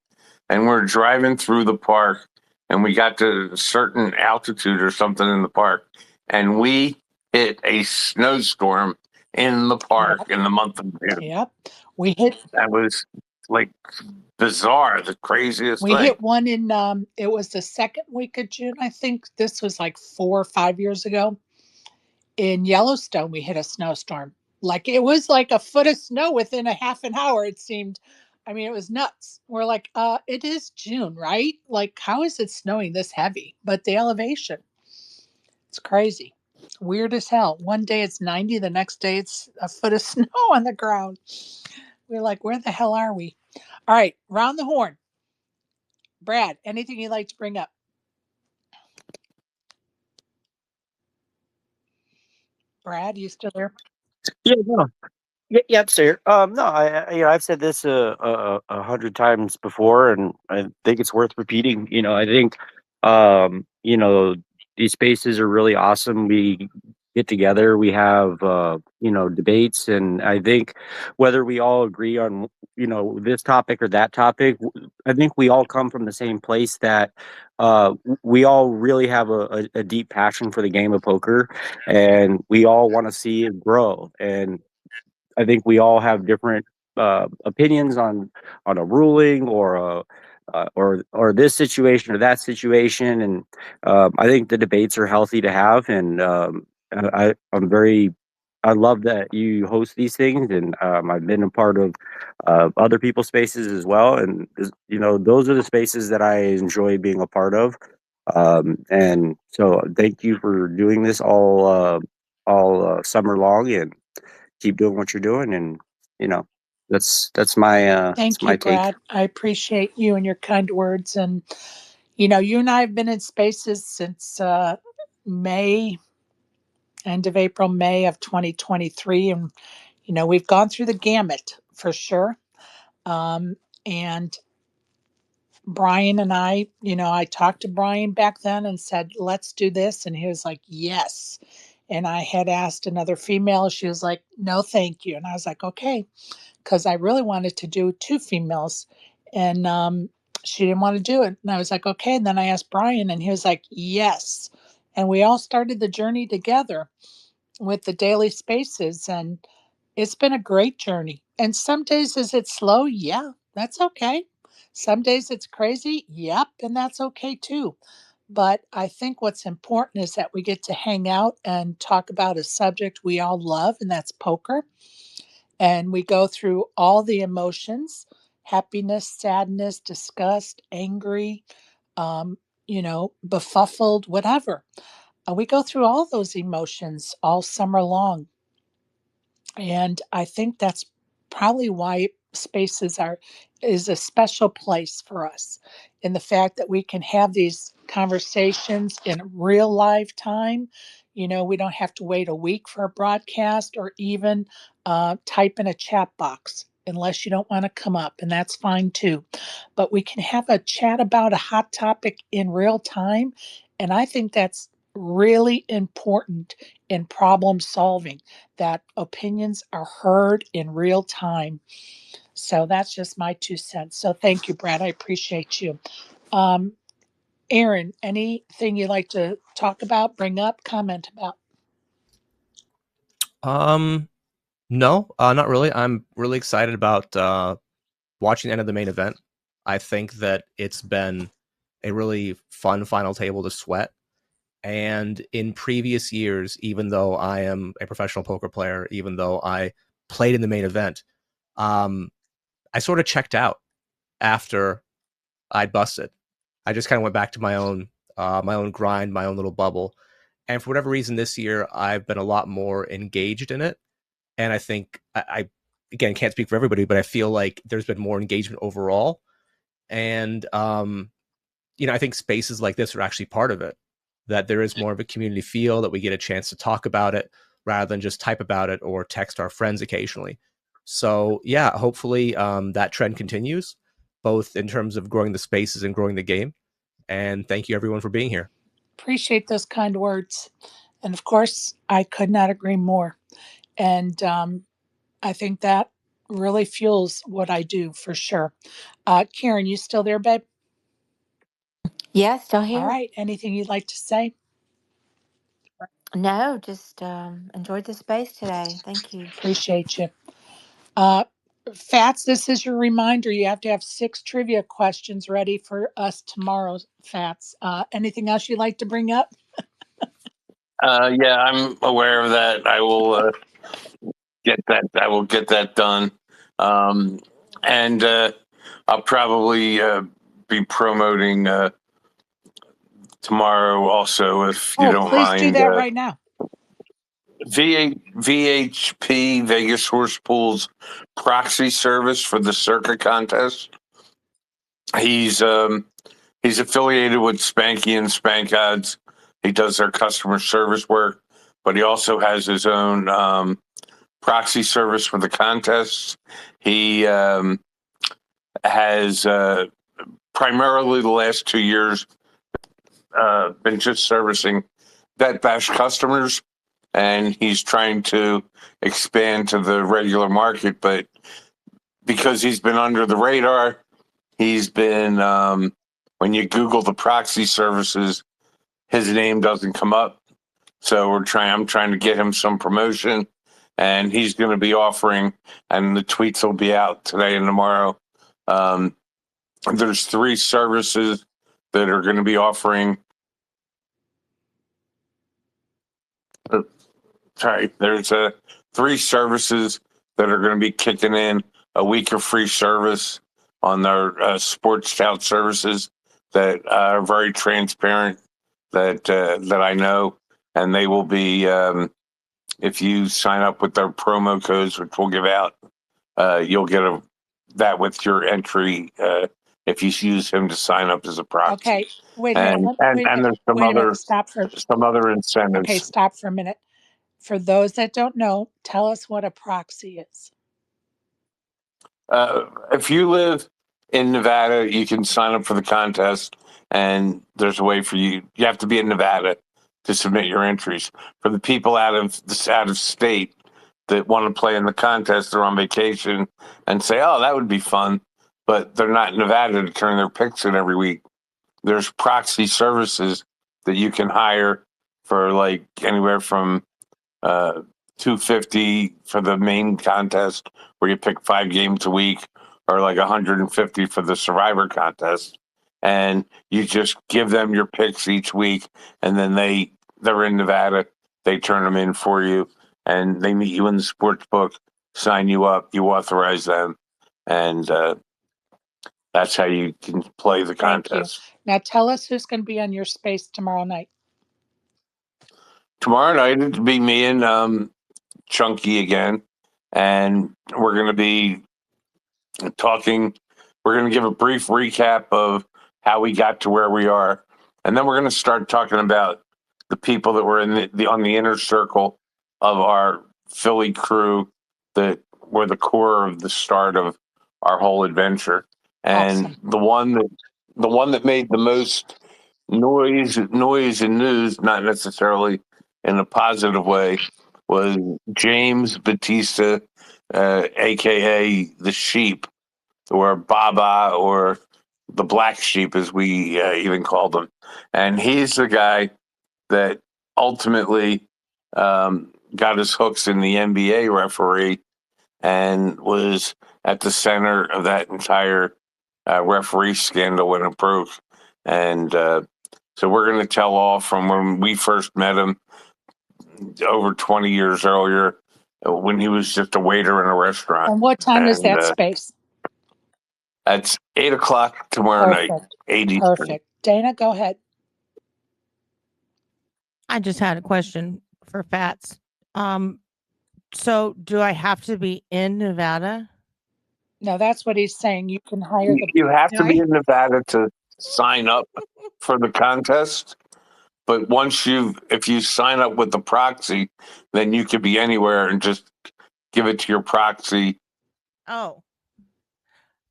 And we're driving through the park, and we got to a certain altitude or something in the park, and we hit a snowstorm in the park Yep. in the month of June. Yep. We hit That was like bizarre, the craziest we thing. hit one in it was the second week of June, I think. This was like 4 or 5 years ago. In Yellowstone, we hit a snowstorm. Like it was like a foot of snow within a half an hour, it seemed. I mean, it was nuts. We're like, it is June, right? Like, how is it snowing this heavy? But the elevation, it's crazy. Weird as hell. One day it's 90, the next day it's a foot of snow on the ground. We're like, where the hell are we? All right, round the horn. Brad, anything you'd like to bring up? Brad, you still there? Yeah, no. Yep, sir. No, I've said this a hundred times before, and I think it's worth repeating. I think, these spaces are really awesome. We get together, we have, debates, and I think whether we all agree on, this topic or that topic, I think we all come from the same place that, we all really have a deep passion for the game of poker, and we all want to see it grow. And I think we all have different opinions on a ruling or or this situation or that situation, and I think the debates are healthy to have. And I love that you host these things, and I've been a part of other people's spaces as well, and those are the spaces that I enjoy being a part of. And so, thank you for doing this all summer long, and keep doing what you're doing. And you know that's Thank you, my take. Brad. I appreciate you and your kind words. And, you and I have been in spaces since May, end of April, May of 2023. And, we've gone through the gamut for sure. And Brian and I talked to Brian back then and said, let's do this. And he was like, yes. And I had asked another female. She was like, no, thank you. And I was like, okay, because I really wanted to do two females. And she didn't want to do it. And I was like, okay. And then I asked Brian, and he was like, yes. And we all started the journey together with the daily spaces. And it's been a great journey. And some days is it slow? Yeah, that's okay. Some days it's crazy. Yep, and that's okay too. But I think what's important is that we get to hang out and talk about a subject we all love, and that's poker. And we go through all the emotions: happiness, sadness, disgust, angry, um, befuddled, whatever. We go through all those emotions all summer long. And I think that's probably why spaces are is a special place for us, in the fact that we can have these conversations in real live time. We don't have to wait a week for a broadcast, or even type in a chat box unless you don't want to come up, and that's fine too. But we can have a chat about a hot topic in real time, and I think that's really important in problem solving, that opinions are heard in real time. So that's just my 2 cents. So thank you, Brad. I appreciate you. Um, Aaron, anything you'd like to talk about, bring up, comment about? No, not really. I'm really excited about watching the end of the main event. I think that it's been a really fun final table to sweat. And in previous years, even though I am a professional poker player, even though I played in the main event, I sort of checked out after I'd busted. I just kind of went back to my own grind, my own little bubble. And for whatever reason, this year I've been a lot more engaged in it. And I think I again can't speak for everybody, but I feel like there's been more engagement overall. And I think spaces like this are actually part of it. That there is more of a community feel, that we get a chance to talk about it rather than just type about it or text our friends occasionally. So yeah, hopefully that trend continues, both in terms of growing the spaces and growing the game. And thank you everyone for being here. Appreciate those kind words. And of course, I could not agree more. And I think that really fuels what I do for sure. Karen, you still there, babe? Yeah, still All here. right. Anything you'd like to say? No, just enjoyed the space today. Thank you. Appreciate you. Fats, this is your reminder. You have to have 6 trivia questions ready for us tomorrow, Fats. Anything else you'd like to bring up? Yeah, I'm aware of that. I will get that. I will get that done, and I'll probably be promoting tomorrow also, if you Oh, don't please do mind. that right now. VHP Vegas Horse Pool's proxy service for the Circa contest. He's affiliated with Spanky and Spank Odds. He does their customer service work, but he also has his own proxy service for the contests. He has primarily the last 2 years been just servicing Bet Bash customers, and he's trying to expand to the regular market. But because he's been under the radar, he's been when you Google the proxy services, his name doesn't come up. So I'm trying to get him some promotion, and he's going to be offering, and the tweets will be out today and tomorrow. There's 3 services that are going to be offering. There's 3 services that are going to be kicking in a week of free service on their sports scout services that are very transparent, that I know, and they will be, if you sign up with their promo codes, which we'll give out, you'll get that with your entry if you use him to sign up as a proxy. Okay, wait a minute. And there's some other incentives. Okay, stop for a minute. For those that don't know, tell us what a proxy is. If you live in Nevada, you can sign up for the contest, and there's a way for you. You have to be in Nevada to submit your entries. For the people out of state that want to play in the contest, they're on vacation and say, "Oh, that would be fun," but they're not in Nevada to turn their picks in every week. There's proxy services that you can hire for like anywhere from $250 for the main contest, where you pick 5 games a week, or like $150 for the Survivor contest, and you just give them your picks each week, and then they're in Nevada, they turn them in for you, and they meet you in the sports book, sign you up, you authorize them, and that's how you can play the contest. Now tell us who's going to be on your space tomorrow night. Tomorrow night it'll be me and Chunky again, and we're going to be talking. We're going to give a brief recap of how we got to where we are, and then we're going to start talking about the people that were in on the inner circle of our Philly crew that were the core of the start of our whole adventure. And Awesome. the one that made the most noise and news, not necessarily in a positive way, was James Batista, aka the Sheep, or Baba, or the Black Sheep, as we even called him. And he's the guy that ultimately got his hooks in the NBA referee, and was at the center of that entire referee scandal when it broke. And so we're going to tell all from when we first met him over 20 years earlier, when he was just a waiter in a restaurant. And what time is that space? That's 8:00 tomorrow night. 8 Eastern. Perfect. Dana, go ahead. I just had a question for Fats. So do I have to be in Nevada? No, that's what he's saying. You can hire the. You have to be in Nevada to sign up for the contest. But if you sign up with the proxy, then you could be anywhere and just give it to your proxy. Oh,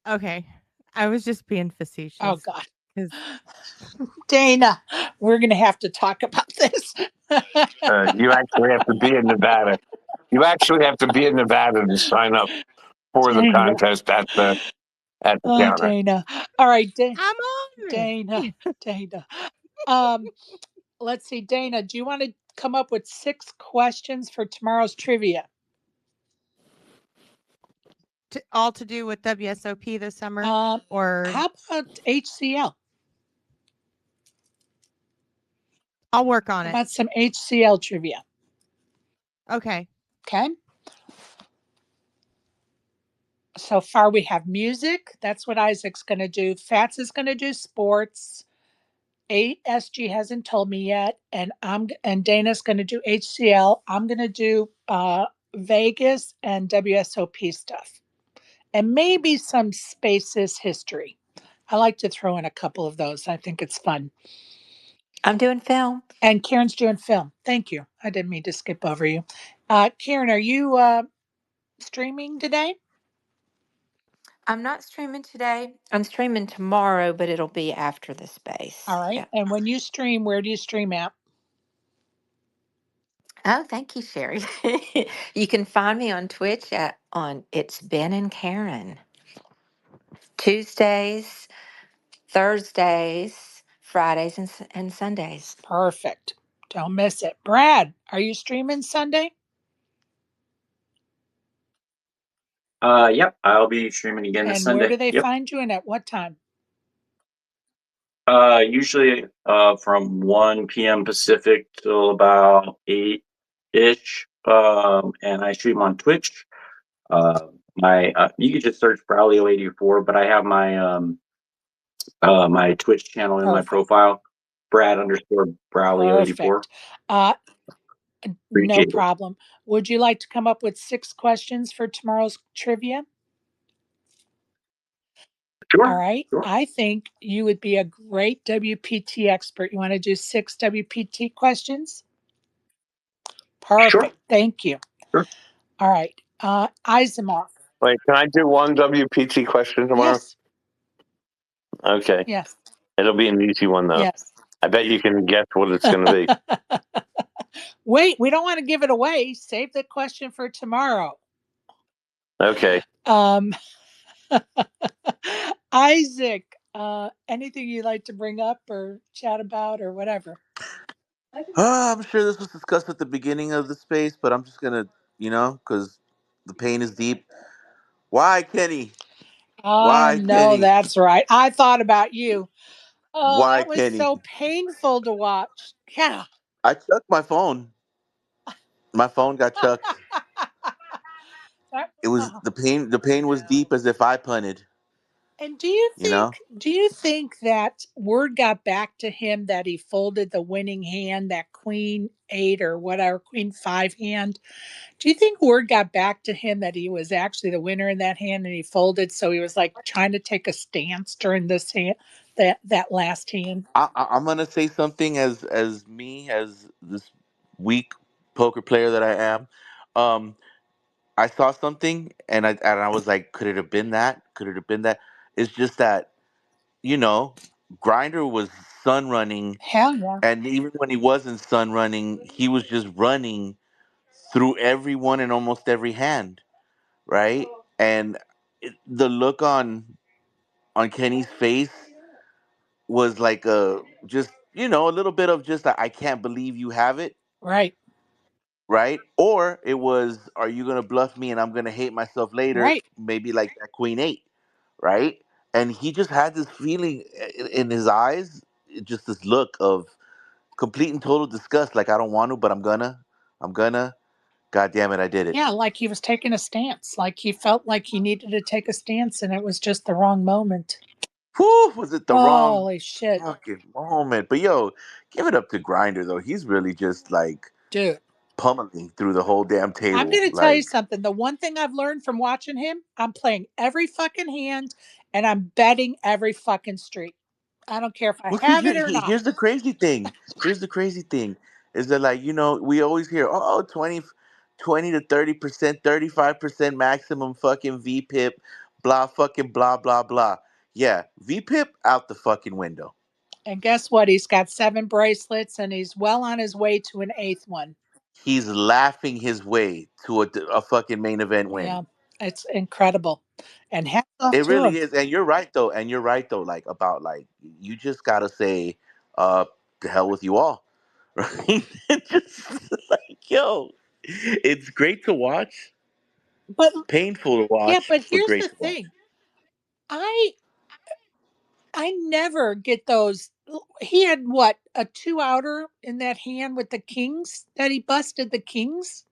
okay. I was just being facetious. Oh God, Dana, we're going to have to talk about this. You actually have to be in Nevada. You actually have to be in Nevada to sign up for the contest at the counter. Dana. All right, I'm on Dana. Let's see, Dana, do you want to come up with 6 questions for tomorrow's trivia? All to do with WSOP this summer? Or How about HCL? I'll work on How it. about some HCL trivia? Okay. Okay. So far we have music. That's what Isaac's going to do. Fats is going to do sports. ASG hasn't told me yet, and Dana's going to do HCL. I'm going to do Vegas and WSOP stuff, and maybe some spaces history. I like to throw in a couple of those. I think it's fun. I'm doing film. And Karen's doing film. Thank you. I didn't mean to skip over you. Karen, are you streaming today? I'm not streaming today. I'm streaming tomorrow, but it'll be after the space. All right. Yeah. And when you stream, where do you stream at? Oh, thank you, Sherry. You can find me on Twitch on It's Ben and Karen. Tuesdays, Thursdays, Fridays, and Sundays. Perfect. Don't miss it. Brad, are you streaming Sunday? Yep, I'll be streaming again this And where Sunday. do they Yep. find you and at what time? Usually from 1 p.m. Pacific till about 8-ish. And I stream on Twitch. My you could just search Braulio84, but I have my my Twitch channel in my Perfect. profile, Brad_Braulio84. Perfect. No Appreciate it. problem. Would you like to come up with 6 questions for tomorrow's trivia? Sure. All right. Sure. I think you would be a great WPT expert. You want to do 6 WPT questions? Perfect. Sure. Thank you. Sure. All right. Isamar. Wait, can I do one WPT question tomorrow? Yes. Okay. Yes. It'll be an easy one, though. Yes. I bet you can guess what it's going to be. Wait, we don't want to give it away. Save the question for tomorrow. Okay. Isaac, anything you'd like to bring up or chat about or whatever? I'm sure this was discussed at the beginning of the space, but I'm just gonna, because the pain is deep. Why, Kenny? Why, No, Kenny? that's right. I thought about you. Oh, Why, that was Kenny? so painful to watch. Yeah. I chucked my phone. My phone got chucked. It was the pain. The pain was deep, as if I punted. And do You know. you think that word got back to him that he folded the winning hand, that Queen 8 or whatever, Queen 5 hand? Do you think word got back to him that he was actually the winner in that hand and he folded, so he was like trying to take a stance during this hand, that last hand? I'm gonna say something as this weak poker player that I am. I saw something and I was like, could it have been that? Could it have been that? It's just that Grinder was sun running, Hell yeah. and even when he wasn't sun running, he was just running through everyone and almost every hand, right? And the look on Kenny's face was like a little bit of just I can't believe you have it, Right. right? Or it was, are you gonna bluff me and I'm gonna hate myself later? Right. Maybe like that Queen 8, right? And he just had this feeling in his eyes, just this look of complete and total disgust. Like, I don't want to, but I'm gonna. God damn it, I did it. Yeah, like he was taking a stance. Like he felt like he needed to take a stance and it was just the wrong moment. Whew, was it the wrong Holy shit. fucking moment? But yo, give it up to Grinder though. He's really just like Dude. pummeling through the whole damn I'm table. going to tell you Like, something. The one thing I've learned from watching him, I'm playing every fucking hand and I'm betting every fucking street. I don't care if I well, see, have it or not. here's the crazy thing. Here's the crazy thing is that, like, we always hear, 20 to 30%, 35% maximum fucking VPIP, blah fucking blah blah blah. Yeah, VPIP out the fucking window. And guess what? He's got 7 bracelets and he's well on his way to an 8th one. He's laughing his way to a fucking main event win. Yeah, it's incredible. And hats off It to him. really is. And you're right though. Like, about, like, you just gotta say, to hell with you all. right? Just like, yo, it's great to watch, But painful to yeah, watch, but but here's great the to watch. thing. I I never get those. He had what, a 2-outer in that hand with the kings that he busted the kings?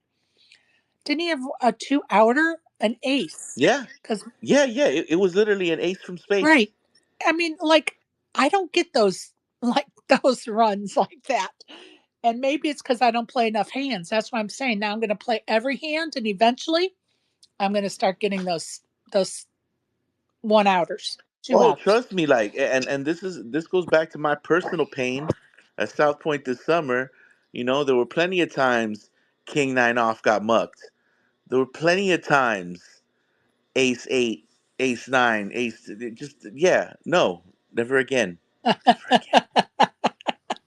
Didn't he have a 2-outer? An ace? Yeah, Because, yeah. It was literally an ace from space. right. I mean, like, I don't get those, like, those runs like that. And maybe it's because I don't play enough hands. That's what I'm saying. Now I'm going to play every hand, and eventually I'm going to start getting those 1-outers, two Oh, outers. trust me, like, and this goes back to my personal pain at South Point this summer. You know, there were plenty of times King Nine off got mucked. There were plenty of times Ace Eight, Ace Nine, Ace. Just yeah, no, never again, never again.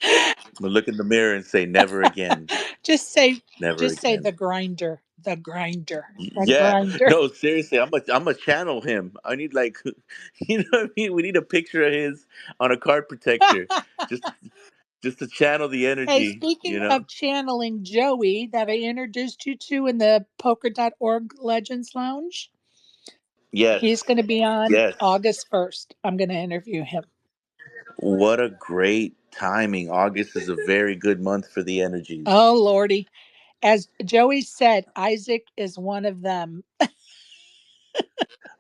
I'm gonna look in the mirror and say never again, just say never just say again. the grinder, the grinder, the Yeah, grinder. no, seriously, I'm a channel him. I need like, you know what I mean? We need a picture of his on a card protector, just just to channel the Hey, energy. speaking You know? of channeling Joey that I introduced you to in the poker.org Legends Lounge, Yes, he's going to be on yes. August 1st. I'm going to interview him. What a great timing! August is a very good month for the energies. Oh, Lordy. As Joey said, Isaac is one of them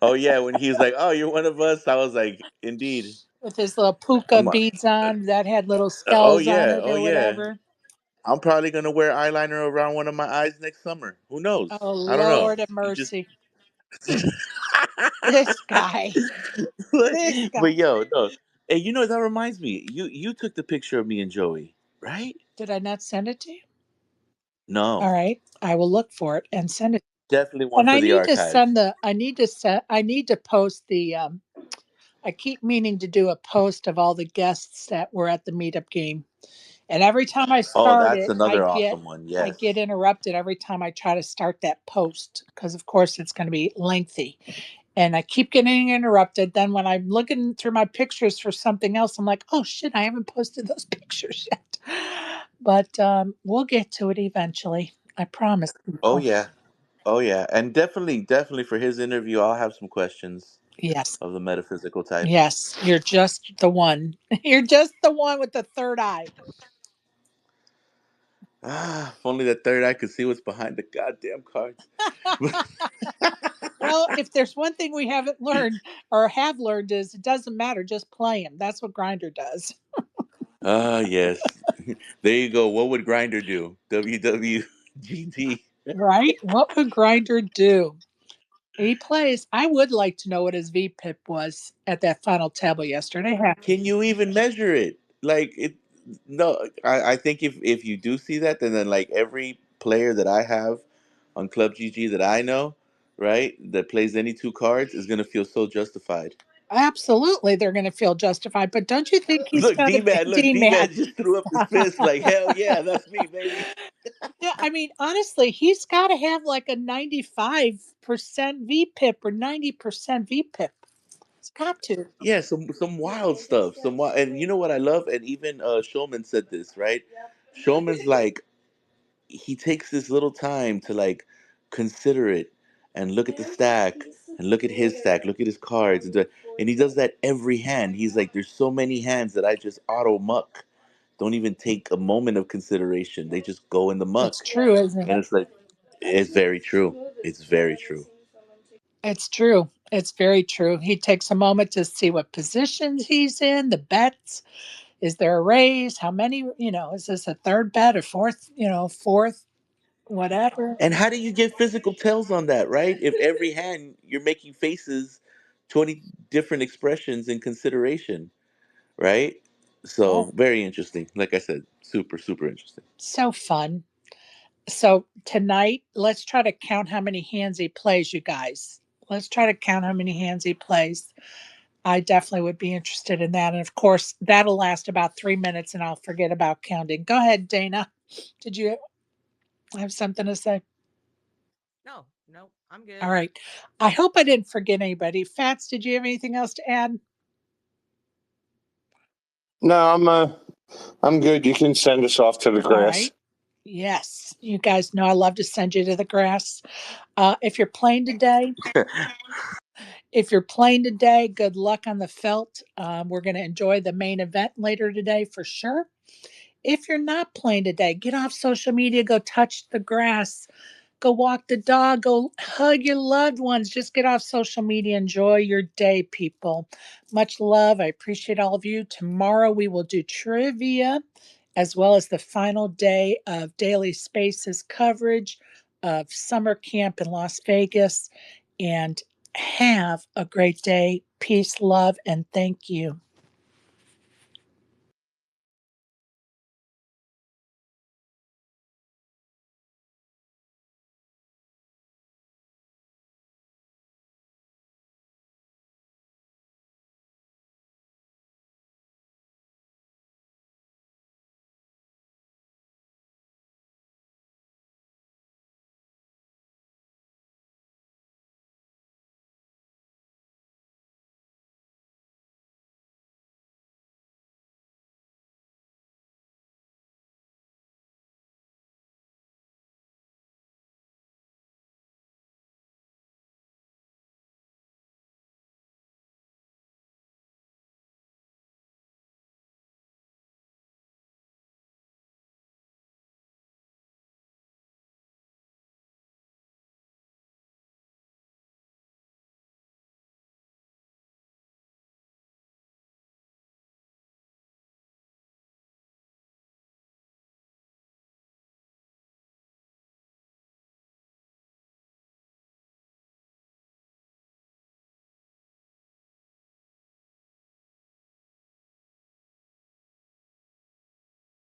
Oh yeah, when he's like, "Oh, you're one of us," I was like, "Indeed." with his little puka I'm, beads on that had little oh skulls on yeah, it oh or yeah. whatever. I'm probably gonna wear eyeliner around one of my eyes next summer. Who knows? Oh, I don't know. Lord of You just. mercy. This guy. This But guy. yo, no. Hey, you know that reminds me. You took the picture of me and Joey, right? Did I not send it to you? All No, right. I will look for it and send it. definitely one And for I the need to archives. send I need to post the I keep meaning to do a post of all the guests that were at the meetup game. And every time I Oh, start that's it, another awesome one. I Yes. get interrupted every time I try to start that post because of course it's going to be lengthy. And I keep getting interrupted. Then when I'm looking through my pictures for something else, I'm like, oh shit, I haven't posted those pictures yet. But we'll get to it eventually. I promise Oh people. yeah. Oh yeah. And definitely for his interview, I'll have some questions Yes. of the metaphysical type. Yes. You're just the one. You're just the one with the third eye. Ah, if only that third eye could see what's behind the goddamn cards. Well, if there's one thing we haven't learned or have learned is it doesn't matter, just play him. That's what Grinder does. Ah, yes. There you go. What would Grinder do? WWGT. Right? What would Grinder do? He plays. I would like to know what his VPIP was at that final table yesterday. Can you even measure it? Like it no, I think if you do see that, then like every player that I have on Club GG that I know, right, that plays any two cards is gonna feel so justified. Absolutely, they're going to feel justified. But don't you think he's Look, got to D-Man, look, D-Man? D-Man just threw up his fist like, hell yeah, that's me, baby. Yeah, I mean, honestly, he's got to have like a 95% VPIP or 90% VPIP. It's got to. Yeah, some wild stuff. Some wild, and you know what I love? And even Shulman said this, right? Shulman's like he takes this little time to like consider it and look at the stack and look at his stack, look at his cards, and he does that every hand. He's like, there's so many hands that I just auto muck, don't even take a moment of consideration. They just go in the It's muck, true, isn't and it? it's like, it's very true. It's very true. It's true. It's very true. He takes a moment to see what positions he's in, the bets. Is there a raise? How many, is this a third bet or fourth, fourth, whatever? And how do you get physical tells on that, right? If every hand you're making faces, 20 different expressions in consideration, right? Oh, So very interesting. Like I said, super, super interesting. so fun. So tonight, let's try to count how many hands he plays, you guys. Let's try to count how many hands he plays. I definitely would be interested in that. And of course, that'll last about 3 minutes and I'll forget about counting. Go ahead, Dana. Did you have something to say? No, I'm All good. right. I hope I didn't forget anybody. Fats, did you have anything else to add? No, I'm I'm good. You can send us off to the All grass. right. Yes, you guys know I love to send you to the grass. If you're playing today, good luck on the felt. We're going to enjoy the main event later today for sure. If you're not playing today, get off social media, go touch the grass, go walk the dog, go hug your loved ones. Just get off social media. Enjoy your day, people. Much love. I appreciate all of you. Tomorrow we will do trivia as well as the final day of Daily Spaces coverage of summer camp in Las Vegas. And have a great day. Peace, love, and thank you.